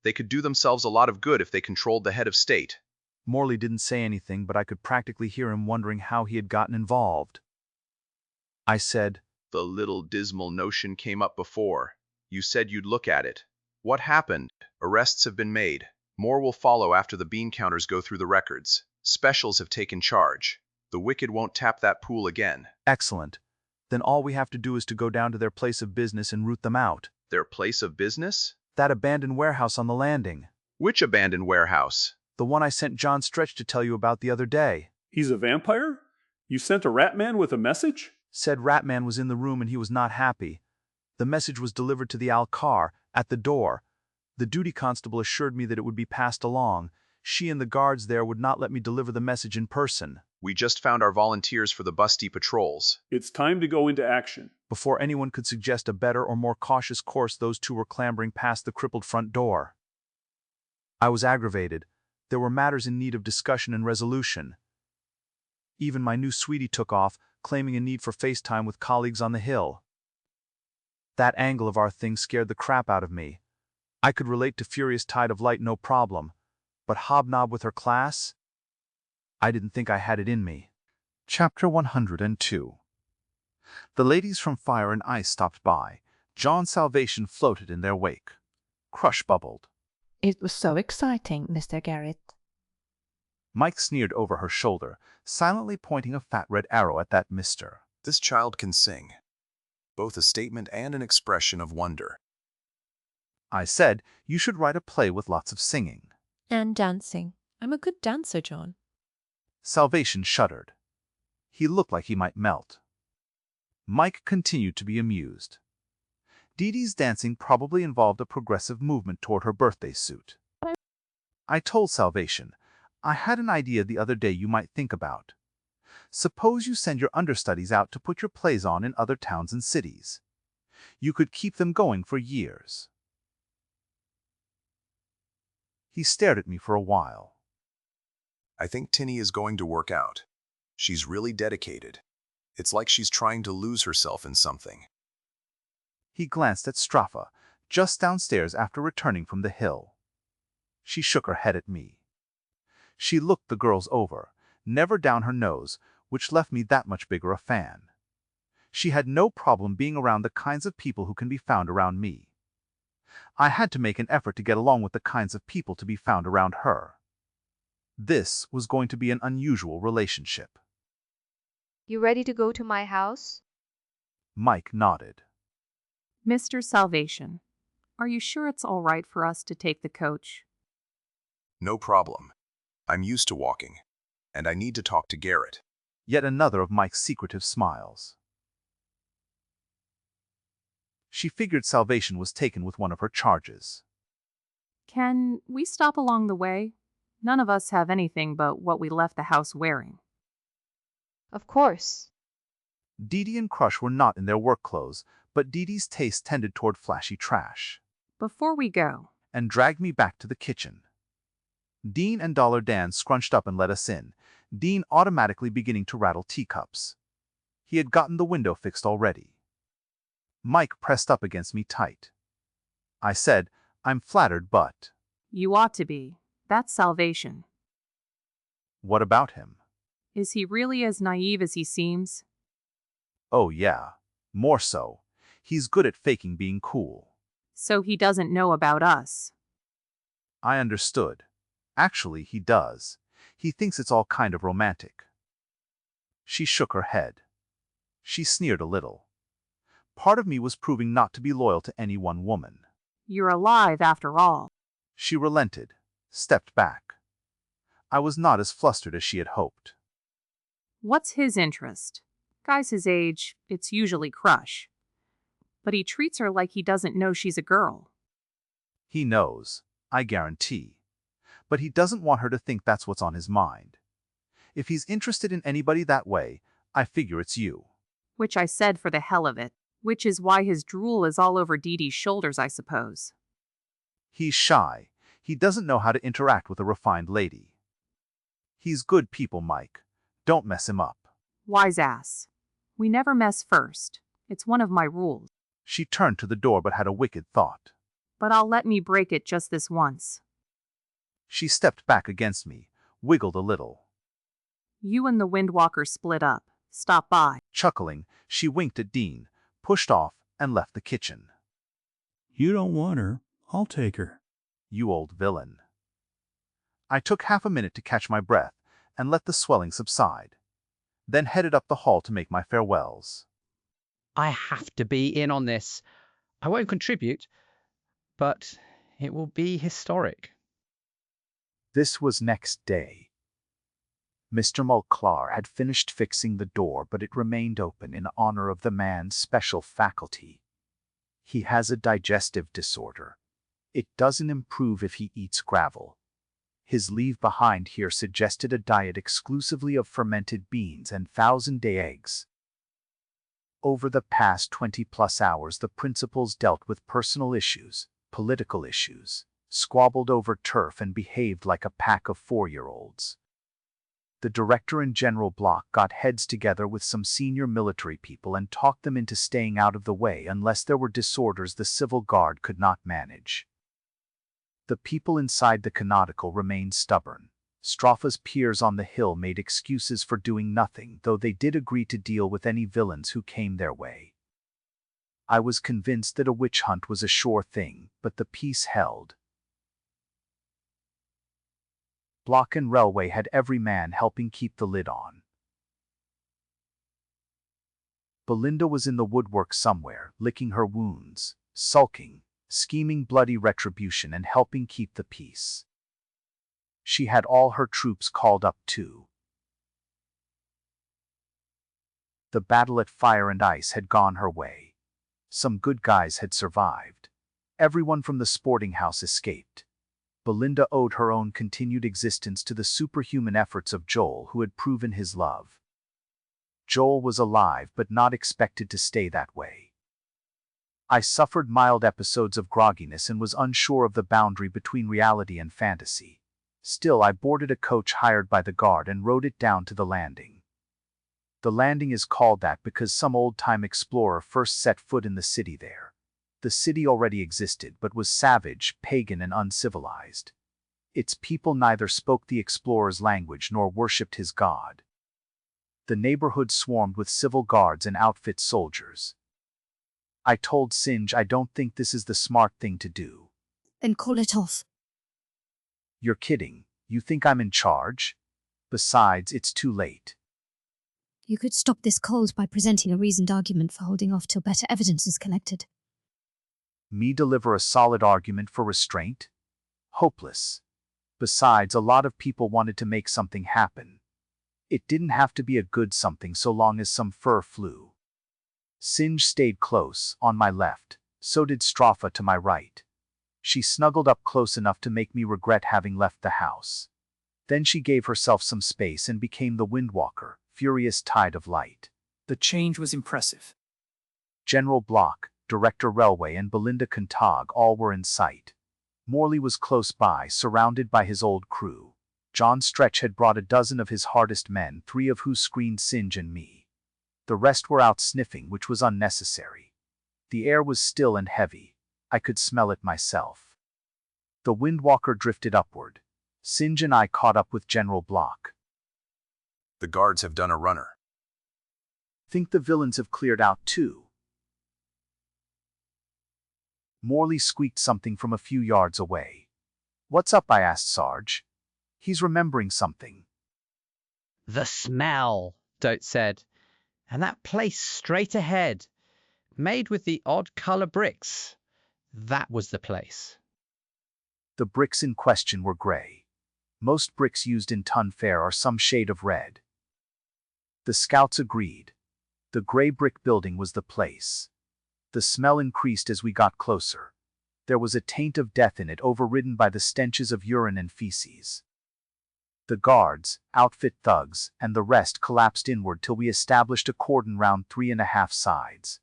They could do themselves a lot of good if they controlled the head of state. Morley didn't say anything, but I could practically hear him wondering how he had gotten involved. I said, The little dismal notion came up before. You said you'd look at it. What happened? Arrests have been made. More will follow after the bean counters go through the records. Specials have taken charge. The wicked won't tap that pool again. Excellent. Then all we have to do is to go down to their place of business and root them out. Their place of business? That abandoned warehouse on the landing. Which abandoned warehouse? The one I sent John Stretch to tell you about the other day. He's a vampire? You sent a rat man with a message? Said Ratman was in the room and he was not happy. The message was delivered to the Alcar, at the door. The duty constable assured me that it would be passed along. She and the guards there would not let me deliver the message in person. We just found our volunteers for the busty patrols. It's time to go into action. Before anyone could suggest a better or more cautious course, those two were clambering past the crippled front door. I was aggravated. There were matters in need of discussion and resolution. Even my new sweetie took off, claiming a need for FaceTime with colleagues on the Hill. That angle of our thing scared the crap out of me. I could relate to Furious Tide of Light no problem, but hobnob with her class? I didn't think I had it in me. Chapter 102. The ladies from Fire and Ice stopped by. John's salvation floated in their wake. Crush bubbled. It was so exciting, Mr. Garrett. Mike sneered over her shoulder, silently pointing a fat red arrow at that mister. This child can sing. Both a statement and an expression of wonder. I said, you should write a play with lots of singing. And dancing. I'm a good dancer, John. Salvation shuddered. He looked like he might melt. Mike continued to be amused. Dee Dee's dancing probably involved a progressive movement toward her birthday suit. I told Salvation, I had an idea the other day you might think about. Suppose you send your understudies out to put your plays on in other towns and cities. You could keep them going for years. He stared at me for a while. I think Tinny is going to work out. She's really dedicated. It's like she's trying to lose herself in something. He glanced at Strafa, just downstairs after returning from the Hill. She shook her head at me. She looked the girls over, never down her nose, which left me that much bigger a fan. She had no problem being around the kinds of people who can be found around me. I had to make an effort to get along with the kinds of people to be found around her. This was going to be an unusual relationship. You ready to go to my house? Mike nodded. Mr. Salvation, are you sure it's all right for us to take the coach? No problem. I'm used to walking, and I need to talk to Garrett. Yet another of Mike's secretive smiles. She figured Salvation was taken with one of her charges. Can we stop along the way? None of us have anything but what we left the house wearing. Of course. Dee Dee and Crush were not in their work clothes, but Dee Dee's taste tended toward flashy trash. Before we go, and dragged me back to the kitchen. Dean and Dollar Dan scrunched up and let us in, Dean automatically beginning to rattle teacups. He had gotten the window fixed already. Mike pressed up against me tight. I said, I'm flattered, but... You ought to be. That's Salvation. What about him? Is he really as naive as he seems? Oh yeah, more so. He's good at faking being cool. So he doesn't know about us. I understood. Actually, he does. He thinks it's all kind of romantic. She shook her head. She sneered a little. Part of me was proving not to be loyal to any one woman. You're alive after all. She relented, stepped back. I was not as flustered as she had hoped. What's his interest? Guys his age, it's usually crush. But he treats her like he doesn't know she's a girl. He knows, I guarantee. But he doesn't want her to think that's what's on his mind. If he's interested in anybody that way, I figure it's you. Which I said for the hell of it. Which is why his drool is all over Dee Dee's shoulders, I suppose. He's shy. He doesn't know how to interact with a refined lady. He's good people, Mike. Don't mess him up. Wise ass. We never mess first. It's one of my rules. She turned to the door but had a wicked thought. But I'll let me break it just this once. She stepped back against me, wiggled a little. You and the Windwalker split up. Stop by. Chuckling, she winked at Dean, pushed off, and left the kitchen. You don't want her. I'll take her. You old villain. I took half a minute to catch my breath and let the swelling subside, then headed up the hall to make my farewells. I have to be in on this. I won't contribute, but it will be historic. This was next day. Mr. Mulclar had finished fixing the door, but it remained open in honor of the man's special faculty. He has a digestive disorder. It doesn't improve if he eats gravel. His leave behind here suggested a diet exclusively of fermented beans and 1,000-day eggs. Over the past 20-plus hours, the principals dealt with personal issues, political issues, squabbled over turf, and behaved like a pack of 4-year-olds. The director and General Block got heads together with some senior military people and talked them into staying out of the way unless there were disorders the civil guard could not manage. The people inside the canonical remained stubborn. Stropha's peers on the hill made excuses for doing nothing, though they did agree to deal with any villains who came their way. I was convinced that a witch hunt was a sure thing, but the peace held. Block and Railway had every man helping keep the lid on. Belinda was in the woodwork somewhere, licking her wounds, sulking, scheming bloody retribution, and helping keep the peace. She had all her troops called up too. The battle at Fire and Ice had gone her way. Some good guys had survived. Everyone from the sporting house escaped. Belinda owed her own continued existence to the superhuman efforts of Joel, who had proven his love. Joel was alive but not expected to stay that way. I suffered mild episodes of grogginess and was unsure of the boundary between reality and fantasy. Still, I boarded a coach hired by the guard and rode it down to the landing. The landing is called that because some old-time explorer first set foot in the city there. The city already existed but was savage, pagan, and uncivilized. Its people neither spoke the explorer's language nor worshipped his god. The neighborhood swarmed with civil guards and outfit soldiers. I told Singe I don't think this is the smart thing to do. Then call it off. You're kidding. You think I'm in charge? Besides, it's too late. You could stop this cold by presenting a reasoned argument for holding off till better evidence is collected. Me deliver a solid argument for restraint? Hopeless. Besides, a lot of people wanted to make something happen. It didn't have to be a good something so long as some fur flew. Singe stayed close, on my left, so did Stropha to my right. She snuggled up close enough to make me regret having left the house. Then she gave herself some space and became the Windwalker, furious tide of light. The change was impressive. General Block, Director Railway, and Belinda Contag all were in sight. Morley was close by, surrounded by his old crew. John Stretch had brought a dozen of his hardest men, 3 of who screened Singe and me. The rest were out sniffing, which was unnecessary. The air was still and heavy. I could smell it myself. The Windwalker drifted upward. Singe and I caught up with General Block. The guards have done a runner. Think the villains have cleared out too. Morley squeaked something from a few yards away. What's up? I asked Sarge. He's remembering something. The smell, Dote said. And that place straight ahead, made with the odd color bricks. That was the place. The bricks in question were gray. Most bricks used in TunFaire are some shade of red. The scouts agreed. The gray brick building was the place. The smell increased as we got closer. There was a taint of death in it, overridden by the stenches of urine and feces. The guards, outfit thugs, and the rest collapsed inward till we established a cordon round 3.5 sides.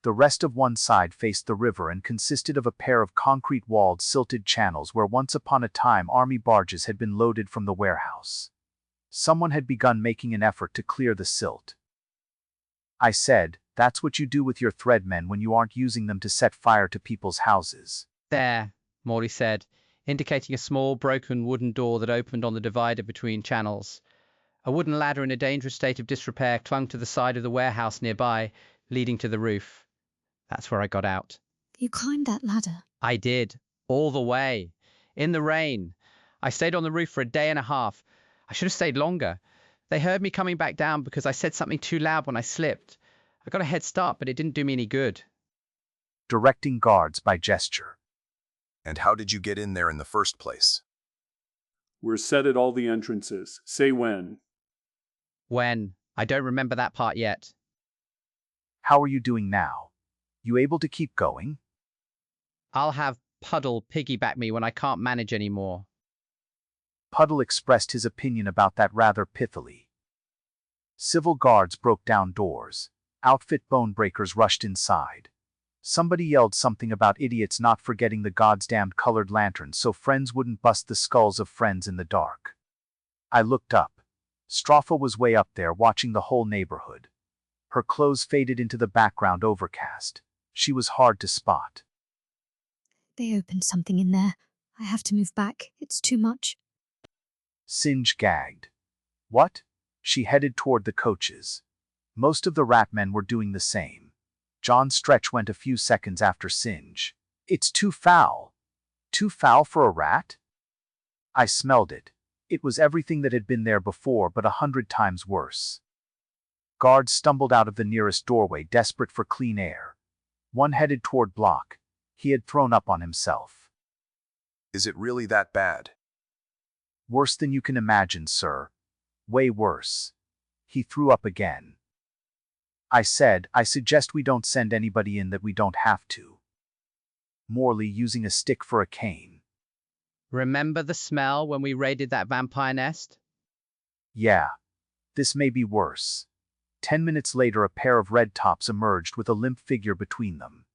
The rest of one side faced the river and consisted of a pair of concrete-walled silted channels where once upon a time army barges had been loaded from the warehouse. Someone had begun making an effort to clear the silt. I said, that's what you do with your threadmen when you aren't using them to set fire to people's houses. There, Morley said, indicating a small broken wooden door that opened on the divider between channels. A wooden ladder in a dangerous state of disrepair clung to the side of the warehouse nearby, leading to the roof. That's where I got out. You climbed that ladder? I did. All the way. In the rain. I stayed on the roof for a day and a half. I should have stayed longer. They heard me coming back down because I said something too loud when I slipped. I got a head start, but it didn't do me any good. Directing guards by gesture. And how did you get in there in the first place? We're set at all the entrances. Say when. When? I don't remember that part yet. How are you doing now? You able to keep going? I'll have Puddle piggyback me when I can't manage anymore. Puddle expressed his opinion about that rather pithily. Civil guards broke down doors. Outfit bone breakers rushed inside. Somebody yelled something about idiots not forgetting the goddamned colored lanterns so friends wouldn't bust the skulls of friends in the dark. I looked up. Stropha was way up there watching the whole neighborhood. Her clothes faded into the background overcast. She was hard to spot. They opened something in there. I have to move back. It's too much. Singe gagged. What? She headed toward the coaches. Most of the rat men were doing the same. John's stretch went a few seconds after Singe. It's too foul. Too foul for a rat? I smelled it. It was everything that had been there before, but 100 times worse. Guards stumbled out of the nearest doorway, desperate for clean air. One headed toward Block. He had thrown up on himself. Is it really that bad? Worse than you can imagine, sir. Way worse. He threw up again. I said, I suggest we don't send anybody in that we don't have to. Morley using a stick for a cane. Remember the smell when we raided that vampire nest? Yeah. This may be worse. 10 minutes later, a pair of red tops emerged with a limp figure between them.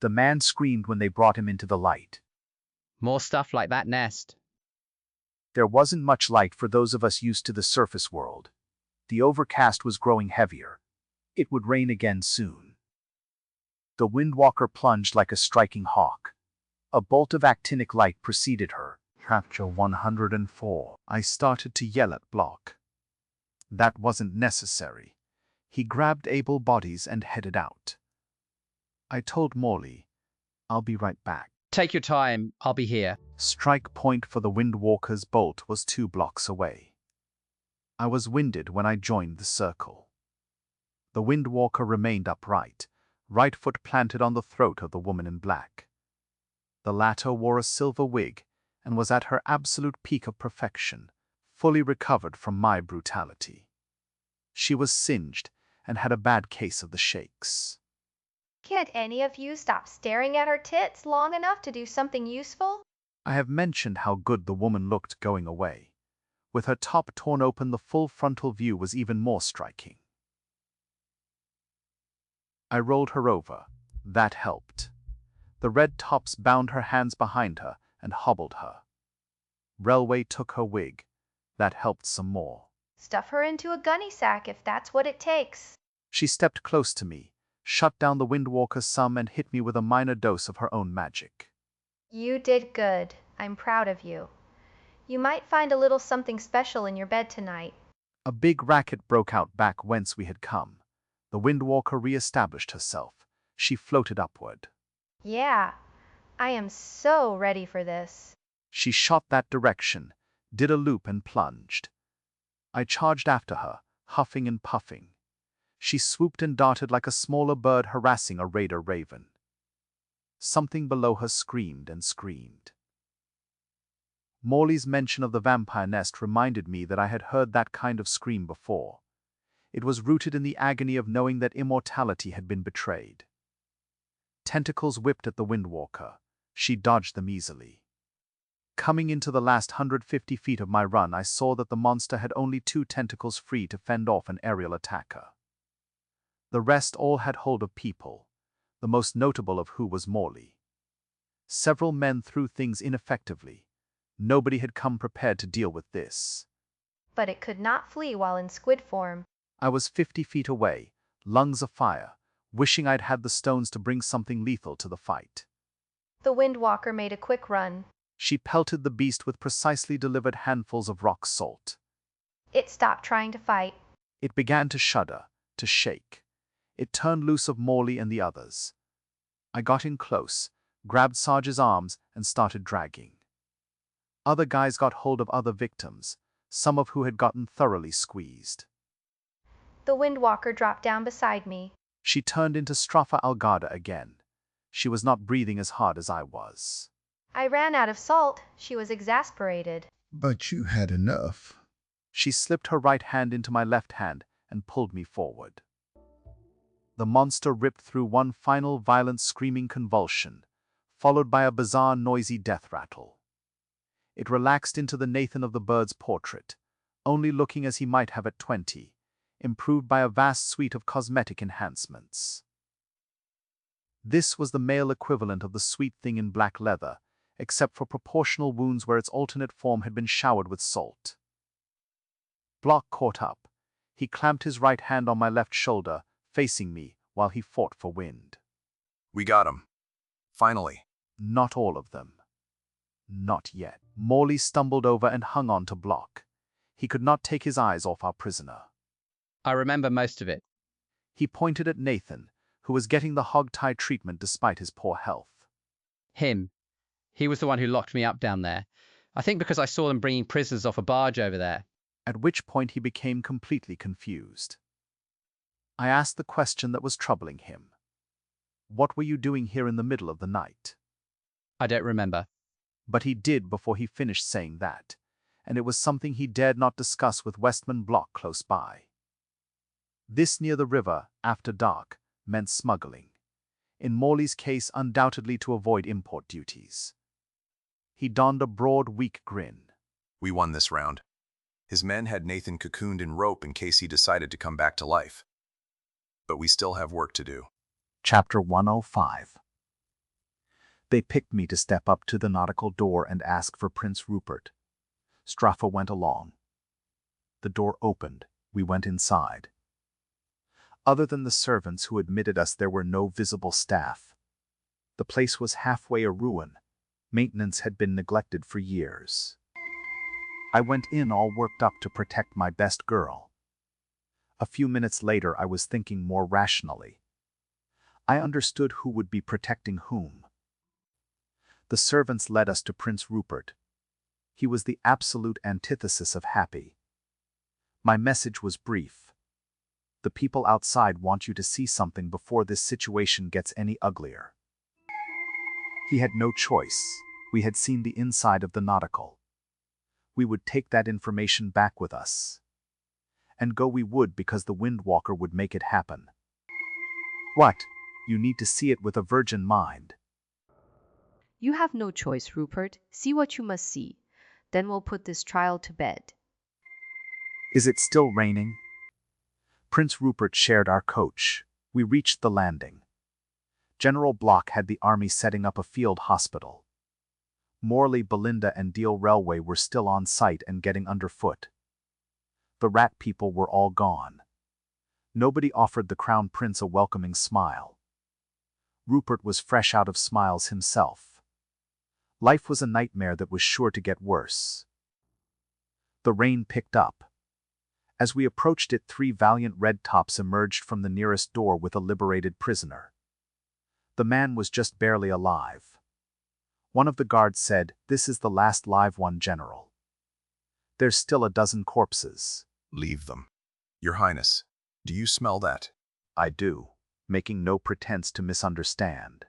The man screamed when they brought him into the light. More stuff like that nest. There wasn't much light for those of us used to the surface world. The overcast was growing heavier. It would rain again soon. The Windwalker plunged like a striking hawk. A bolt of actinic light preceded her. Chapter 104. I started to yell at Block. That wasn't necessary. He grabbed able bodies and headed out. I told Morley, I'll be right back. Take your time, I'll be here. Strike point for the Windwalker's bolt was 2 blocks away. I was winded when I joined the circle. The Windwalker remained upright, right foot planted on the throat of the woman in black. The latter wore a silver wig and was at her absolute peak of perfection, fully recovered from my brutality. She was singed and had a bad case of the shakes. Can't any of you stop staring at her tits long enough to do something useful? I have mentioned how good the woman looked going away. With her top torn open, the full frontal view was even more striking. I rolled her over. That helped. The red tops bound her hands behind her and hobbled her. Railway took her wig. That helped some more. Stuff her into a gunny sack if that's what it takes. She stepped close to me, shut down the Windwalker some and hit me with a minor dose of her own magic. You did good. I'm proud of you. You might find a little something special in your bed tonight. A big racket broke out back whence we had come. The Windwalker re-established herself. She floated upward. Yeah, I am so ready for this. She shot that direction, did a loop and plunged. I charged after her, huffing and puffing. She swooped and darted like a smaller bird harassing a raider raven. Something below her screamed and screamed. Morley's mention of the vampire nest reminded me that I had heard that kind of scream before. It was rooted in the agony of knowing that immortality had been betrayed. Tentacles whipped at the Windwalker. She dodged them easily. Coming into the last 150 feet of my run, I saw that the monster had only 2 tentacles free to fend off an aerial attacker. The rest all had hold of people, the most notable of who was Morley. Several men threw things ineffectively. Nobody had come prepared to deal with this. But it could not flee while in squid form. I was 50 feet away, lungs afire, wishing I'd had the stones to bring something lethal to the fight. The Windwalker made a quick run. She pelted the beast with precisely delivered handfuls of rock salt. It stopped trying to fight. It began to shudder, to shake. It turned loose of Morley and the others. I got in close, grabbed Sarge's arms, and started dragging. Other guys got hold of other victims, some of who had gotten thoroughly squeezed. The Windwalker dropped down beside me. She turned into Stropha Algarda again. She was not breathing as hard as I was. I ran out of salt. She was exasperated. But you had enough. She slipped her right hand into my left hand and pulled me forward. The monster ripped through one final violent screaming convulsion, followed by a bizarre noisy death rattle. It relaxed into the Nathan of the Bird's portrait, only looking as he might have at 20, improved by a vast suite of cosmetic enhancements. This was the male equivalent of the sweet thing in black leather, except for proportional wounds where its alternate form had been showered with salt. Block caught up. He clamped his right hand on my left shoulder, facing me, while he fought for wind. We got him. Finally. Not all of them. Not yet. Morley stumbled over and hung on to Block. He could not take his eyes off our prisoner. I remember most of it. He pointed at Nathan, who was getting the hog-tie treatment despite his poor health. Him. He was the one who locked me up down there. I think because I saw them bringing prisoners off a barge over there. At which point he became completely confused. I asked the question that was troubling him. What were you doing here in the middle of the night? I don't remember. But he did before he finished saying that, and it was something he dared not discuss with Westman Block close by. This near the river, after dark, meant smuggling. In Morley's case, undoubtedly to avoid import duties. He donned a broad, weak grin. We won this round. His men had Nathan cocooned in rope in case he decided to come back to life. But we still have work to do. Chapter 105. They picked me to step up to the nautical door and ask for Prince Rupert. Straffa went along. The door opened. We went inside. Other than the servants who admitted us, there were no visible staff. The place was halfway a ruin. Maintenance had been neglected for years. I went in all worked up to protect my best girl. A few minutes later, I was thinking more rationally. I understood who would be protecting whom. The servants led us to Prince Rupert. He was the absolute antithesis of happy. My message was brief. The people outside want you to see something before this situation gets any uglier. He had no choice. We had seen the inside of the nautical. We would take that information back with us. And go we would because the Windwalker would make it happen. What? You need to see it with a virgin mind. You have no choice, Rupert. See what you must see. Then we'll put this trial to bed. Is it still raining? Prince Rupert shared our coach. We reached the landing. General Block had the army setting up a field hospital. Morley, Belinda, and Deal Railway were still on site and getting underfoot. The rat people were all gone. Nobody offered the Crown Prince a welcoming smile. Rupert was fresh out of smiles himself. Life was a nightmare that was sure to get worse. The rain picked up. As we approached it, 3 valiant red tops emerged from the nearest door with a liberated prisoner. The man was just barely alive. One of the guards said, "This is the last live one, General. There's still a dozen corpses." Leave them. Your Highness, do you smell that? I do, making no pretense to misunderstand.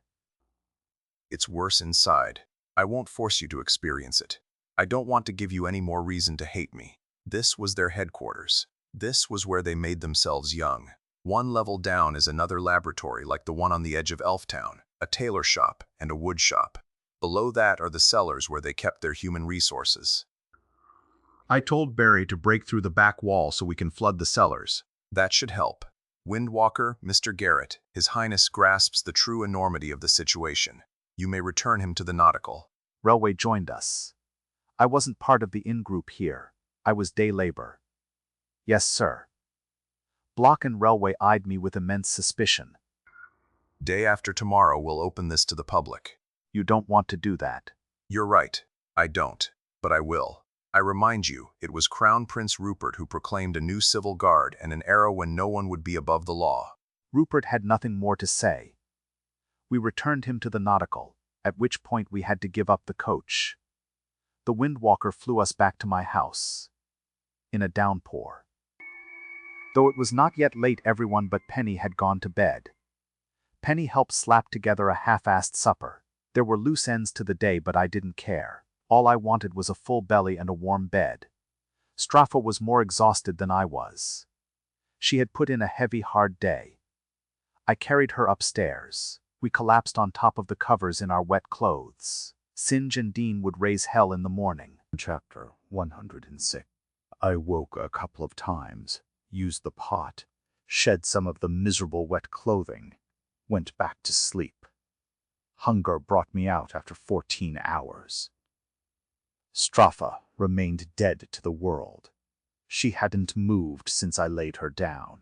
It's worse inside. I won't force you to experience it. I don't want to give you any more reason to hate me. This was their headquarters. This was where they made themselves young. 1 level down is another laboratory like the one on the edge of Elftown, a tailor shop and a wood shop. Below that are the cellars where they kept their human resources. I told Barry to break through the back wall so we can flood the cellars. That should help. Windwalker, Mr. Garrett, His Highness grasps the true enormity of the situation. You may return him to the nautical. Railway joined us. I wasn't part of the in-group here. I was day labor. Yes, sir. Block and Railway eyed me with immense suspicion. Day after tomorrow we'll open this to the public. You don't want to do that. You're right. I don't. But I will. I remind you, it was Crown Prince Rupert who proclaimed a new civil guard and an era when no one would be above the law. Rupert had nothing more to say. We returned him to the nautical, at which point we had to give up the coach. The Windwalker flew us back to my house. In a downpour. Though it was not yet late, everyone but Penny had gone to bed. Penny helped slap together a half-assed supper. There were loose ends to the day, but I didn't care. All I wanted was a full belly and a warm bed. Straffa was more exhausted than I was. She had put in a heavy, hard day. I carried her upstairs. We collapsed on top of the covers in our wet clothes. Singe and Dean would raise hell in the morning. Chapter 106. I woke a couple of times, used the pot, shed some of the miserable wet clothing, went back to sleep. Hunger brought me out after 14 hours. Strafa remained dead to the world. She hadn't moved since I laid her down.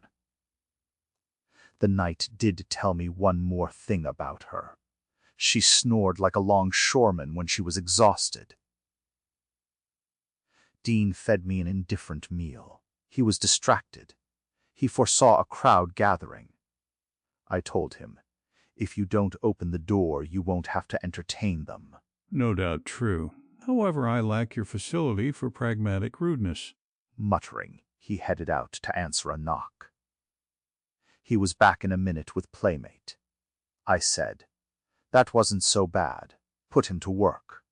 The night did tell me one more thing about her. She snored like a longshoreman when she was exhausted. Dean fed me an indifferent meal. He was distracted. He foresaw a crowd gathering. I told him, if you don't open the door, you won't have to entertain them. No doubt true. However, I lack your facility for pragmatic rudeness. Muttering, he headed out to answer a knock. He was back in a minute with Playmate. I said, that wasn't so bad. Put him to work.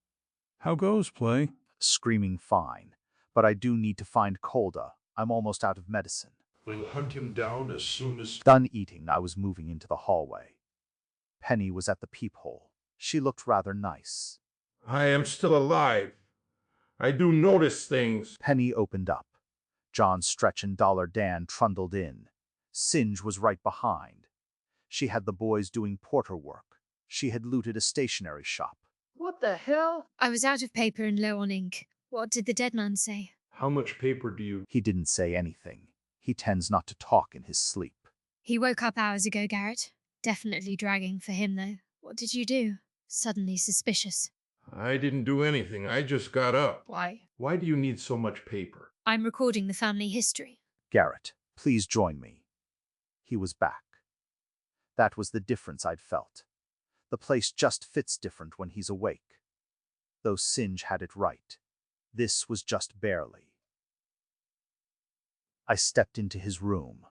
How goes, Play? Screaming fine, but I do need to find Colda. I'm almost out of medicine. We'll hunt him down as soon as... Done eating, I was moving into the hallway. Penny was at the peephole. She looked rather nice. I am still alive. I do notice things. Penny opened up. John Stretch and Dollar Dan trundled in. Singe was right behind. She had the boys doing porter work. She had looted a stationery shop. What the hell? I was out of paper and low on ink. What did the dead man say? How much paper do you... He didn't say anything. He tends not to talk in his sleep. He woke up hours ago, Garrett. Definitely dragging for him, though. What did you do? Suddenly suspicious. I didn't do anything. I just got up. Why? Why do you need so much paper? I'm recording the family history. Garrett, please join me. He was back. That was the difference I'd felt. The place just fits different when he's awake. Though Singe had it right. This was just barely. I stepped into his room.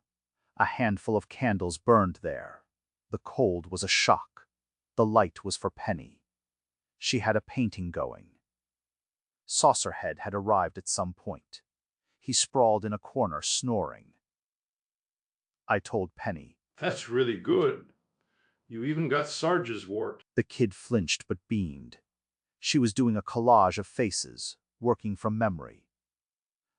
A handful of candles burned there. The cold was a shock. The light was for Penny. She had a painting going. Saucerhead had arrived at some point. He sprawled in a corner, snoring. I told Penny. That's really good. You even got Sarge's wart. The kid flinched but beamed. She was doing a collage of faces, working from memory.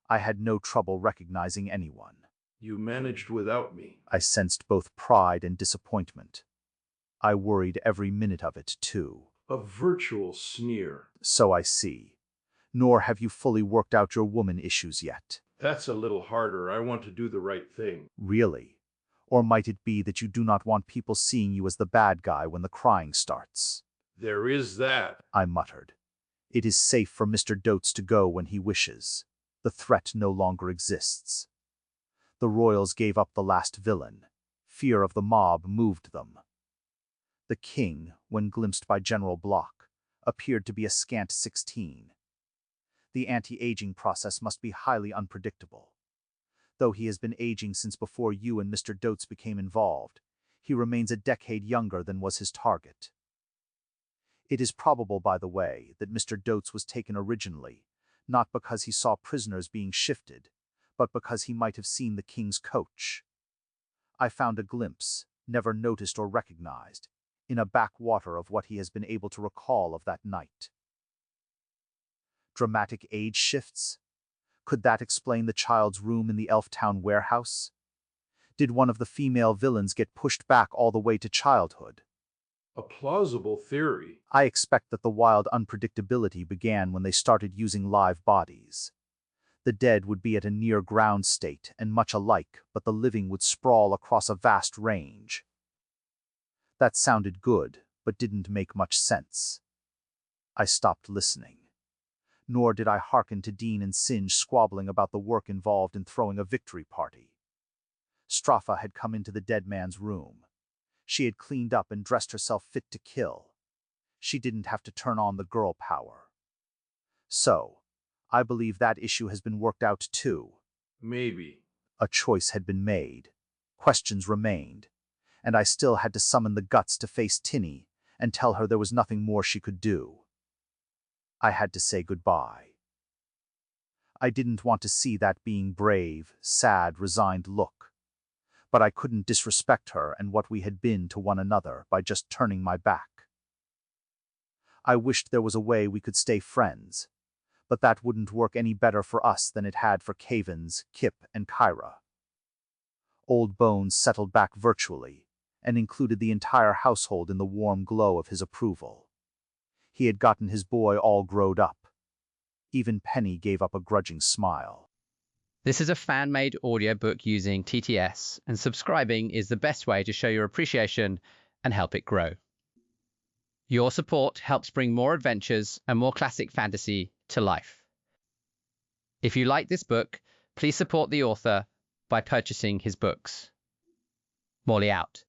I had no trouble recognizing anyone. You managed without me. I sensed both pride and disappointment. I worried every minute of it, too. A virtual sneer. So I see. Nor have you fully worked out your woman issues yet. That's a little harder. I want to do the right thing. Really? Or might it be that you do not want people seeing you as the bad guy when the crying starts? There is that. I muttered. It is safe for Mr. Dotes to go when he wishes. The threat no longer exists. The royals gave up the last villain. Fear of the mob moved them. The king, when glimpsed by General Block, appeared to be a scant 16. The anti-aging process must be highly unpredictable. Though he has been aging since before you and Mr. Dotes became involved, he remains a decade younger than was his target. It is probable, by the way, that Mr. Dotes was taken originally, not because he saw prisoners being shifted, but because he might have seen the king's coach. I found a glimpse, never noticed or recognized, in a backwater of what he has been able to recall of that night. Dramatic age shifts? Could that explain the child's room in the Elftown warehouse? Did one of the female villains get pushed back all the way to childhood? A plausible theory. I expect that the wild unpredictability began when they started using live bodies. The dead would be at a near-ground state and much alike, but the living would sprawl across a vast range. That sounded good, but didn't make much sense. I stopped listening. Nor did I hearken to Dean and Singe squabbling about the work involved in throwing a victory party. Strafa had come into the dead man's room. She had cleaned up and dressed herself fit to kill. She didn't have to turn on the girl power. So, I believe that issue has been worked out too. Maybe. A choice had been made. Questions remained. And I still had to summon the guts to face Tinny and tell her there was nothing more she could do. I had to say goodbye. I didn't want to see that being brave, sad, resigned look. But I couldn't disrespect her and what we had been to one another by just turning my back. I wished there was a way we could stay friends, but that wouldn't work any better for us than it had for Cavens, Kip, and Kyra. Old Bones settled back virtually, and included the entire household in the warm glow of his approval. He had gotten his boy all growed up. Even Penny gave up a grudging smile. This is a fan-made audiobook using TTS, and subscribing is the best way to show your appreciation and help it grow. Your support helps bring more adventures and more classic fantasy to life. If you like this book, please support the author by purchasing his books. Morley out.